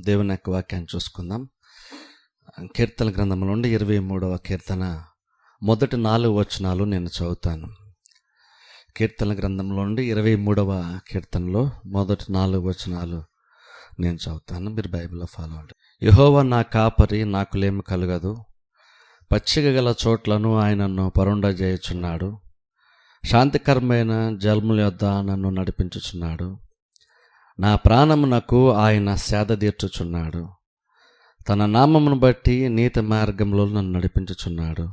దేవుని యొక్క వాక్యాన్ని చూసుకుందాం. కీర్తన గ్రంథంలో నుండి 23వ కీర్తన మొదటి 4 వచనాలు నేను చదువుతాను. కీర్తన గ్రంథంలో నుండి 23వ కీర్తనలో మొదటి 4 వచనాలు నేను చదువుతాను. మీరు బైబిల్లో ఫాలో అవ్వండి. యెహోవా నా కాపరి, నాకు లేమి కలుగదు. పచ్చిక గల చోట్లను ఆయన నన్ను పరుండజేయుచున్నాడు. శాంతికరమైన జలముల యొద్ద నన్ను నడిపించుచున్నాడు. నా ప్రాణమునకు ఆయన సేద తీర్చుచున్నాడు. తన నామమును బట్టి నీతి మార్గంలో నన్ను నడిపించుచున్నాడు.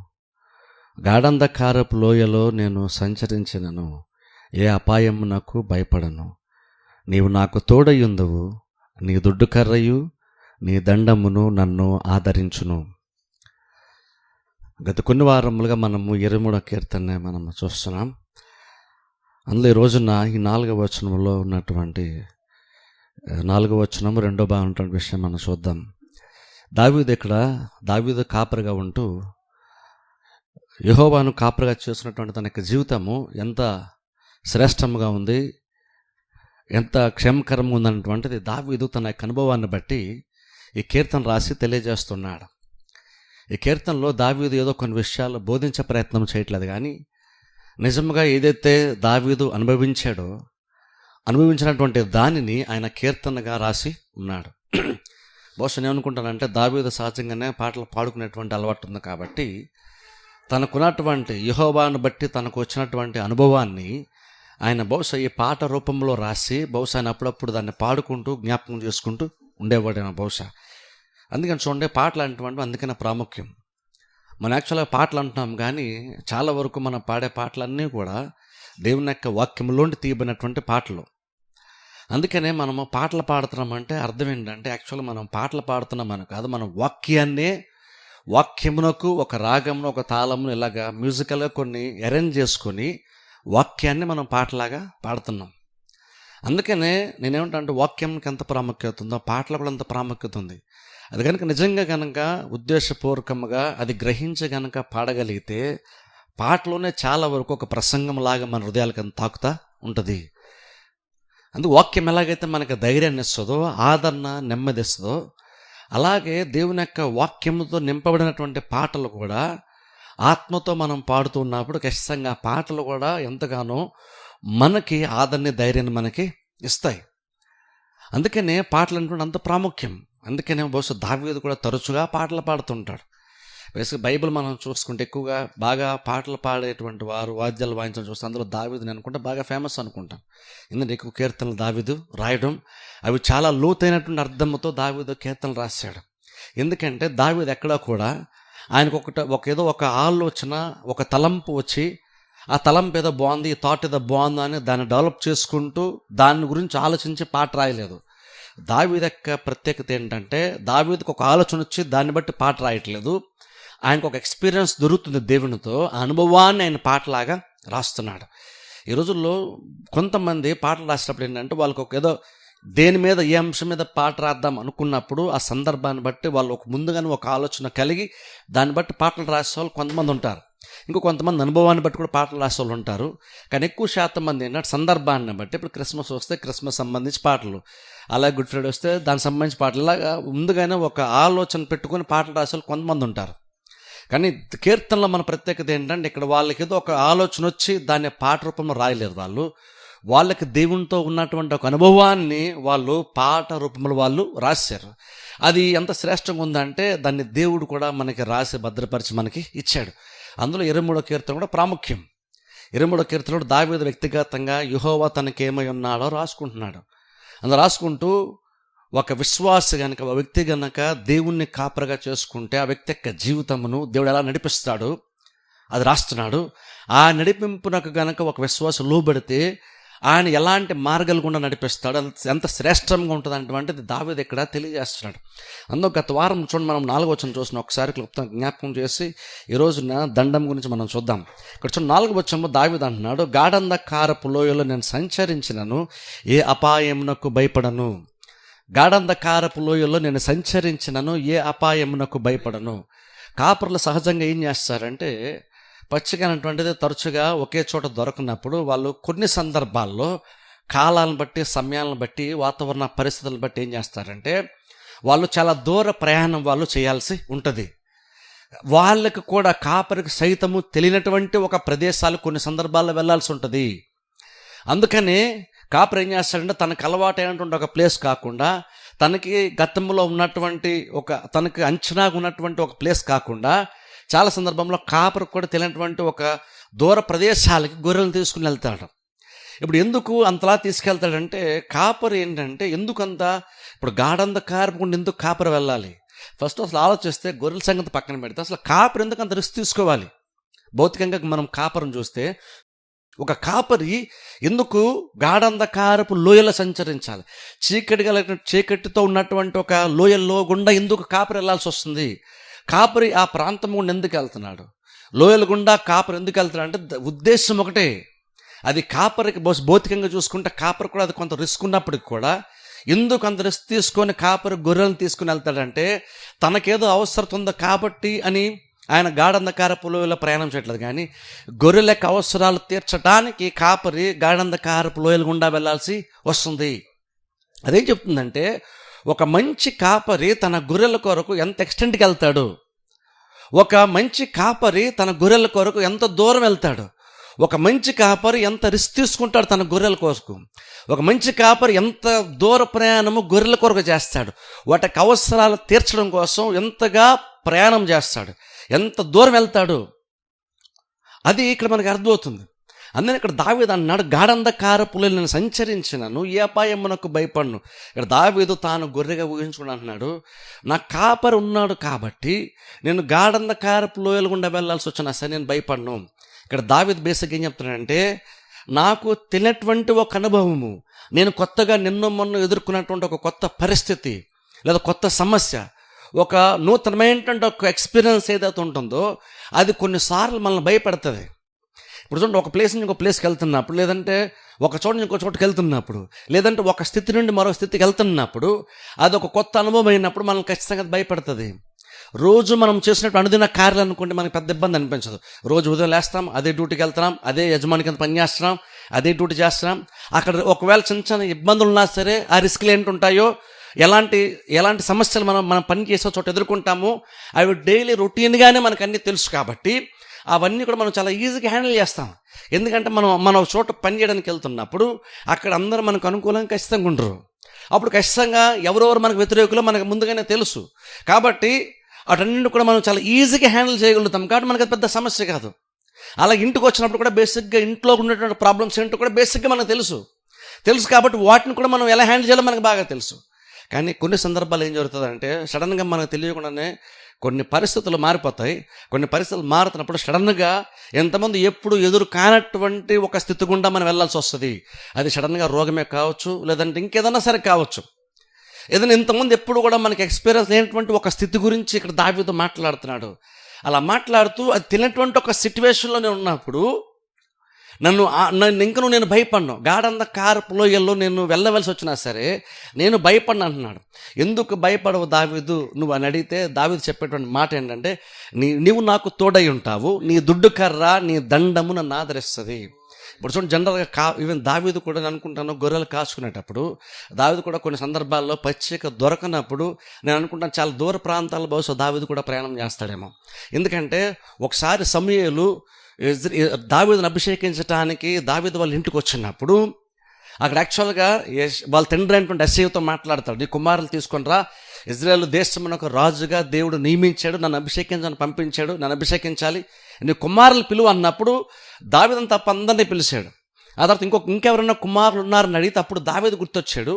గాఢంధకారపు లోయలో నేను సంచరించినను ఏ అపాయమునకు భయపడను. నీవు నాకు తోడయుందువు. నీ దుడ్డు కర్రయు నీ దండమును నన్ను ఆదరించును. గత కొన్ని వారములుగా మనము 23వ కీర్తన మనం చూస్తున్నాం. అందులో ఈ రోజున ఈ 4వ వచనంలో ఉన్నటువంటి 4వ వచనం 2వ భాగం ఉన్నటువంటి విషయం మనం చూద్దాం. దావీదు కాపరిగా ఉంటూ యెహోవాను కాపరిగా చేసినటువంటి తన యొక్క జీవితము ఎంత శ్రేష్టంగా ఉంది, ఎంత క్షేమకరంగా ఉందన్నటువంటిది దావీదు తన యొక్క అనుభవాన్ని బట్టి ఈ కీర్తన రాసి తెలియజేస్తున్నాడు. ఈ కీర్తనలో దావీదు ఏదో కొన్ని విషయాలు బోధించే ప్రయత్నం చేయట్లేదు, కానీ నిజంగా ఏదైతే దావీదు అనుభవించినటువంటి దానిని ఆయన కీర్తనగా రాసి ఉన్నాడు. బహుశా నేను అనుకుంటానంటే దావీదు సహజంగానే పాటలు పాడుకునేటువంటి అలవాటు ఉంది కాబట్టి తనకున్నటువంటి యెహోవాను బట్టి తనకు వచ్చినటువంటి అనుభవాన్ని ఆయన బహుశా ఈ పాట రూపంలో రాసి బహుశా ఆయన అప్పుడప్పుడు దాన్ని పాడుకుంటూ జ్ఞాపకం చేసుకుంటూ ఉండేవాడేమో బహుశా. అందుకని చూడండి, పాటలు అంటున్నాడు అందుకనే ప్రాముఖ్యం. మనం యాక్చువల్గా పాటలు అంటున్నాం, కానీ చాలా వరకు మనం పాడే పాటలన్నీ కూడా దేవుని యొక్క వాక్యంలోండి తీయబడినటువంటి పాటలు. అందుకనే మనము పాటలు పాడుతున్నామంటే అర్థం ఏంటంటే యాక్చువల్గా మనం పాటలు పాడుతున్నామని కాదు, మనం వాక్యమునకు ఒక రాగమును ఒక తాళమును ఇలాగా మ్యూజికల్గా కొన్ని అరేంజ్ చేసుకొని వాక్యాన్ని మనం పాటలాగా పాడుతున్నాం. అందుకనే నేనేమంటే వాక్యంకి ఎంత ప్రాముఖ్యత ఉందో పాటలు కూడా అంత ప్రాముఖ్యత ఉంది. అది కనుక నిజంగా కనుక ఉద్దేశపూర్వకంగా అది గ్రహించి కనుక పాడగలిగితే పాటలోనే చాలా వరకు ఒక ప్రసంగంలాగా మన హృదయాలకు తాకుతా ఉంటుంది. అందుకు వాక్యం ఎలాగైతే మనకు ధైర్యాన్ని ఇస్తుందో, ఆదరణ, నెమ్మది ఇస్తుందో, అలాగే దేవుని యొక్క వాక్యంతో నింపబడినటువంటి పాటలు కూడా ఆత్మతో మనం పాడుతూ ఉన్నప్పుడు ఖచ్చితంగా పాటలు కూడా ఎంతగానో మనకి ఆదరణ, ధైర్యాన్ని మనకి ఇస్తాయి. అందుకనే పాటలు అంటే అంత ప్రాముఖ్యం. అందుకనే బహుశా దావీదు కూడా తరచుగా పాటలు పాడుతుంటాడు. బేసిక్గా బైబిల్ మనం చూసుకుంటే ఎక్కువగా బాగా పాటలు పాడేటువంటి వారు, వాద్యాలు వాయించడం చూస్తే అందులో దావీదుని అనుకుంటే బాగా ఫేమస్ అనుకుంటాం. ఎందుకంటే ఎక్కువ కీర్తనలు దావీదు రాయడం, అవి చాలా లోతైనటువంటి అర్థంతో దావీదు కీర్తనలు రాశాడు. ఎందుకంటే దావీదు ఎక్కడా కూడా ఆయనకు ఏదో ఒక ఆలోచన, ఒక తలంపు వచ్చి ఆ తలంపు ఏదో బాగుంది, ఈ థాట్ ఏదో బాగుంది అని దాన్ని డెవలప్ చేసుకుంటూ దాని గురించి ఆలోచించి పాట రాయలేదు. దావీదు యొక్క ప్రత్యేకత ఏంటంటే దావీదుకు ఒక ఆలోచన వచ్చి దాన్ని బట్టి పాట రాయట్లేదు. ఆయనకు ఒక ఎక్స్పీరియన్స్ దొరుకుతుంది దేవునితో, ఆ అనుభవాన్ని ఆయన పాటలాగా రాస్తున్నాడు. ఈ రోజుల్లో కొంతమంది పాటలు రాసేటప్పుడు ఏంటంటే వాళ్ళకు ఏదో దేని మీద, ఏ అంశం మీద పాట రాద్దాం అనుకున్నప్పుడు ఆ సందర్భాన్ని బట్టి వాళ్ళు ముందుగానే ఒక ఆలోచన కలిగి దాన్ని బట్టి పాటలు రాసే వాళ్ళు కొంతమంది ఉంటారు. ఇంకో కొంతమంది అనుభవాన్ని బట్టి కూడా పాటలు రాసే వాళ్ళు ఉంటారు. కానీ ఎక్కువ శాతం మంది ఏంటంటే సందర్భాన్ని బట్టి, ఇప్పుడు క్రిస్మస్ వస్తే క్రిస్మస్ సంబంధించి పాటలు, అలాగే గుడ్ ఫ్రైడే వస్తే దానికి సంబంధించి పాటలు, ఇలాగా ముందుగానే ఒక ఆలోచన పెట్టుకొని పాటలు రాసే వాళ్ళు కొంతమంది ఉంటారు. కానీ కీర్తనలో మన ప్రత్యేకత ఏంటంటే ఇక్కడ వాళ్ళకి ఏదో ఒక ఆలోచన వచ్చి దాన్ని పాట రూపంలో రాయలేరు. వాళ్ళకి దేవునితో ఉన్నటువంటి ఒక అనుభవాన్ని వాళ్ళు పాట రూపంలో వాళ్ళు రాశారు. అది ఎంత శ్రేష్టంగా ఉందంటే దాన్ని దేవుడు కూడా మనకి రాసి భద్రపరిచి మనకి ఇచ్చాడు. అందులో 23వ కీర్తన కూడా ప్రాముఖ్యం. 23వ కీర్తనలో దావీదు వ్యక్తిగతంగా యెహోవా తనకేమై ఉన్నాడో రాసుకుంటున్నాడు. అందులో రాసుకుంటూ ఒక విశ్వాసి గనక, ఒక వ్యక్తి గనక దేవుణ్ణి కాపరిగా చేసుకుంటే ఆ వ్యక్తి యొక్క జీవితమును దేవుడు ఎలా నడిపిస్తాడు అది రాస్తున్నాడు. ఆ నడిపింపునకు గనక ఒక విశ్వాసం లోబడితే ఆయన ఎలాంటి మార్గాలు గుండా నడిపిస్తాడు, ఎంత శ్రేష్టంగా ఉంటుంది అటువంటిది దావీదు ఇక్కడ తెలియజేస్తున్నాడు. అందులో గత వారం చూడండి, మనం 4వ వచనం చూసిన ఒకసారి క్లుప్తంగా జ్ఞాపకం చేసి ఈ రోజున దండం గురించి మనం చూద్దాం. ఇక్కడ చూడండి 4వ వచనంలో దావీదు అంటున్నాడు, గాఢంధకారపు లోయలో నేను సంచరించినను ఏ అపాయమునకు భయపడను. గాఢంధకారపు లోయలో నేను సంచరించినను ఏ అపాయమునకు భయపడను. కాపరులు సహజంగా ఏం చేస్తారంటే పచ్చిక అనేటువంటిది తరచుగా ఒకే చోట దొరకనప్పుడు వాళ్ళు కొన్ని సందర్భాల్లో కాలాలను బట్టి, సమయాలను బట్టి, వాతావరణ పరిస్థితులను బట్టి ఏం చేస్తారంటే వాళ్ళు చాలా దూర ప్రయాణం వాళ్ళు చేయాల్సి ఉంటుంది. వాళ్ళకు కూడా కాపరికి సైతము తెలియనటువంటి ఒక ప్రదేశాలు కొన్ని సందర్భాల్లో వెళ్ళాల్సి ఉంటుంది. అందుకని కాపరి ఏం చేస్తాడంటే తనకు అలవాటైనటువంటి ఒక ప్లేస్ కాకుండా, తనకి గతంలో ఉన్నటువంటి తనకి అంచనాగా ఉన్నటువంటి ఒక ప్లేస్ కాకుండా, చాలా సందర్భంలో కాపరికి కూడా తెలియనటువంటి ఒక దూర ప్రదేశాలకి గొర్రెలను తీసుకుని వెళ్తాడు. ఇప్పుడు ఎందుకు అంతలా తీసుకెళ్తాడంటే, కాపరి ఏంటంటే ఎందుకంత ఇప్పుడు గాఢంధకారపు గుండా ఎందుకు కాపరి వెళ్ళాలి? ఫస్ట్ అసలు ఆలోచిస్తే గొర్రెల సంగతి పక్కన పెడితే అసలు కాపరి ఎందుకు అంత రిస్క్ తీసుకోవాలి? భౌతికంగా మనం కాపరిని చూస్తే ఒక కాపరి ఎందుకు గాఢంధకారపు లోయలో సంచరించాలి? చీకటితో ఉన్నటువంటి ఒక లోయల్లో గుండా ఎందుకు కాపరి వెళ్ళాల్సి వస్తుంది? కాపరి ఆ ప్రాంతం గుండా ఎందుకు వెళ్తున్నాడు? లోయల గుండా కాపరి ఎందుకు వెళ్తున్నాడు అంటే ఉద్దేశం ఒకటే. అది కాపరికి భౌతికంగా చూసుకుంటే కాపరి కూడా అది కొంత రిస్క్ ఉన్నప్పటికి కూడా ఎందుకు అంత రిస్క్ తీసుకొని కాపరి గొర్రెలను తీసుకుని వెళ్తాడంటే తనకేదో అవసరం ఉందో కాబట్టి అని ఆయన గాఢంధకారపు లోయలో ప్రయాణం చేయట్లేదు. కానీ గొర్రెల యొక్క అవసరాలు తీర్చడానికి కాపరి గాఢంధకారపు లోయల గుండా వెళ్ళాల్సి వస్తుంది. అదేం చెప్తుందంటే ఒక మంచి కాపరి తన గొర్రెల కొరకు ఎంత ఎక్స్టెంట్కి వెళ్తాడు, ఒక మంచి కాపరి తన గొర్రెల కొరకు ఎంత దూరం వెళ్తాడు, ఒక మంచి కాపరి ఎంత రిస్క్ తీసుకుంటాడు తన గొర్రెల కొరకు, ఒక మంచి కాపరి ఎంత దూర ప్రయాణము గొర్రెల కొరకు చేస్తాడు, వాటికి అవసరాలు తీర్చడం కోసం ఎంతగా ప్రయాణం చేస్తాడు, ఎంత దూరం వెళ్తాడు, అది ఇక్కడ మనకు అర్థమవుతుంది. అందుకని ఇక్కడ దావీదు అన్నాడు, గాఢంధకారపు లోయలో నేను సంచరించినను ఏ అపాయమునకు భయపడను. ఇక్కడ దావీదు తాను గొర్రెగా ఊహించుకుని అంటున్నాడు, నా కాపరి ఉన్నాడు కాబట్టి నేను గాఢంధకారపు లోయల గుండా వెళ్ళాల్సి వచ్చినా సరే నేను భయపడను. ఇక్కడ దావీదు బేసిక్ ఏం చెప్తున్నాడంటే, నాకు తెలియనటువంటి ఒక అనుభవము, నేను కొత్తగా నిన్న మొన్న ఎదుర్కొన్నటువంటి ఒక కొత్త పరిస్థితి లేదా కొత్త సమస్య, ఒక నూతనమైనటువంటి ఒక ఎక్స్పీరియన్స్ ఏదైతే ఉంటుందో అది కొన్నిసార్లు మనల్ని భయపెడుతుంది. ఇప్పుడు చూడండి, ఒక ప్లేస్ నుంచి ఇంకో ప్లేస్కి వెళ్తున్నప్పుడు, లేదంటే ఒక చోట నుంచి ఇంకో చోటుకి వెళ్తున్నప్పుడు, లేదంటే ఒక స్థితి నుండి మరో స్థితికి వెళ్తున్నప్పుడు అది ఒక కొత్త అనుభవం అయినప్పుడు మనల్ని ఖచ్చితంగా భయపడుతుంది. రోజు మనం చేసినట్టు అనుదిన కార్యాలు అనుకుంటే మనకి పెద్ద ఇబ్బంది అనిపించదు. రోజు ఉదయం లేస్తాం, అదే డ్యూటీకి వెళ్తున్నాం, అదే యజమాని కింద పని చేస్తున్నాం, అదే డ్యూటీ చేస్తున్నాం. అక్కడ ఒకవేళ చిన్న చిన్న ఇబ్బందులు ఉన్నా సరే ఆ రిస్క్లు ఏంటుంటాయో, ఎలాంటి సమస్యలు మనం పని చేసే చోట ఎదుర్కొంటామో అవి డైలీ రొటీన్గానే మనకు అన్నీ తెలుసు కాబట్టి అవన్నీ కూడా మనం చాలా ఈజీగా హ్యాండిల్ చేస్తాం. ఎందుకంటే మనం ఒక చోట పని చేయడానికి వెళ్తున్నప్పుడు అక్కడ అందరూ మనకు అనుకూలంగా ఖచ్చితంగా ఉండరు. అప్పుడు ఖచ్చితంగా ఎవరెవరు మనకు వ్యతిరేకులో మనకు ముందుగానే తెలుసు. కాబట్టి వాటన్నింటి కూడా మనం చాలా ఈజీగా హ్యాండిల్ చేయగలుగుతాం. కాబట్టి మనకు అది పెద్ద సమస్య కాదు. అలా ఇంటికి వచ్చినప్పుడు కూడా బేసిక్గా ఇంట్లో ఉన్నటువంటి ప్రాబ్లమ్స్ ఏంటో కూడా బేసిక్గా మనకు తెలుసు కాబట్టి వాటిని కూడా మనం ఎలా హ్యాండిల్ చేయాలో మనకు బాగా తెలుసు. కానీ కొన్ని సందర్భాలు ఏం జరుగుతుందంటే సడన్గా మనకు తెలియకుండానే కొన్ని పరిస్థితులు మారిపోతాయి. కొన్ని పరిస్థితులు మారుతున్నప్పుడు సడన్గా ఎంతమంది ఎప్పుడు ఎదురు కానటువంటి ఒక స్థితి గుండా మనం వెళ్ళాల్సి వస్తుంది. అది సడన్గా రోగమే కావచ్చు, లేదంటే ఇంకేదన్నా సరే కావచ్చు. ఏదైనా ఇంతమంది ఎప్పుడు కూడా మనకి ఎక్స్పీరియన్స్ లేనటువంటి ఒక స్థితి గురించి ఇక్కడ దావీదు మాట్లాడుతున్నాడు. అలా మాట్లాడుతూ అది తెలియనటువంటి ఒక సిచ్యువేషన్లో నేను ఉన్నప్పుడు నేను భయపడ్ను. గాఢంధకారపు లోయల్లో నేను వెళ్ళవలసి వచ్చినా సరే నేను భయపడిన అంటున్నాడు. ఎందుకు భయపడవు దావీదు నువ్వు అని అడిగితే దావీదు చెప్పేటువంటి మాట ఏంటంటే, నీవు నాకు తోడై ఉంటావు, నీ దుడ్డు కర్ర నీ దండము నన్ను ఆదరిస్తుంది. ఇప్పుడు చూడండి, జనరల్గా ఈవెన్ దావీదు కూడా నేను అనుకుంటాను, గొర్రెలు కాచుకునేటప్పుడు దావీదు కూడా కొన్ని సందర్భాల్లో పచ్చిక దొరకనప్పుడు నేను అనుకుంటాను చాలా దూర ప్రాంతాల బహుశా దావీదు కూడా ప్రయాణం చేస్తాడేమో. ఎందుకంటే ఒకసారి సమూయేలు దావీదును అభిషేకించడానికి దావీదు వాళ్ళ ఇంటికి వచ్చినప్పుడు అక్కడ యాక్చువల్గా వాళ్ళ తండ్రి అయినటువంటి యెష్షయితో మాట్లాడతాడు, నీ కుమారులు తీసుకొని రా, ఇజ్రాయేలు దేశమున ఒక రాజుగా దేవుడు నియమించాడు, నన్ను పంపించాడు, నన్ను అభిషేకించాలి, నీ కుమారులు పిలువ అన్నప్పుడు దావీదుని తప్ప అందరినీ పిలిచాడు. ఆ తర్వాత ఇంకెవరైనా కుమారులు ఉన్నారని అడిగితే అప్పుడు దావీదు గుర్తొచ్చాడు.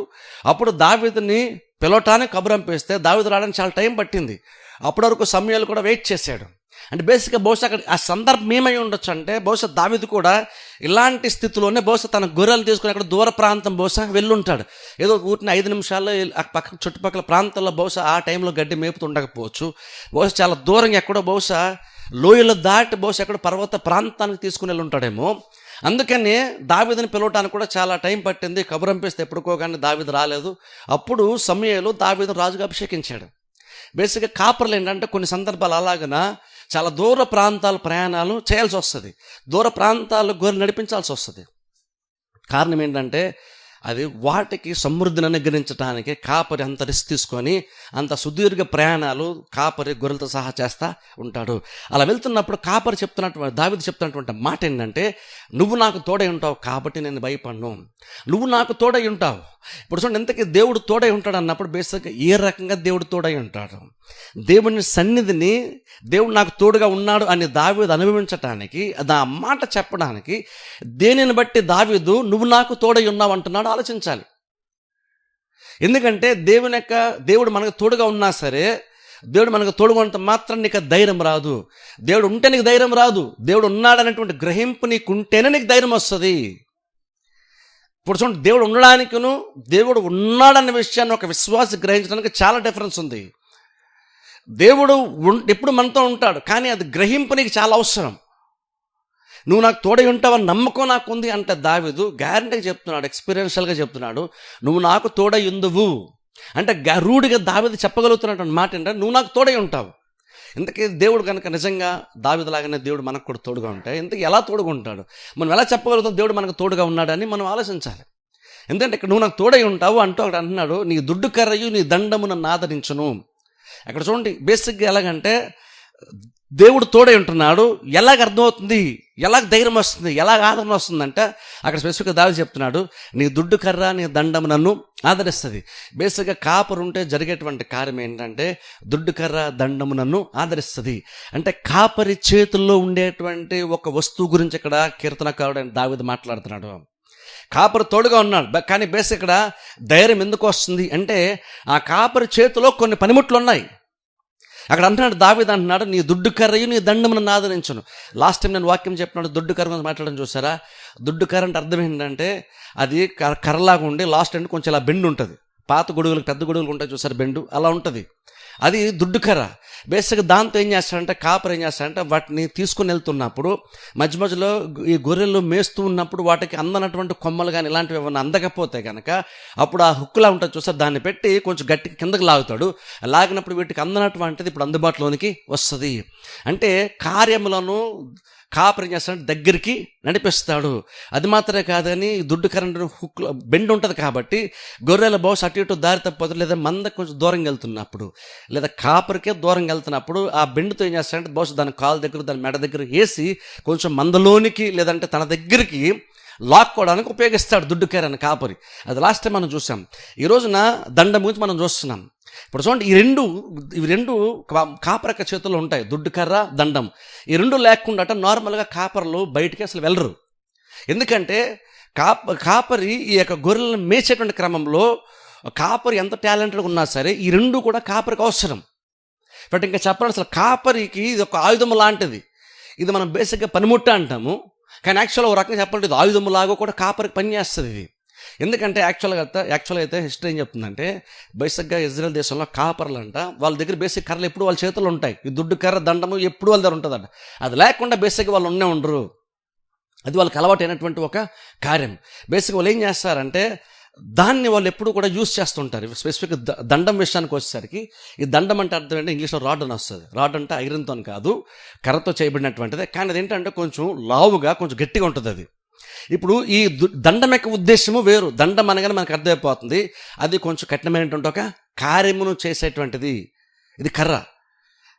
అప్పుడు దావీదుని పిలవటానికి కబురంపేస్తే దావీదు రావడానికి చాలా టైం పట్టింది. అప్పటి వరకు సమూయేలు కూడా వెయిట్ చేశాడు. అంటే బేసిక్గా బహుశా అక్కడ ఆ సందర్భం ఏమై ఉండొచ్చు అంటే బహుశా దావీదు కూడా ఇలాంటి స్థితిలోనే బహుశా తన గొర్రెలు తీసుకుని అక్కడ దూర ప్రాంతం బహుశా వెళ్ళుంటాడు. ఏదో ఊరిని 5 నిమిషాల్లో పక్క చుట్టుపక్కల ప్రాంతాల్లో బహుశా ఆ టైంలో గడ్డి మేపుతూ ఉండకపోవచ్చు. బహుశా చాలా దూరంగా ఎక్కడో బహుశా లోయలు దాటి బహుశా ఎక్కడో పర్వత ప్రాంతానికి తీసుకుని వెళ్ళి ఉంటాడేమో. అందుకని దావీదుని పిలవటానికి కూడా చాలా టైం పట్టింది. కబురంపేస్తే ఎప్పుడుకో కానీ దావీదు రాలేదు. అప్పుడు సమూయేలు దావీదును రాజుగా అభిషేకించాడు. బేసిక్గా కాపర్లు ఏంటంటే కొన్ని సందర్భాలు అలాగన చాలా దూర ప్రాంతాల ప్రయాణాలు చేయాల్సి వస్తుంది, దూర ప్రాంతాలు గొర్రెలు నడిపించాల్సి వస్తుంది. కారణం ఏంటంటే అది వాటికి సమృద్ధిని అనుగ్రహించడానికి కాపరి అంత రిస్క్ తీసుకొని అంత సుదీర్ఘ ప్రయాణాలు కాపరి గొర్రెలతో సహా చేస్తూ ఉంటాడు. అలా వెళ్తున్నప్పుడు కాపరి చెప్తున్నటువంటి దావీదు చెప్తున్నటువంటి మాట ఏంటంటే, నువ్వు నాకు తోడై ఉంటావు కాబట్టి నేను భయపడను, నువ్వు నాకు తోడై ఉంటావు. ఇప్పుడు చూడండి, ఎంతకీ దేవుడు తోడై ఉంటాడు అన్నప్పుడు బేసిక్గా ఏ రకంగా దేవుడు తోడై ఉంటాడు, దేవుని సన్నిధిని దేవుడు నాకు తోడుగా ఉన్నాడు అని దావీదు అనుభవించటానికి, అది ఆ మాట చెప్పడానికి దేనిని బట్టి దావీదు నువ్వు నాకు తోడై ఉన్నావు అంటున్నాడు ఆలోచించాలి. ఎందుకంటే దేవుడు మనకు తోడుగా ఉన్నా సరే, దేవుడు మనకు తోడుగా ఉంటే మాత్రం నీకు ధైర్యం రాదు. దేవుడు ఉంటే నీకు ధైర్యం రాదు. దేవుడు ఉన్నాడనేటువంటి గ్రహింపు నీకుంటేనే నీకు ధైర్యం వస్తుంది. ఇప్పుడు చూడండి, దేవుడు ఉండడానికిను దేవుడు ఉన్నాడన్న విషయాన్ని ఒక విశ్వాసి గ్రహించడానికి చాలా డిఫరెన్స్ ఉంది. దేవుడు ఎప్పుడు మనతో ఉంటాడు, కానీ అది గ్రహింపు నీకు చాలా అవసరం. నువ్వు నాకు తోడై ఉంటావని నమ్మకం నాకు ఉంది అంటే దావీదు గ్యారంటీగా చెప్తున్నాడు, ఎక్స్పీరియన్షియల్గా చెప్తున్నాడు, నువ్వు నాకు తోడై ఉందువు అంటే రూఢిగా దావీదు చెప్పగలుగుతున్నటువంటి మాట ఏంటంటే, నువ్వు నాకు తోడై ఉంటావు. ఇంతకీ దేవుడు కనుక నిజంగా దావీదులాగానే దేవుడు మనకు కూడా తోడుగా ఉంటాయి, ఇంతకీ ఎలా తోడుగా ఉంటాడు, మనం ఎలా చెప్పగలుగుతాం దేవుడు మనకు తోడుగా ఉన్నాడని మనం ఆలోచించాలి. ఎందుకంటే ఇక్కడ నువ్వు నాకు తోడై ఉంటావు అంటూ అక్కడ అంటున్నాడు, నీ దుడ్డు కర్రయు నీ దండము నన్ను ఆదరించును. అక్కడ చూడండి, బేసిక్గా ఎలాగంటే దేవుడు తోడై ఉంటున్నాడు. ఎలాగ అర్థమవుతుంది, ఎలాగ ధైర్యం వస్తుంది, ఎలాగ ఆదరణ వస్తుందంటే అక్కడ స్పెసిఫిక్గా దావీదు చెప్తున్నాడు, నీ దుడ్డు కర్ర నీ దండం నన్ను ఆదరిస్తుంది. బేసిక్గా కాపరు ఉంటే జరిగేటువంటి కార్యం ఏంటంటే దుడ్డు కర్ర దండము నన్ను ఆదరిస్తుంది. అంటే కాపరి చేతుల్లో ఉండేటువంటి ఒక వస్తువు గురించి ఇక్కడ కీర్తనకారుడు దావీదు మాట్లాడుతున్నాడు. కాపరి తోడుగా ఉన్నాడు, కానీ బేసిక్ ఇక్కడ ధైర్యం ఎందుకు వస్తుంది అంటే ఆ కాపరి చేతిలో కొన్ని పనిముట్లు ఉన్నాయి. అక్కడ అంటున్నాడు దావీదు అంటున్నాడు, నీ దుడ్డు కర్రయు నీ దండము నన్ను ఆదరించును. లాస్ట్ టైం నేను వాక్యం చెప్పినాడు, దుడ్డు కర్ర గురించి మాట్లాడడం చూసారా. దుడ్డు కర్ర అంటే అర్థం ఏంటంటే అది కర్రలాగా ఉండి లాస్ట్ అంటే కొంచెం ఇలా బెండు ఉంటుంది. పాత గొడుగులకు పెద్ద గొడుగులు ఉంటాయి చూసారు, బెండు అలా ఉంటుంది, అది దుడ్డు కర్ర. బేసిక్గా దాంతో ఏం చేస్తాడంటే కాపరి ఏం చేస్తాడంటే వాటిని తీసుకుని వెళ్తున్నప్పుడు మధ్య మధ్యలో ఈ గొర్రెలు మేస్తూ ఉన్నప్పుడు వాటికి అందనటువంటి కొమ్మలు కానీ ఇలాంటివి ఏమన్నా అందకపోతే కనుక అప్పుడు ఆ హుక్కులా ఉంటుంది చూసారు, దాన్ని పెట్టి కొంచెం గట్టిగా కిందకి లాగుతాడు. లాగినప్పుడు వీటికి అందనటువంటిది ఇప్పుడు అందుబాటులోనికి వస్తుంది. అంటే కార్యములను కాపరి చేస్తాడు, దగ్గరికి నడిపిస్తాడు. అది మాత్రమే కాదని దుడ్డు కరెంట్ హుక్ బెండ్ ఉంటుంది కాబట్టి గొర్రెల బహుశా అటు ఇటు దారి తప్పదు, లేదా మంద కొంచెం దూరంగా వెళ్తున్నప్పుడు, లేదా కాపరికే దూరంగా వెళ్తున్నప్పుడు ఆ బెండ్తో ఏం చేస్తాడంటే బహుశా దాని కాలు దగ్గర దాని మెడ దగ్గర వేసి కొంచెం మందలోనికి లేదంటే తన దగ్గరికి లాక్కోవడానికి ఉపయోగిస్తాడు దుడ్డు కర్రని కాపరి. అది లాస్ట్ టైం మనం చూసాం. ఈ రోజున దండం గురించి మనం చూస్తున్నాం. ఇప్పుడు చూడండి, ఇవి రెండు కాపరక చేతుల్లో ఉంటాయి, దుడ్డు కర్ర దండం. ఈ రెండు లేకుండా నార్మల్గా కాపర్లు బయటికి అసలు వెళ్ళరు. ఎందుకంటే కాపరి ఈ యొక్క గొర్రెలను మేచేటువంటి క్రమంలో కాపరి ఎంత టాలెంటెడ్గా ఉన్నా సరే ఈ రెండు కూడా కాపరికి అవసరం. బట్ ఇంకా చెప్పాలి, అసలు కాపరికి ఇది ఒక ఆయుధం లాంటిది. ఇది మనం బేసిక్గా పనిముట్ట అంటాము, కానీ యాక్చువల్గా ఒక రకంగా చెప్పాలంటే ఇది ఆయుధములాగా కూడా కాపరికి పనిచేస్తుంది ఇది. ఎందుకంటే యాక్చువల్గా అయితే హిస్టరీ ఏం చెప్తుందంటే బేసిక్గా ఇజ్రాయెల్ దేశంలో కాపర్లు అంట వాళ్ళ దగ్గర బేసిక్ కర్రలు ఎప్పుడు వాళ్ళ చేతుల్లో ఉంటాయి. ఈ దుడ్డు కర్ర దండము ఎప్పుడు వాళ్ళ దగ్గర ఉంటుందంట. అది లేకుండా బేసిక్గా వాళ్ళు ఉండరు. అది వాళ్ళకి అలవాటు అయినటువంటి ఒక కార్యం. బేసిక్గా వాళ్ళు ఏం చేస్తారంటే దాన్ని వాళ్ళు ఎప్పుడు కూడా యూజ్ చేస్తుంటారు. స్పెసిఫిక్ దండం విషయానికి వచ్చేసరికి ఈ దండం అంటే అర్థం ఏంటంటే ఇంగ్లీష్లో రాడ్ అని వస్తుంది. రాడ్ అంటే ఐరన్తో కాదు, కర్రతో చేయబడినటువంటిది. కానీ అదేంటంటే కొంచెం లావుగా కొంచెం గట్టిగా ఉంటుంది అది. ఇప్పుడు ఈ దండం యొక్క ఉద్దేశము వేరు. దండం అనగానే మనకు అర్థమైపోతుంది అది కొంచెం కఠినమైనటువంటి ఒక కార్యమును చేసేటువంటిది. ఇది కర్ర,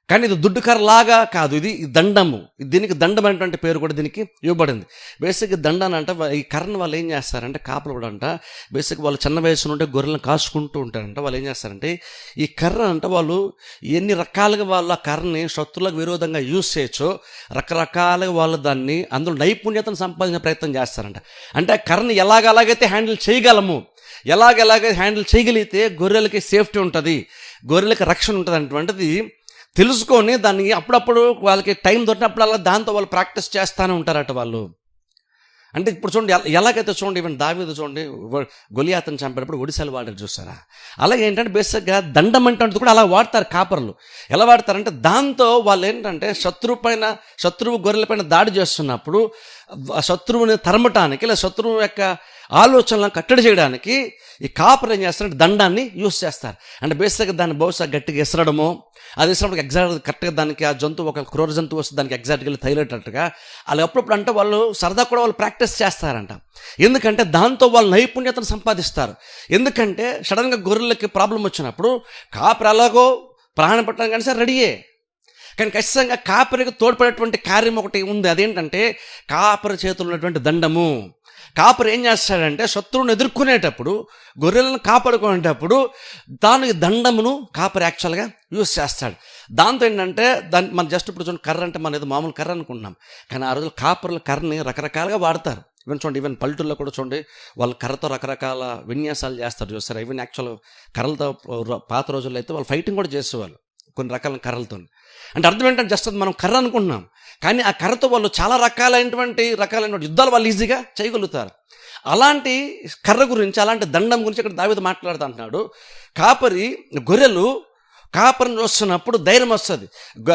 కానీ ఇది దుడ్డు కర్ర లాగా కాదు, ఇది దండము. దీనికి దండం అనేటువంటి పేరు కూడా దీనికి ఇవ్వబడింది. బేసిక్గా దండాన్ని అంటే ఈ కర్రను వాళ్ళు ఏం చేస్తారంటే కాపలు కూడా అంట బేసిక్ వాళ్ళు చిన్న వయసు నుండి గొర్రెలను కాసుకుంటూ ఉంటారంట. వాళ్ళు ఏం చేస్తారంటే ఈ కర్ర అంటే వాళ్ళు ఎన్ని రకాలుగా వాళ్ళు ఆ కర్రని శత్రువులకు విరోధంగా యూజ్ చేయొచ్చో రకరకాలుగా వాళ్ళు దాన్ని అందులో నైపుణ్యతను సంపాదించే ప్రయత్నం చేస్తారంట. అంటే ఆ కర్రని ఎలాగైతే హ్యాండిల్ చేయగలము, ఎలాగైతే హ్యాండిల్ చేయగలిగితే గొర్రెలకి సేఫ్టీ ఉంటుంది, గొర్రెలకి రక్షణ ఉంటుంది అటువంటిది తెలుసుకొని దాన్ని అప్పుడప్పుడు వాళ్ళకి టైం దొరికినప్పుడల్లా దాంతో వాళ్ళు ప్రాక్టీస్ చేస్తూనే ఉంటారట వాళ్ళు. అంటే ఇప్పుడు చూడండి ఎలాగైతే చూడండి ఈవెన్ దావీదు చూడండి గొలియాతను చంపేటప్పుడు ఒడిశాలు వాడారు చూస్తారా. అలాగే ఏంటంటే బేసిక్గా దండం అంటే కూడా అలా వాడతారు కాపర్లు. ఎలా వాడతారంటే దాంతో వాళ్ళు ఏంటంటే శత్రువు గొర్రెలపైన దాడి చేస్తున్నప్పుడు శత్రువుని తరమటానికి లేదా శత్రువు యొక్క ఆలోచనలను కట్టడి చేయడానికి ఈ కాపర్ ఏం చేస్తారంటే దండాన్ని యూజ్ చేస్తారు. అంటే బేసిక్గా దాన్ని బహుశా గట్టిగా ఎసరడమో, అది వేసినప్పుడు ఎగ్జాక్ట్ కరెక్ట్గా దానికి ఆ జంతువు ఒక క్రూర జంతువు వస్తే దానికి ఎగ్జాక్ట్గా వెళ్ళి తగిలేటట్టుగా అలా ఎప్పుడప్పుడు అంటే వాళ్ళు సరదా కూడా వాళ్ళు ప్రాక్టీస్ ప్రాక్టీస్ చేస్తారంట. ఎందుకంటే దాంతో వాళ్ళు నైపుణ్యతను సంపాదిస్తారు. ఎందుకంటే సడన్గా గొర్రెలకి ప్రాబ్లం వచ్చినప్పుడు కాపరి ఎలాగో ప్రాణం పెట్టడం కానీ సరే రెడీయే, కానీ ఖచ్చితంగా కాపరికి తోడ్పడేటువంటి కార్యం ఒకటి ఉంది. అదేంటంటే కాపరి చేతులు ఉన్నటువంటి దండము. కాపరి ఏం చేస్తాడంటే శత్రువుని ఎదుర్కొనేటప్పుడు, గొర్రెలను కాపాడుకునేటప్పుడు దానికి దండమును కాపరి యాక్చువల్గా యూజ్ చేస్తాడు. దాంతో ఏంటంటే మన జస్ట్ ఇప్పుడు చూడండి, కర్ర అంటే మన ఏదో మామూలు కర్ర అనుకుంటున్నాం, కానీ ఆ రోజులు కాపరుల కర్రని రకరకాలుగా వాడతారు. ఈవెన్ పల్లెటూళ్ళలో కూడా చూడండి, వాళ్ళు కర్రతో రకరకాల విన్యాసాలు చేస్తారు చూస్తారు. ఈవెన్ యాక్చువల్ కర్రలతో పాత రోజుల్లో అయితే వాళ్ళు ఫైటింగ్ కూడా చేసేవాళ్ళు కొన్ని రకాల కర్రలతో. అంటే అర్థం ఏంటంటే జస్ట్ అది మనం కర్ర అనుకుంటున్నాం, కానీ ఆ కర్రతో వాళ్ళు చాలా రకాలైనటువంటి యుద్ధాలు వాళ్ళు ఈజీగా చేయగలుగుతారు. అలాంటి కర్ర గురించి, అలాంటి దండం గురించి ఇక్కడ దావీదు మాట్లాడుతూ అంటున్నాడు. కాపరిని చూస్తున్నప్పుడు ధైర్యం వస్తుంది.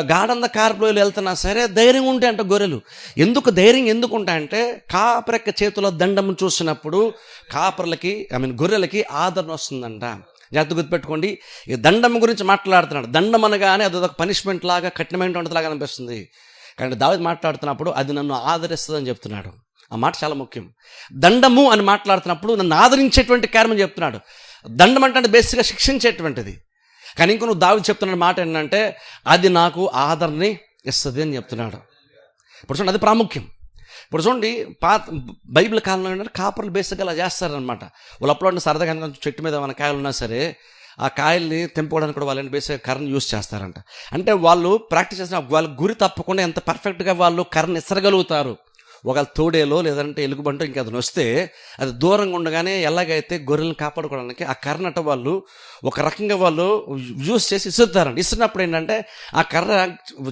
గాఢంధకారలోయలు వెళ్తున్నా సరే ధైర్యం ఉంటే అంట గొర్రెలు. ధైర్యం ఎందుకు ఉంటాయంటే కాపరి యొక్క చేతిలో దండం చూసినప్పుడు గొర్రెలకి ఆదరణ వస్తుందంట. జాగ్రత్త గుర్తుపెట్టుకోండి, ఈ దండం గురించి మాట్లాడుతున్నాడు. దండం అనగానే అదొక పనిష్మెంట్ లాగా, కఠినమైనటువంటి లాగా అనిపిస్తుంది. కానీ దావీదు మాట్లాడుతున్నప్పుడు అది నన్ను ఆదరిస్తుందని చెప్తున్నాడు. ఆ మాట చాలా ముఖ్యం. దండము అని మాట్లాడుతున్నప్పుడు నన్ను ఆదరించేటువంటి కార్యం చెప్తున్నాడు. దండం అంటే బేసిక్గా శిక్షించేటువంటిది. కానీ ఇంకో దావీదు చెప్తున్న మాట ఏంటంటే అది నాకు ఆదరణని ఇస్తుంది అని చెప్తున్నాడు. ఇప్పుడు చూడండి, అది ప్రాముఖ్యం. ఇప్పుడు చూడండి, బైబిల్ కాలంలో ఏంటంటే కాపర్లు బేసిక్గా అలా చేస్తారనమాట. వాళ్ళు అప్పుడు సరదాగా చెట్టు మీద మన కాయలు ఉన్నా సరే ఆ కాయల్ని తెంపుకోవడానికి కూడా వాళ్ళని బేసిక్గా కర్రను యూజ్ చేస్తారంట. అంటే వాళ్ళు ప్రాక్టీస్ చేసిన వాళ్ళ గురి తప్పకుండా ఎంత పర్ఫెక్ట్గా వాళ్ళు కర్రను ఇసరగలుగుతారు. ఒకవేళ తోడేలో లేదంటే ఎలుగుబంటో ఇంకా అది వస్తే అది దూరంగా ఉండగానే ఎలాగైతే గొర్రెలను కాపాడుకోవడానికి ఆ కర్రనట వాళ్ళు ఒక రకంగా వాళ్ళు యూజ్ చేసి ఇసురుతారండి. ఇస్తున్నప్పుడు ఏంటంటే ఆ కర్ర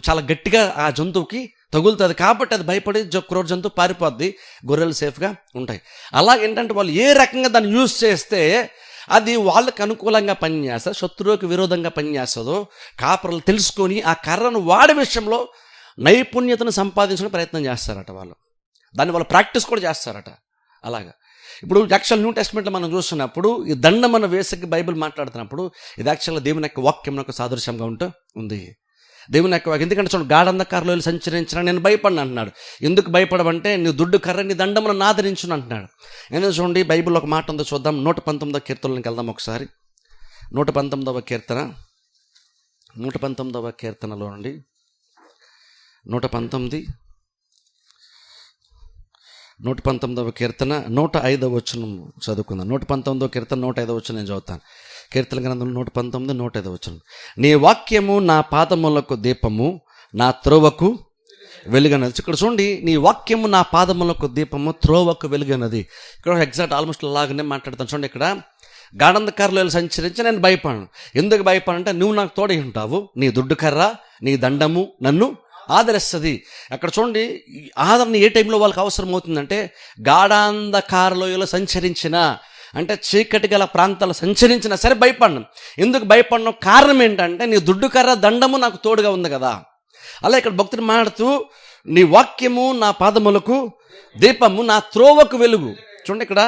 చాలా గట్టిగా ఆ జంతువుకి తగులుతుంది, కాబట్టి అది భయపడి క్రూర జంతువు పారిపోద్ది, గొర్రెలు సేఫ్గా ఉంటాయి. అలాగేంటంటే వాళ్ళు ఏ రకంగా దాన్ని యూజ్ చేస్తే అది వాళ్ళకి అనుకూలంగా పనిచేస్తా, శత్రువుకి విరోధంగా పనిచేస్తుందో కాపరులు తెలుసుకొని ఆ కర్రను వాడే విషయంలో నైపుణ్యతను సంపాదించడం ప్రయత్నం చేస్తారట. దాన్ని వాళ్ళు ప్రాక్టీస్ కూడా చేస్తారట. అలాగా ఇప్పుడు యాక్చువల్ న్యూ టెస్ట్మెంట్లో మనం చూస్తున్నప్పుడు ఈ దండం అన్న వేసకి బైబిల్ మాట్లాడుతున్నప్పుడు ఇది యాక్చువల్గా దేవుని యొక్క వాక్యం యొక్క సాదృశ్యంగా ఉంది. దేవుని యొక్క వాక్యం. ఎందుకంటే చూడండి, గాఢంధకారలోయలు సంచరించిన నేను భయపడిన అంటున్నాడు. ఎందుకు భయపడమంటే నీ దుడ్డు కర్ర నీ దండమును ఆదరించును అంటున్నాడు. ఎందుకంటే చూడండి, బైబిల్లో ఒక మాట ఉందో చూద్దాం. 119వ కీర్తనలోకి వెళ్దాం ఒకసారి. 119వ కీర్తనలో నుండి 119వ కీర్తన 105వ వచనం చదువుకుందాం. 119వ కీర్తన 105వ వచనం నేను చదువుతాను. కీర్తన గ్రంథం 119 105వ వచనం. నీ వాక్యము నా పాదములకు దీపము, నా త్రోవకు వెలుగన్నది. ఇక్కడ చూడండి, నీ వాక్యము నా పాదములకు దీపము, త్రోవకు వెలుగన్నది. ఇక్కడ ఎగ్జాక్ట్ ఆల్మోస్ట్ లాగానే మాట్లాడతాను. చూడండి, ఇక్కడ గాఢంధకారలోయలు సంచరించి నేను భయపడను. ఎందుకు భయపడంటే నువ్వు నాకు తోడై ఉంటావు, నీ దుడ్డు కర్ర నీ దండము నన్ను ఆదరిస్తుంది. అక్కడ చూడండి, ఆదరణ ఏ టైంలో వాళ్ళకి అవసరం అవుతుందంటే గాఢాంధకారలోయలో సంచరించిన, అంటే చీకటి గల ప్రాంతాలు సంచరించినా సరే భయపడను. ఎందుకు భయపడను? కారణం ఏంటంటే నీ దుడ్డు కర్ర దండము నాకు తోడుగా ఉంది కదా. అలా ఇక్కడ భక్తుడు మాట్లాడుతూ నీ వాక్యము నా పాదములకు దీపము, నా త్రోవకు వెలుగు. చూడండి, ఇక్కడ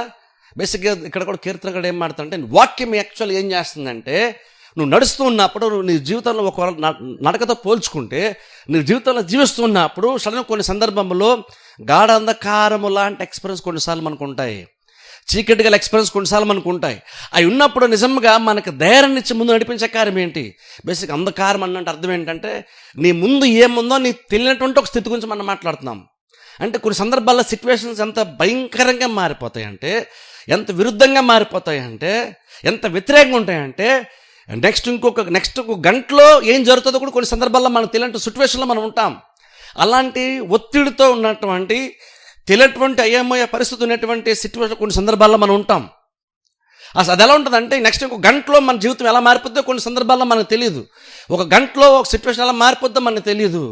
బేసిక్గా ఇక్కడ కూడా కీర్తనగా ఏం మాట్లాడుతుంటే వాక్యం యాక్చువల్ ఏం చేస్తుందంటే నువ్వు నడుస్తూ ఉన్నప్పుడు, నీ జీవితంలో ఒకవేళ నడకతో పోల్చుకుంటే నీ జీవితంలో జీవిస్తూ ఉన్నప్పుడు సడన్ కొన్ని సందర్భంలో గాఢంధకారము లాంటి ఎక్స్పీరియన్స్ కొన్నిసార్లు మనకు ఉంటాయి, చీకటి గల ఎక్స్పీరియన్స్ కొన్నిసార్లు మనకు ఉంటాయి. అవి ఉన్నప్పుడు నిజంగా మనకు ధైర్యాన్ని ఇచ్చి ముందు నడిపించే కార్యం ఏంటి? బేసిక్ అంధకారం అన్నంటే అర్థం ఏంటంటే నీ ముందు ఏముందో నీకు తెలియనటువంటి ఒక స్థితి గురించి మనం మాట్లాడుతున్నాం. అంటే కొన్ని సందర్భాల్లో సిచ్యువేషన్స్ ఎంత భయంకరంగా మారిపోతాయంటే, ఎంత విరుద్ధంగా మారిపోతాయంటే, ఎంత వ్యతిరేకంగా ఉంటాయంటే నెక్స్ట్ ఒక గంటలో ఏం జరుగుతుందో కూడా కొన్ని సందర్భాల్లో మనకు తెలియని సిచ్యువేషన్లో మనం ఉంటాం. అలాంటి ఒత్తిడితో ఉన్నటువంటి తెలియటువంటి అయ్యమయ్యే పరిస్థితి ఉన్నటువంటి సిచ్యువేషన్ కొన్ని సందర్భాల్లో మనం ఉంటాం. అసలు అది ఎలా ఉంటుందంటే నెక్స్ట్ ఇంకో గంటలో మన జీవితం ఎలా మారిపోద్దో కొన్ని సందర్భాల్లో మనకు తెలియదు. ఒక గంటలో ఒక సిచ్యువేషన్ ఎలా మారిపోద్దో మనకు తెలియదు.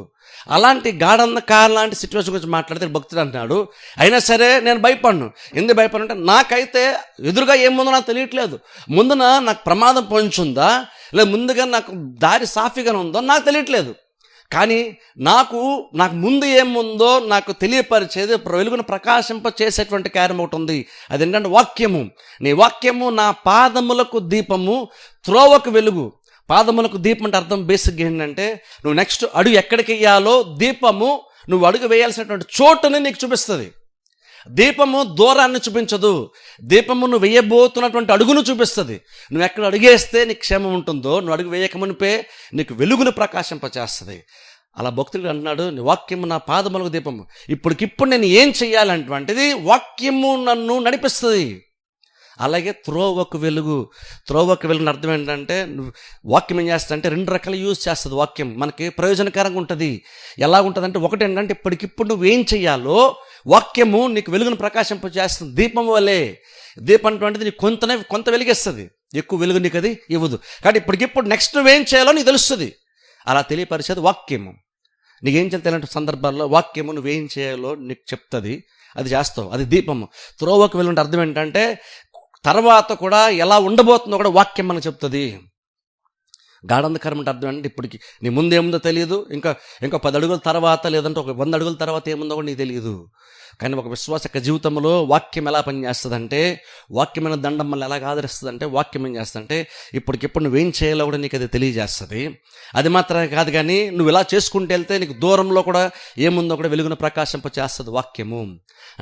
అలాంటి గాఢంధకారం లాంటి సిచ్యువేషన్ గురించి మాట్లాడితే భక్తుడు అంటున్నాడు, అయినా సరే నేను భయపడను. ఎందుకు భయపడను అంటే నాకైతే ఎదురుగా ఏముందో నాకు తెలియట్లేదు, ముందున నాకు ప్రమాదం పొంచుందా లేదా ముందుగా నాకు దారి సాఫీగానే ఉందో నాకు తెలియట్లేదు. కానీ నాకు ముందు ఏముందో నాకు తెలియపరిచేది వెలుగును ప్రకాశింప చేసేటువంటి కార్యం ఒకటి ఉంది. అది ఏంటంటే వాక్యము. నీ వాక్యము నా పాదములకు దీపము, త్రోవకు వెలుగు. పాదములకు దీపం అంటే అర్థం బేసిక్గా ఏంటంటే నువ్వు నెక్స్ట్ అడుగు ఎక్కడికి వేయాలో దీపము నువ్వు అడుగు వేయాల్సినటువంటి చోటుని నీకు చూపిస్తుంది. దీపము దూరాన్ని చూపించదు. దీపము నువ్వు వేయబోతున్నటువంటి అడుగును చూపిస్తుంది. నువ్వు ఎక్కడ అడుగేస్తే నీకు క్షేమం ఉంటుందో, నువ్వు అడుగు వేయక మునిపే నీకు వెలుగును ప్రకాశింపచేస్తుంది. అలా భక్తుడు అంటున్నాడు, నీ వాక్యము నా పాదములకు దీపము. ఇప్పటికిప్పుడు నేను ఏం చెయ్యాలంటువంటిది వాక్యము నన్ను నడిపిస్తుంది. అలాగే త్రోవకు వెలుగు. త్రోవకు వెలుగుని అర్థం ఏంటంటే, నువ్వు వాక్యం ఏం చేస్తుందంటే 2 రకాలు యూజ్ చేస్తుంది. వాక్యం మనకి ప్రయోజనకరంగా ఉంటుంది. ఎలా ఉంటుందంటే, ఒకటి ఏంటంటే ఇప్పటికిప్పుడు నువ్వు ఏం చెయ్యాలో వాక్యము నీకు వెలుగును ప్రకాశింపజేస్తుంది. దీపం వలె. దీపం అటువంటిది నీకు కొంత వెలిగిస్తుంది, ఎక్కువ వెలుగు నీకు అది ఇవ్వదు. కాబట్టి ఇప్పటికిప్పుడు నెక్స్ట్ నువ్వేం చేయాలో నీకు తెలుస్తుంది. అలా తెలియపరిచేది వాక్యము. నీకేం తెలియని సందర్భాల్లో వాక్యము నువ్వేం చేయాలో నీకు చెప్తుంది, అది చేస్తావు. అది దీపము. త్రోవకు వెలుగు అర్థం ఏంటంటే, తర్వాత కూడా ఎలా ఉండబోతుందో కూడా వాక్యం మనకు చెప్తుంది. గాఢంధకరం అంటే అర్థం అంటే, ఇప్పటికి నీ ముందు ఏముందో తెలియదు, ఇంకా 10 అడుగుల తర్వాత, లేదంటే ఒక 100 అడుగుల తర్వాత ఏముందో కూడా నీకు తెలియదు. కానీ ఒక విశ్వాస యొక్క జీవితంలో వాక్యం ఎలా పనిచేస్తుందంటే, వాక్యమైన దండం మళ్ళీ ఎలాగ ఆదరిస్తుందంటే, వాక్యం ఏం చేస్తుందంటే ఇప్పటికిప్పుడు నువ్వేం చేయాలో కూడా నీకు అది తెలియజేస్తుంది. అది మాత్రమే కాదు, కానీ నువ్వు ఇలా చేసుకుంటూ వెళ్తే నీకు దూరంలో కూడా ఏముందో కూడా వెలుగును ప్రకాశింపచేస్తుంది వాక్యము.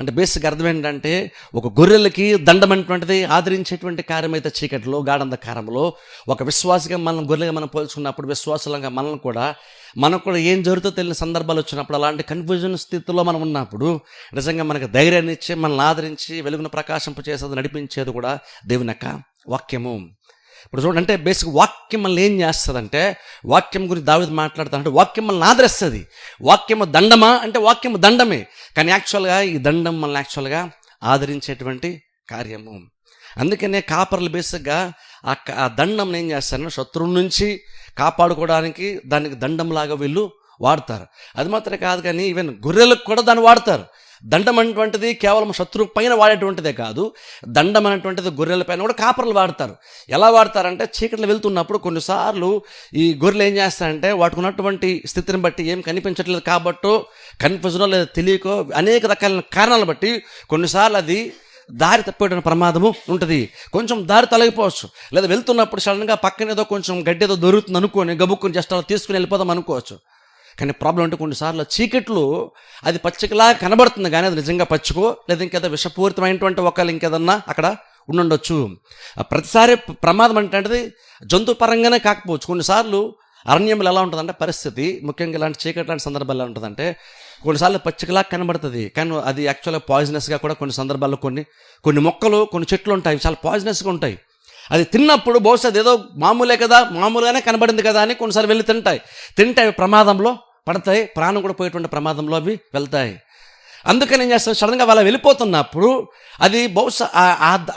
అంటే బేసిక్ అర్థం ఏంటంటే, ఒక గొర్రెలకి దండం అనేటువంటిది ఆదరించేటువంటి కార్యమైతే చీకటిలో, గాఢంధకారంలో, ఒక విశ్వాసగా మనం గొర్రెగా మనం పోల్చుకున్నప్పుడు, విశ్వాసంగా మనకు కూడా ఏం జరుగుతుందో తెలియని సందర్భాలు వచ్చినప్పుడు, అలాంటి కన్ఫ్యూజన్ స్థితిలో మనం ఉన్నప్పుడు నిజంగా మనకు ధైర్యాన్ని ఇచ్చి, మనల్ని ఆదరించి వెలుగును ప్రకాశింపచేసేది, నడిపించేది కూడా దేవుని యొక్క వాక్యము. ఇప్పుడు చూడండి, అంటే బేసిక్ వాక్యం మనల్ని ఏం చేస్తుందంటే, వాక్యం గురించి దావీదు మాట్లాడుతానంటే వాక్యం మనల్ని ఆదరిస్తుంది. వాక్యము దండమా అంటే వాక్యము దండమే, కానీ యాక్చువల్గా ఈ దండం మనల్ని యాక్చువల్గా ఆదరించేటువంటి కార్యము. అందుకనే కాపర్లు బేసిక్గా ఆ దండం ఏం చేస్తారని శత్రువు నుంచి కాపాడుకోవడానికి దానికి దండంలాగా వీళ్ళు వాడతారు. అది మాత్రమే కాదు, కానీ ఈవెన్ గొర్రెలకు కూడా దాన్ని వాడతారు. దండం అనేటువంటిది కేవలం శత్రువు పైన వాడేటువంటిదే కాదు, దండం అనేటువంటిది గొర్రెల పైన కూడా కాపర్లు వాడతారు. ఎలా వాడతారంటే, చీకట్లో వెళ్తున్నప్పుడు కొన్నిసార్లు ఈ గొర్రెలు ఏం చేస్తారంటే, వాటికి ఉన్నటువంటి స్థితిని బట్టి ఏం కనిపించట్లేదు కాబట్టో, కన్ఫ్యూజనో లేదా తెలియకో, అనేక రకాల కారణాలను బట్టి కొన్నిసార్లు అది దారి తప్పేటువంటి ప్రమాదము ఉంటుంది. కొంచెం దారి తొలగిపోవచ్చు, లేదా వెళ్తున్నప్పుడు సడన్గా పక్కన ఏదో కొంచెం గడ్డి ఏదో దొరుకుతుంది అనుకోని గబుక్కుని జస్ట్ అలా తీసుకుని వెళ్ళిపోదాం అనుకోవచ్చు. కానీ ప్రాబ్లం అంటే కొన్నిసార్లు చీకట్లు అది పచ్చికలా కనబడుతుంది, కానీ అది నిజంగా పచ్చికో లేదా ఇంకేదో విషపూరితమైనటువంటి ఒకళ్ళు ఇంకేదన్నా అక్కడ ఉండుండొచ్చు. ప్రతిసారి ప్రమాదం అంటే జంతు పరంగానే కాకపోవచ్చు. కొన్నిసార్లు అరణ్యంలో ఎలా ఉంటుందంటే పరిస్థితి, ముఖ్యంగా ఇలాంటి చీకటి లాంటి సందర్భాలు ఎలా ఉంటుందంటే, కొన్నిసార్లు పచ్చికలా కనబడుతుంది, కానీ అది యాక్చువల్గా పాయిజనస్గా కూడా కొన్ని సందర్భాల్లో కొన్ని మొక్కలు, కొన్ని చెట్లు ఉంటాయి, చాలా పాయిజనస్గా ఉంటాయి. అది తిన్నప్పుడు బహుశా అదేదో మామూలుగానే కనబడింది కదా అని కొన్నిసార్లు వెళ్ళి తింటే అవి ప్రమాదంలో పడతాయి, ప్రాణం కూడా పోయేటువంటి ప్రమాదంలో అవి వెళ్తాయి. అందుకని ఏం చేస్తారు, సడన్గా వాళ్ళ వెళ్ళిపోతున్నప్పుడు అది బహుశా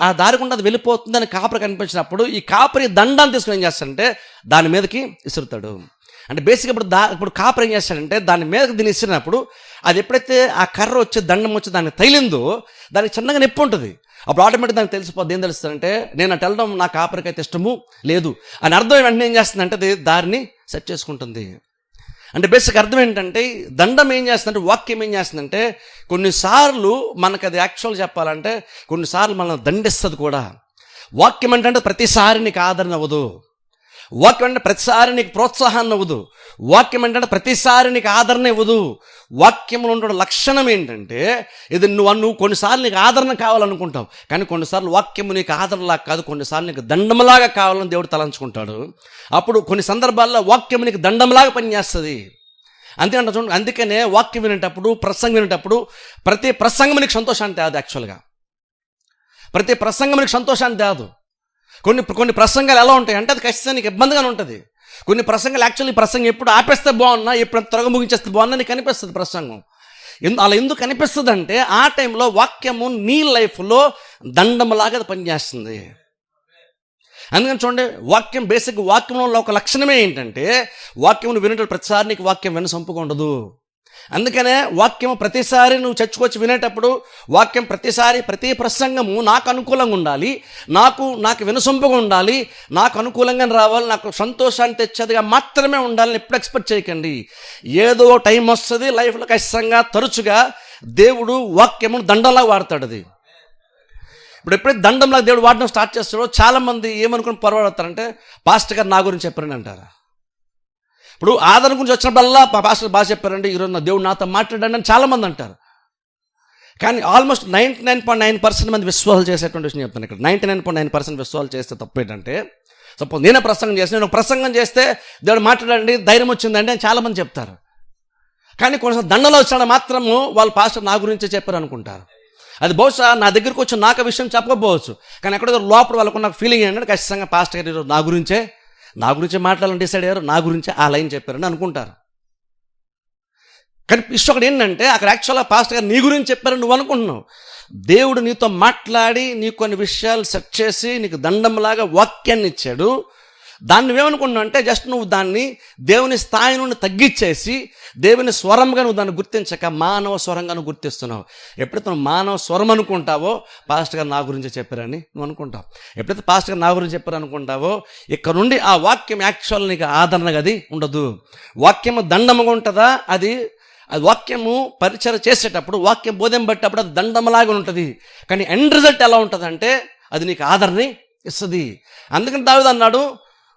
ఆ దారి గుండా అది వెళ్ళిపోతుందని కాపరి కనిపించినప్పుడు ఈ కాపరి దండాన్ని తీసుకుని ఏం చేస్తాడంటే దాని మీదకి విసురుతాడు. అంటే బేసిక్గా ఇప్పుడు కాపరి ఏం చేస్తాడంటే దాని మీదకి దీన్ని విసిరినప్పుడు అది ఎప్పుడైతే ఆ కర్ర వచ్చి దండం వచ్చి దాన్ని తగిలిందో దానికి చిన్నగా నొప్పి ఉంటుంది. అప్పుడు ఆటోమేటిక్ దానికి తెలిసిపోద్ది. ఏం తెలుస్తుందంటే, నేను అటు వెళ్ళడం నా కాపరికైతే ఇష్టము లేదు అని అర్థం. వెంటనే ఏం చేస్తుందంటే అది దారిని సెట్ చేసుకుంటుంది. అంటే బేసిక్ అర్థం ఏంటంటే, దండం ఏం చేస్తుందంటే, వాక్యం ఏం చేస్తుందంటే, కొన్నిసార్లు మనకు అది యాక్చువల్ చెప్పాలంటే కొన్నిసార్లు మనల్ని దండిస్తుంది కూడా. వాక్యం అంటే ప్రతిసారి నీకు ఆదరణ అవ్వదు, వాక్యం అంటే ప్రతిసారి నీకు ప్రోత్సాహాన్ని అవ్వదు, వాక్యం అంటే ప్రతిసారి నీకు ఆదరణ ఇవ్వదు. వాక్యంలో ఉన్న లక్షణం ఏంటంటే, ఇది నువ్వు కొన్నిసార్లు నీకు ఆదరణ కావాలనుకుంటావు, కానీ కొన్నిసార్లు వాక్యము నీకు ఆదరణలాగా కాదు, కొన్నిసార్లు నీకు దండంలాగా కావాలని దేవుడు తలంచుకుంటాడు. అప్పుడు కొన్ని సందర్భాల్లో వాక్యం నీకు దండంలాగా పనిచేస్తుంది. అంతేంట చూడండి. అందుకనే వాక్యం వినేటప్పుడు, ప్రసంగం వినేటప్పుడు ప్రతి ప్రసంగం నీకు సంతోషాన్ని తేదు. యాక్చువల్గా ప్రతి ప్రసంగం నీకు సంతోషాన్ని తేదు. కొన్ని ప్రసంగాలు ఎలా ఉంటాయి అంటే అది ఖచ్చితంగా నీకు ఇబ్బందిగానే ఉంటుంది. కొన్ని ప్రసంగాలు యాక్చువల్లీ ప్రసంగం ఎప్పుడు ఆపేస్తే బాగున్నా, ఎప్పుడు త్వరగా ముగించేస్తే బాగున్నా నీకు అనిపిస్తుంది ప్రసంగం. అలా ఎందుకు అనిపిస్తుంది అంటే, ఆ టైంలో వాక్యము నీ లైఫ్లో దండంలాగా పనిచేస్తుంది. అందుకని చూడండి, వాక్యం బేసిక్ వాక్యంలో ఒక లక్షణమే ఏంటంటే, వాక్యం వినేటప్పుడు ప్రతిసారి నీకు వాక్యం వినసొంపుగా ఉండదు. అందుకనే వాక్యం ప్రతిసారి నువ్వు చర్చకొచ్చి వినేటప్పుడు వాక్యం ప్రతిసారి ప్రతి ప్రసంగము నాకు అనుకూలంగా ఉండాలి, నాకు వినసొంపుగా ఉండాలి, నాకు అనుకూలంగా రావాలి, నాకు సంతోషాన్ని తెచ్చేదిగా మాత్రమే ఉండాలని ఎప్పుడు ఎక్స్పెక్ట్ చేయకండి. ఏదో టైం వస్తుంది లైఫ్లో ఖచ్చితంగా, తరచుగా దేవుడు వాక్యమును దండంలా వాడతాడు. అది ఇప్పుడు ఎప్పుడైతే దండంలా దేవుడు వాడడం స్టార్ట్ చేస్తాడో చాలామంది ఏమనుకుని పొరపాడతారంటే, పాస్టర్ గారు నా గురించి చెప్పారని అంటారు. ఇప్పుడు ఆదరణ గురించి వచ్చినప్పుడల్లా పాస్టర్ బాగా చెప్పారండి, ఈరోజు నా దేవుడు నాతో మాట్లాడాడని చాలామంది అంటారు. కానీ ఆల్మోస్ట్ 99.9% మంది విశ్వాసాలు చేసేటువంటి విషయం చెప్తాను ఇక్కడ. 99.9% విశ్వాసాలు చేస్తే తప్పు ఏంటంటే, సపోజ్ నేనే ప్రసంగం చేస్తే, నేను ప్రసంగం చేస్తే దేవుడు మాట్లాడండి ధైర్యం వచ్చిందండి అని చాలామంది చెప్తారు. కానీ కొన్నిసార్లు దండలో వచ్చాడు మాత్రము వాళ్ళు పాస్టర్ నా గురించే చెప్పారు అనుకుంటారు. అది బహుశా నా దగ్గరికి వచ్చి నాకు విషయం చెప్పకపోవచ్చు, కానీ ఎక్కడో లోపల వాళ్ళకు నాకు ఫీలింగ్ ఏంటంటే ఖచ్చితంగా పాస్టర్ గారు నా గురించే మాట్లాడాలని డిసైడ్ అయ్యారు, నా గురించే ఆ లైన్ చెప్పారని అనుకుంటారు. కానీ ఇష్టం ఒకటి ఏంటంటే అక్కడ యాక్చువల్గా పాస్టర్ గారు నీ గురించి చెప్పారని నువ్వు అనుకుంటున్నావు. దేవుడు నీతో మాట్లాడి నీకు కొన్ని విషయాలు సెట్ చేసి నీకు దండంలాగా వాక్యాన్ని ఇచ్చాడు. దాన్ని నువ్వేమనుకున్నావు అంటే జస్ట్ నువ్వు దాన్ని దేవుని స్థాయి నుండి తగ్గించేసి దేవుని స్వరంగా నువ్వు దాన్ని గుర్తించక మానవ స్వరంగా నువ్వు గుర్తిస్తున్నావు. ఎప్పుడైతే నువ్వు మానవ స్వరం అనుకుంటావో పాస్టర్ గారు నా గురించి చెప్పారని నువ్వు అనుకుంటావు. ఎప్పుడైతే పాస్టర్ గారు నా గురించి చెప్పారు అనుకుంటావో ఇక్కడ నుండి ఆ వాక్యం యాక్చువల్ నీకు ఆదరణగా అది ఉండదు. వాక్యము దండముగా ఉంటుందా, అది వాక్యము పరిచయం చేసేటప్పుడు వాక్యం బోధం పట్టేటప్పుడు అది దండములాగా ఉంటుంది. కానీ ఎండ్ రిజల్ట్ ఎలా ఉంటుంది అంటే అది నీకు ఆదరణ ఇస్తుంది. అందుకని దావీదు అన్నాడు,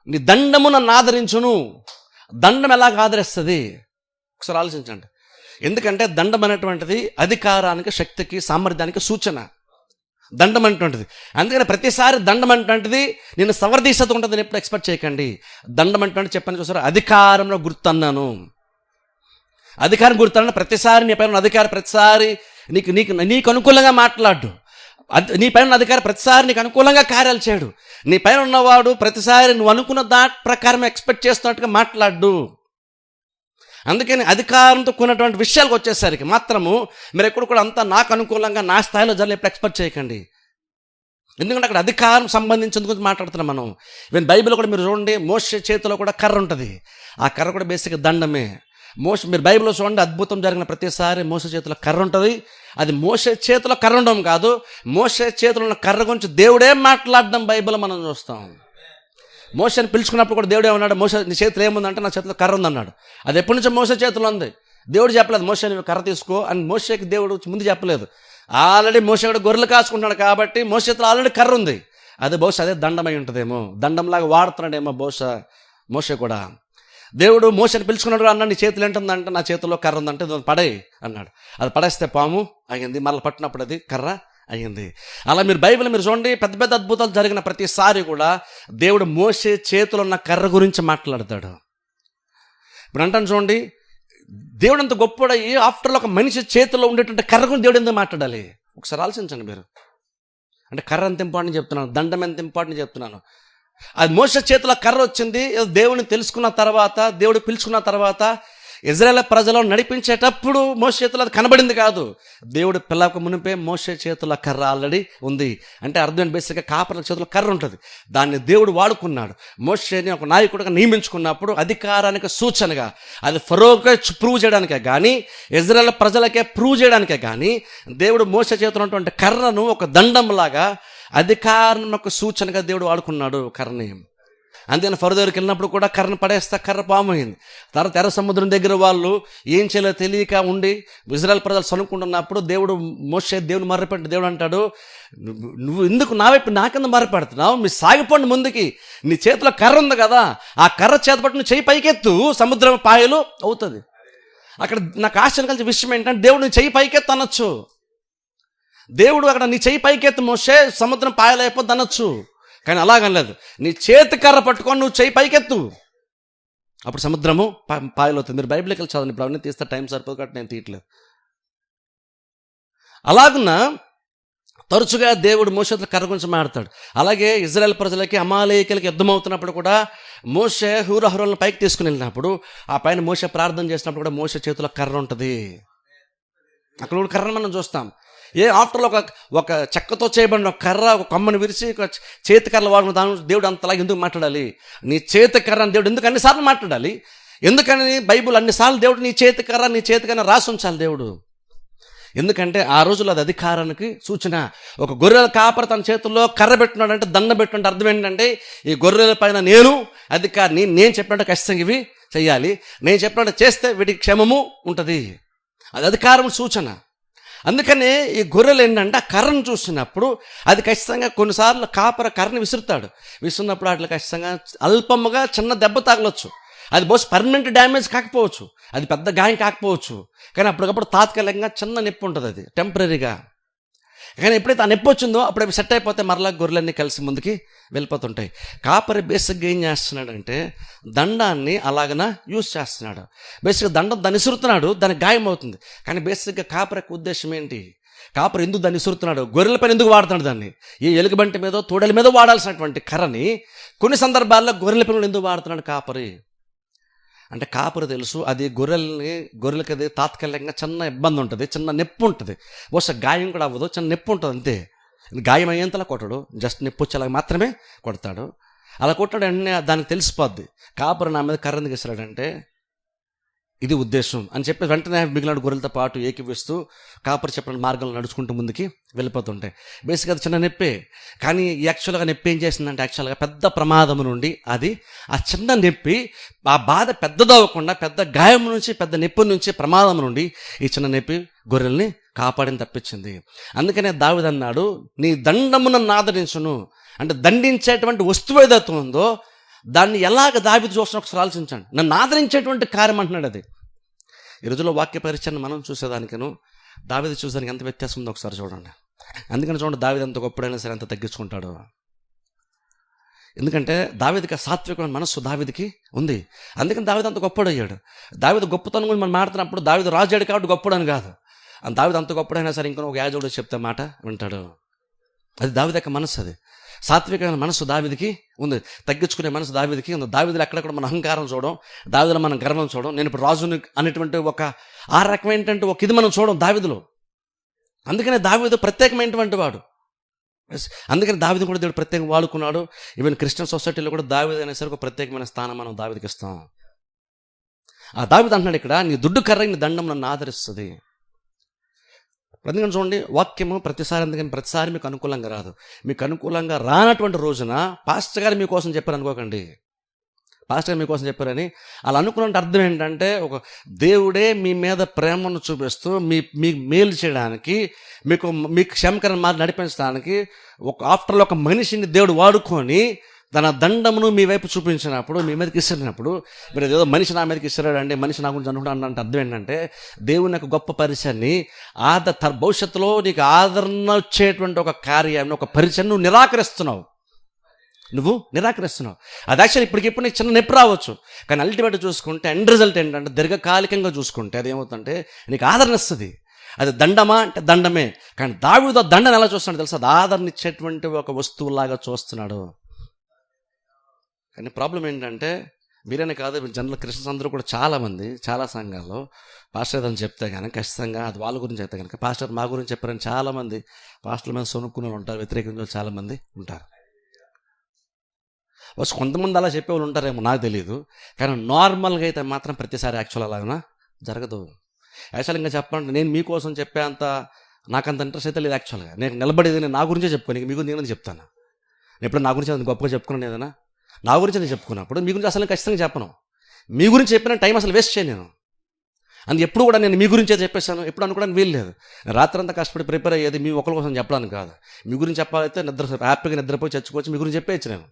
నీ దండము నన్ను ఆదరించును. దండం ఎలాగ ఆదరిస్తుంది ఒకసారి ఆలోచించండి. ఎందుకంటే దండం అనేటువంటిది అధికారానికి, శక్తికి, సామర్థ్యానికి సూచన. దండం అనేటువంటిది. అందుకని ప్రతిసారి దండం అనేటువంటిది నేను సవర్దీసత ఉంటుందని ఎప్పుడు ఎక్స్పెక్ట్ చేయకండి. దండం అనేటువంటి చెప్పని చూసారు, అధికారంలో గుర్తన్నాను. అధికారం గుర్తున్నా ప్రతిసారి నీ పైన అధికారి ప్రతిసారి నీకు అనుకూలంగా మాట్లాడు. నీ పైన అధికారి ప్రతిసారి నీకు అనుకూలంగా కార్యాలు చేయడు. నీ పైన ఉన్నవాడు ప్రతిసారి నువ్వు అనుకున్న దాని ప్రకారం ఎక్స్పెక్ట్ చేస్తున్నట్టుగా మాట్లాడు. అందుకని అధికారంతో కూడినటువంటి విషయాలకు వచ్చేసరికి మాత్రము మీరు ఎప్పుడు కూడా అంతా నాకు అనుకూలంగా నా స్థాయిలో జరగని ఎప్పుడు ఎక్స్పెక్ట్ చేయకండి. ఎందుకంటే అక్కడ అధికారం సంబంధించిన గురించి మాట్లాడుతున్నాం మనం. ఈవెన్ బైబిల్ కూడా మీరు చూడండి, మోషే చేతిలో కూడా కర్ర ఉంటుంది. ఆ కర్ర కూడా బేసిక్గా దండమే. మీరు బైబిల్లో చూడండి, అద్భుతం జరిగిన ప్రతిసారి మోసే చేతిలో కర్ర ఉంటుంది. అది మోసే చేతిలో కర్ర ఉండడం కాదు, మోసే చేతిలో ఉన్న కర్ర గురించి దేవుడే మాట్లాడడం బైబిల్ మనం చూస్తాం. మోసేని పిలుచుకున్నప్పుడు కూడా దేవుడే ఉన్నాడు, మోసే నీ చేతిలో ఏముందంటే నా చేతిలో కర్ర ఉందన్నాడు. అది ఎప్పటి నుంచో మోసే చేతిలో ఉంది. దేవుడు చెప్పలేదు మోసే నువ్వు కర్ర తీసుకో అని. మోసేకి దేవుడు ముందు చెప్పలేదు. ఆల్రెడీ మోసే కూడా గొర్రెలు కాసుకుంటున్నాడు కాబట్టి మోసే చేతిలో ఆల్రెడీ కర్ర ఉంది. అది బహుశా అదే దండమై ఉంటుందేమో, దండంలాగా వాడుతున్నాడేమో బహుశా మోసే కూడా. దేవుడు మోసేని పిలుచుకున్నాడు, అన్న నీ చేతులు ఏంటుందంటే నా చేతిలో కర్ర ఉందంటే పడే అన్నాడు. అది పడేస్తే పాము అయ్యింది, మళ్ళీ పట్టినప్పుడు అది కర్ర అయ్యింది. అలా మీరు బైబిల్ మీరు చూడండి, పెద్ద పెద్ద అద్భుతాలు జరిగిన ప్రతిసారి కూడా దేవుడు మోసే చేతిలో ఉన్న కర్ర గురించి మాట్లాడతాడు. ఇప్పుడు అంటాను చూడండి, దేవుడు అంత గొప్పడయ్యి ఆఫ్టర్లో ఒక మనిషి చేతిలో ఉండేటువంటి కర్ర గురించి దేవుడు ఎందుకు మాట్లాడాలి ఒకసారి ఆలోచించండి మీరు. అంటే కర్ర ఎంత ఇంపార్టెంట్ చెప్తున్నాను, దండం ఎంత ఇంపార్టెంట్ చెప్తున్నాను. అది మోసే చేతిలో కర్ర వచ్చింది. దేవుని తెలుసుకున్న తర్వాత, దేవుడు పిలుచుకున్న తర్వాత ఇజ్రాయేల్ ప్రజలను నడిపించేటప్పుడు మోసే చేతిలో అది కనబడింది కాదు. దేవుడు పిల్లక మునిపే మోసే చేతిలో కర్ర ఆల్రెడీ ఉంది. అంటే అర్థం బేసిక్గా కాపర్ల చేతిలో కర్ర ఉంటుంది. దాన్ని దేవుడు వాడుకున్నాడు. మోసేని ఒక నాయకుడిగా నియమించుకున్నప్పుడు అధికారానికి సూచనగా, అది ఫరోకే ప్రూవ్ చేయడానికే కానీ, ఇజ్రాయేల్ ప్రజలకే ప్రూవ్ చేయడానికే కానీ దేవుడు మోసే చేతిలో ఉన్నటువంటి కర్రను ఒక దండంలాగా, అధికారం ఒక సూచనగా దేవుడు వాడుకున్నాడు కర్రని. అందుకని ఫరో దగ్గరికి వెళ్ళినప్పుడు కూడా కర్రను పడేస్తా కర్ర పాము అయింది. తర్వాత ఎర్ర సముద్రం దగ్గర వాళ్ళు ఏం చేయాలో తెలియక ఉండి ఇజ్రాయేల్ ప్రజలు సనుకుంటున్నప్పుడు మోసే దేవుని మర్రపెట్టి దేవుడు అంటాడు, నువ్వు ఎందుకు నా వైపు నాకింద మర్రపెడుతున్నావు, మీరు సాగిపోండి ముందుకి, నీ చేతిలో కర్ర ఉంది కదా, ఆ కర్ర చేతపట్టి నువ్వు చెయ్యి పైకెత్తు, సముద్రం పాయలు అవుతుంది. అక్కడ నాకు ఆశ్చర్యం కలిసే విషయం ఏంటంటే దేవుడు నీ చెయ్యి పైకెత్తు అనొచ్చు. దేవుడు అక్కడ నీ చెయ్యి పైకెత్తు మోసే సముద్రం పాయలు అయిపోద్ది అనొచ్చు. కానీ అలాగనలేదు, నీ చేతి కర్ర పట్టుకొని నువ్వు చెయ్యి పైకెత్తు, అప్పుడు సముద్రము పాయలవుతుంది. మీరు బైబిల్కి వెళ్ళి చదవండి, ఇప్పుడు అవన్నీ తీస్తే టైం సరిపోదు కాబట్టి నేను తీయట్లేదు. అలాగున్న తరచుగా దేవుడు మోషేతో కర్ర గురించి మాట్లాడతాడు. అలాగే ఇజ్రాయెల్ ప్రజలకి అమాలేకీలకి యుద్ధం అవుతున్నప్పుడు కూడా మోషే హూరహురులను పైకి తీసుకుని వెళ్ళినప్పుడు ఆ పైన మోషే ప్రార్థన చేసినప్పుడు కూడా మోషే చేతిలో కర్ర ఉంటుంది. అక్కడ కూడా కర్రను మనం చూస్తాం. ఆఫ్టర్లో ఒక చెక్కతో చేయబడిన ఒక కర్ర, ఒక కొమ్మను విరిచి ఒక చేతి కర్రలు వాడుకున్న దాని దేవుడు అంతలాగా ఎందుకు మాట్లాడాలి? నీ చేతి కర్ర అని దేవుడు ఎందుకు అన్నిసార్లు మాట్లాడాలి? ఎందుకని బైబుల్ అన్నిసార్లు దేవుడు నీ చేతి కర్ర రాసి ఉంచాలి దేవుడు? ఎందుకంటే ఆ రోజుల్లో అది అధికారానికి సూచన. ఒక గొర్రెల కాపరి తన చేతుల్లో కర్ర పెట్టున్నాడు అంటే, దండ పెట్టుకుంటే అర్థం ఏంటంటే, ఈ గొర్రెల పైన నేను అధికారిని, నేను చెప్పినట్టు ఖచ్చితంగా ఇవి చెయ్యాలి, నేను చెప్పినట్టు చేస్తే వీటికి క్షేమము ఉంటుంది. అది అధికారం సూచన. అందుకనే ఈ గొర్రెలు ఏంటంటే ఆ కర్రను చూసినప్పుడు అది ఖచ్చితంగా కొన్నిసార్లు కాపర కర్రని విసురుతాడు. విసురున్నప్పుడు వాటికి ఖచ్చితంగా అల్పముగా చిన్న దెబ్బ తగలొచ్చు. అది బహుశా పర్మనెంట్ డ్యామేజ్ కాకపోవచ్చు, అది పెద్ద గాయం కాకపోవచ్చు, కానీ అప్పటికప్పుడు తాత్కాలికంగా చిన్న నొప్పి ఉంటుంది, అది టెంపరీగా. కానీ ఎప్పుడైతే ఆ నొప్పి వచ్చిందో అప్పుడు అవి సెట్ అయిపోతే మరలా గొర్రెలన్నీ కలిసి ముందుకి వెళ్ళిపోతుంటాయి. కాపరి బేసిక్గా ఏం చేస్తున్నాడంటే దండాన్ని అలాగన యూజ్ చేస్తున్నాడు. బేసిక్గా దండం దాన్ని ఇసురుతున్నాడు, దానికి గాయం అవుతుంది. కానీ బేసిక్గా కాపరి యొక్క ఉద్దేశం ఏంటి? కాపరి ఎందుకు దాన్ని ఇసురుతున్నాడు? గొర్రెల పైన ఎందుకు వాడుతున్నాడు దాన్ని? ఈ ఎలుగుబంటి మీదో తోడల మీద వాడాల్సినటువంటి కర్రని కొన్ని సందర్భాల్లో గొర్రెల పైన ఎందుకు వాడుతున్నాడు కాపరి అంటే, కాపరి తెలుసు అది గొర్రెలకి అది తాత్కాలికంగా చిన్న ఇబ్బంది ఉంటుంది, చిన్న నొప్పి ఉంటుంది, బహుశా గాయం కూడా అవ్వదు, చిన్న నొప్పి ఉంటుంది అంతే. గాయం అయ్యేంతలా కొట్టడు, జస్ట్ నొప్పి వచ్చేలాగా మాత్రమే కొడతాడు. అలా కొట్టాడు అంటే దానికి తెలిసిపోద్ది, కాపరి నా మీద కర్ర ఎందుకు ఇస్తాడంటే ఇది ఉద్దేశం అని చెప్పి వెంటనే మిగిలిన గొర్రెలతో పాటు ఏకీపిస్తూ కాపరి చెప్పిన మార్గంలో నడుచుకుంటూ ముందుకి వెళ్ళిపోతుంటాయి. బేసిక్గా అది చిన్న నొప్పే, కానీ యాక్చువల్గా నొప్పి ఏం చేసిందంటే యాక్చువల్గా పెద్ద ప్రమాదం నుండి అది ఆ చిన్న నొప్పి ఆ బాధ పెద్దదవ్వకుండా పెద్ద గాయం నుంచి, పెద్ద నొప్పి నుంచి, ప్రమాదం నుండి ఈ చిన్న నొప్పి గొర్రెల్ని కాపాడిని తప్పించింది. అందుకనే దావీదు అన్నాడు, నీ దండమును ఆదరించును అంటే దండించేటువంటి వస్తువు ఏదైతే ఉందో దాన్ని ఎలాగ దావీదు చూస్తున్నా ఒకసారి ఆలోచించండి. నన్ను ఆదరించేటువంటి కార్యం అంటున్నాడు. అది ఈ రోజుల్లో వాక్య పరిచయం మనం చూసేదానికను దావీదు చూసేదానికి ఎంత వ్యత్యాసం ఉందో ఒకసారి చూడండి. అందుకని చూడండి, దావీదు ఎంత గొప్పడైనా సరే ఎంత తగ్గించుకుంటాడు. ఎందుకంటే దావీదుకి సాత్వికమైన మనస్సు దావీదుకి ఉంది, అందుకని దావీదు అంత గొప్పడయ్యాడు. దావీదు గొప్పతనం గురించి మనం మాట్లాడుతున్నప్పుడు దావీదు రాజాడు కాబట్టి గొప్పడని కాదు, దావీదు అంత గొప్పడైనా సరే ఇంకొక యాజకుడు చెప్తే మాట వింటాడు. అది దావీదు యొక్క మనస్సు, అది సాత్వికమైన మనసు దావీదుకి ఉంది, తగ్గించుకునే మనసు దావీదుకి ఉంది. దావీదులో ఎక్కడెక్కడ మన అహంకారం చూడడం, దావీదులో మనం గర్వం చూడడం, నేను ఇప్పుడు రాజుని అనేటువంటి ఒక ఆ రకమైనటువంటి ఒక ఇది మనం చూడడం దావీదులో. అందుకనే దావీదు ప్రత్యేకమైనటువంటి వాడు. అందుకని దావీదు కూడా దేవుడు ప్రత్యేకంగా వాడుకున్నాడు. ఈవెన్ క్రిస్టియన్ సొసైటీలో కూడా దావీదు అనే సరికి ఒక ప్రత్యేకమైన స్థానం మనం దావీదుకి ఇస్తాం. ఆ దావీదు అంటున్నాడు ఇక్కడ, నీ దుడ్డు కర్ర నీ దండం నన్ను ఆదరిస్తుంది. అందుకని చూడండి, వాక్యము ప్రతిసారి మీకు అనుకూలంగా రాదు. మీకు అనుకూలంగా రానటువంటి రోజున పాస్టర్ గారు మీకోసం చెప్పారు అనుకోకండి. పాస్టర్ గారు మీకోసం చెప్పారని అలా అనుకున్నట్టు అర్థం ఏంటంటే, ఒక దేవుడే మీ మీద ప్రేమను చూపిస్తూ మీకు మేలు చేయడానికి, మీకు క్షేమకరణ మార్గం నడిపించడానికి ఆఫ్టర్లో ఒక మనిషిని దేవుడు వాడుకొని తన దండమును మీ వైపు చూపించినప్పుడు, మీ మీదకి ఇచ్చినప్పుడు, మీరు ఏదో మనిషి నా మీదకి ఇస్తాడండి, మనిషి నా గురించి అనుకుంటాను అంటే అర్థం ఏంటంటే, దేవుని యొక్క గొప్ప పరిచయాన్ని భవిష్యత్తులో నీకు ఆదరణ వచ్చేటువంటి ఒక కార్యాన్ని, ఒక పరిచయం నువ్వు నిరాకరిస్తున్నావు. అది యాక్చువల్లీ ఇప్పటికిప్పుడు నీకు చిన్న నొప్పి రావచ్చు, కానీ అల్టిమేట్ చూసుకుంటే ఎండ్ రిజల్ట్ ఏంటంటే దీర్ఘకాలికంగా చూసుకుంటే అది ఏమవుతుందంటే నీకు ఆదరణ ఇస్తుంది. అది దండమా అంటే దండమే, కానీ దావీదు దండను ఎలా చూస్తున్నాడు తెలుసా? అది ఆదరణ ఇచ్చేటువంటి ఒక వస్తువులాగా చూస్తున్నాడు. కానీ ప్రాబ్లం ఏంటంటే, మీరైనా కాదు జనరల్ క్రిస్టియన్స్ అందరూ కూడా చాలామంది చాలా సంఘాల్లో పాస్టర్ ఏదని చెప్తే కనుక ఖచ్చితంగా అది వాళ్ళ గురించి అయితే కనుక పాస్టర్ మా గురించి చెప్పారని చాలామంది పాస్టర్ల మీద సొనుక్కునే ఉంటారు, వ్యతిరేకంగా చాలామంది ఉంటారు. కొంతమంది అలా చెప్పేవాళ్ళు ఉంటారేమో నాకు తెలియదు, కానీ నార్మల్గా అయితే మాత్రం ప్రతిసారి యాక్చువల్ అలాగా జరగదు. యాక్చువల్ ఇంకా చెప్పాలంటే నేను మీకోసం చెప్పేంత నాకంత ఇంట్రెస్ట్ అయితే లేదు. యాక్చువల్గా నేను నిలబడేది నేను నా గురించే చెప్పుకోని, మీ గురించి నేను చెప్తాను. నేను ఎప్పుడు నా గురించి గొప్పగా చెప్పుకున్నాను ఏదైనా, నా గురించి నేను చెప్పుకున్నప్పుడు మీ గురించి అసలు ఖచ్చితంగా చెప్పను. మీ గురించి చెప్పిన టైం అసలు వేస్ట్ చేయను నేను. అందుకు ఎప్పుడు కూడా నేను మీ గురించే చెప్పేశాను ఎప్పుడు అనుకోవడానికి వీలు లేదు. రాత్రంతా కష్టపడి ప్రిపేర్ అయ్యేది మీ ఒకరి కోసం చెప్పడానికి కాదు. మీ గురించి చెప్పాలైతే హ్యాపీగా నిద్రపోయి చచ్చుకోవచ్చు, మీ గురించి చెప్పేయచ్చు నేను.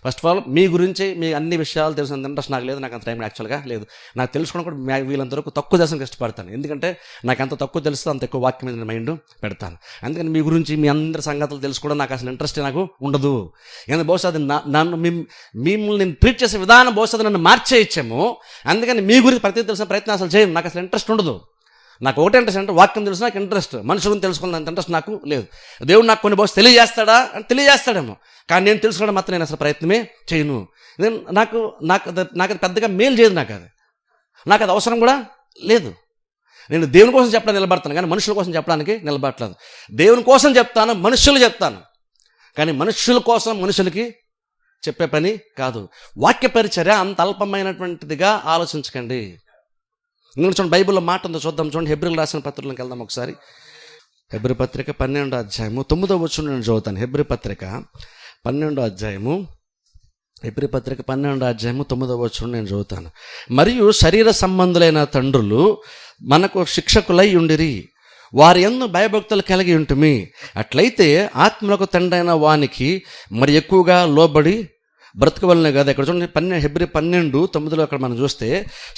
ఫస్ట్ ఆఫ్ ఆల్ మీ గురించి మీ అన్ని విషయాలు తెలిసిన ఇంట్రెస్ట్ నాకు లేదు, నాకు అంత టైం యాక్చువల్గా లేదు. నాకు తెలుసుకోవడం కూడా వీళ్ళంతవరకు తక్కువ దర్శనం కష్టపడతాను, ఎందుకంటే నాకు ఎంత తక్కువ తెలుస్తే అంత ఎక్కువ వాక్యం మీద మైండ్ పెడతాను. అందుకని మీ గురించి మీ అందరి సంగతులు తెలుసుకోవడం నాకు అసలు ఇంట్రెస్ట్ నాకు ఉండదు. ఎందుకంటే బహుశా అది మిమ్మల్ని నేను ట్రీట్ చేసే విధానం బహుశా నన్ను మార్చేయచ్చేమో. అందుకని మీ గురించి ప్రతి తెలిసిన ప్రయత్నం అసలు చేయను, నాకు అసలు ఇంట్రెస్ట్ ఉండదు. నాకు ఒకటే ఇంట్రెస్ట్ అంటే వాక్యం తెలుసు, నాకు ఇంట్రెస్ట్. మనుషులను తెలుసుకున్నంత ఇంట్రెస్ట్ నాకు లేదు. దేవుడు నాకు కొన్ని బహుశా తెలియజేస్తాడా అని తెలియజేస్తాడేమో, కానీ నేను తెలుసుకోవడం మాత్రం నేను అసలు ప్రయత్నమే చేయను. నాకు అది పెద్దగా మేలు చేయదు, నాకు అది అవసరం కూడా లేదు. నేను దేవుని కోసం చెప్పడానికి నిలబడతాను, కానీ మనుషుల కోసం చెప్పడానికి నిలబడట్లేదు. దేవుని కోసం చెప్తాను, మనుషులు చెప్తాను, కానీ మనుషుల కోసం మనుషులకి చెప్పే పని కాదు. వాక్య పరిచర్య అంత అల్పమైనటువంటిదిగా ఆలోచించకండి. ఎందుకంటే చూడండి, బైబిల్లో మాట ఉందో చూద్దాం. చూడండి, హెబ్రీలు రాసిన పత్రికలకు వెళ్దాం ఒకసారి. హెబ్రీ పత్రిక 12వ అధ్యాయము 9వ వచనం నేను చదువుతాను. హెబ్రీ పత్రిక 12వ అధ్యాయము 9వ వచనం నేను చదువుతాను. మరియు శరీర సంబంధులైన తండ్రులు మనకు శిక్షకులై ఉండిరి, వారి యందు భయభక్తులు కలిగి ఉంటుమి. అట్లయితే ఆత్మలకు తండ్రైన వానికి మరి ఎక్కువగా లోబడి బ్రతకవలనే కదా. ఇక్కడ చూడండి హెబ్రీ 12:9 అక్కడ మనం చూస్తే,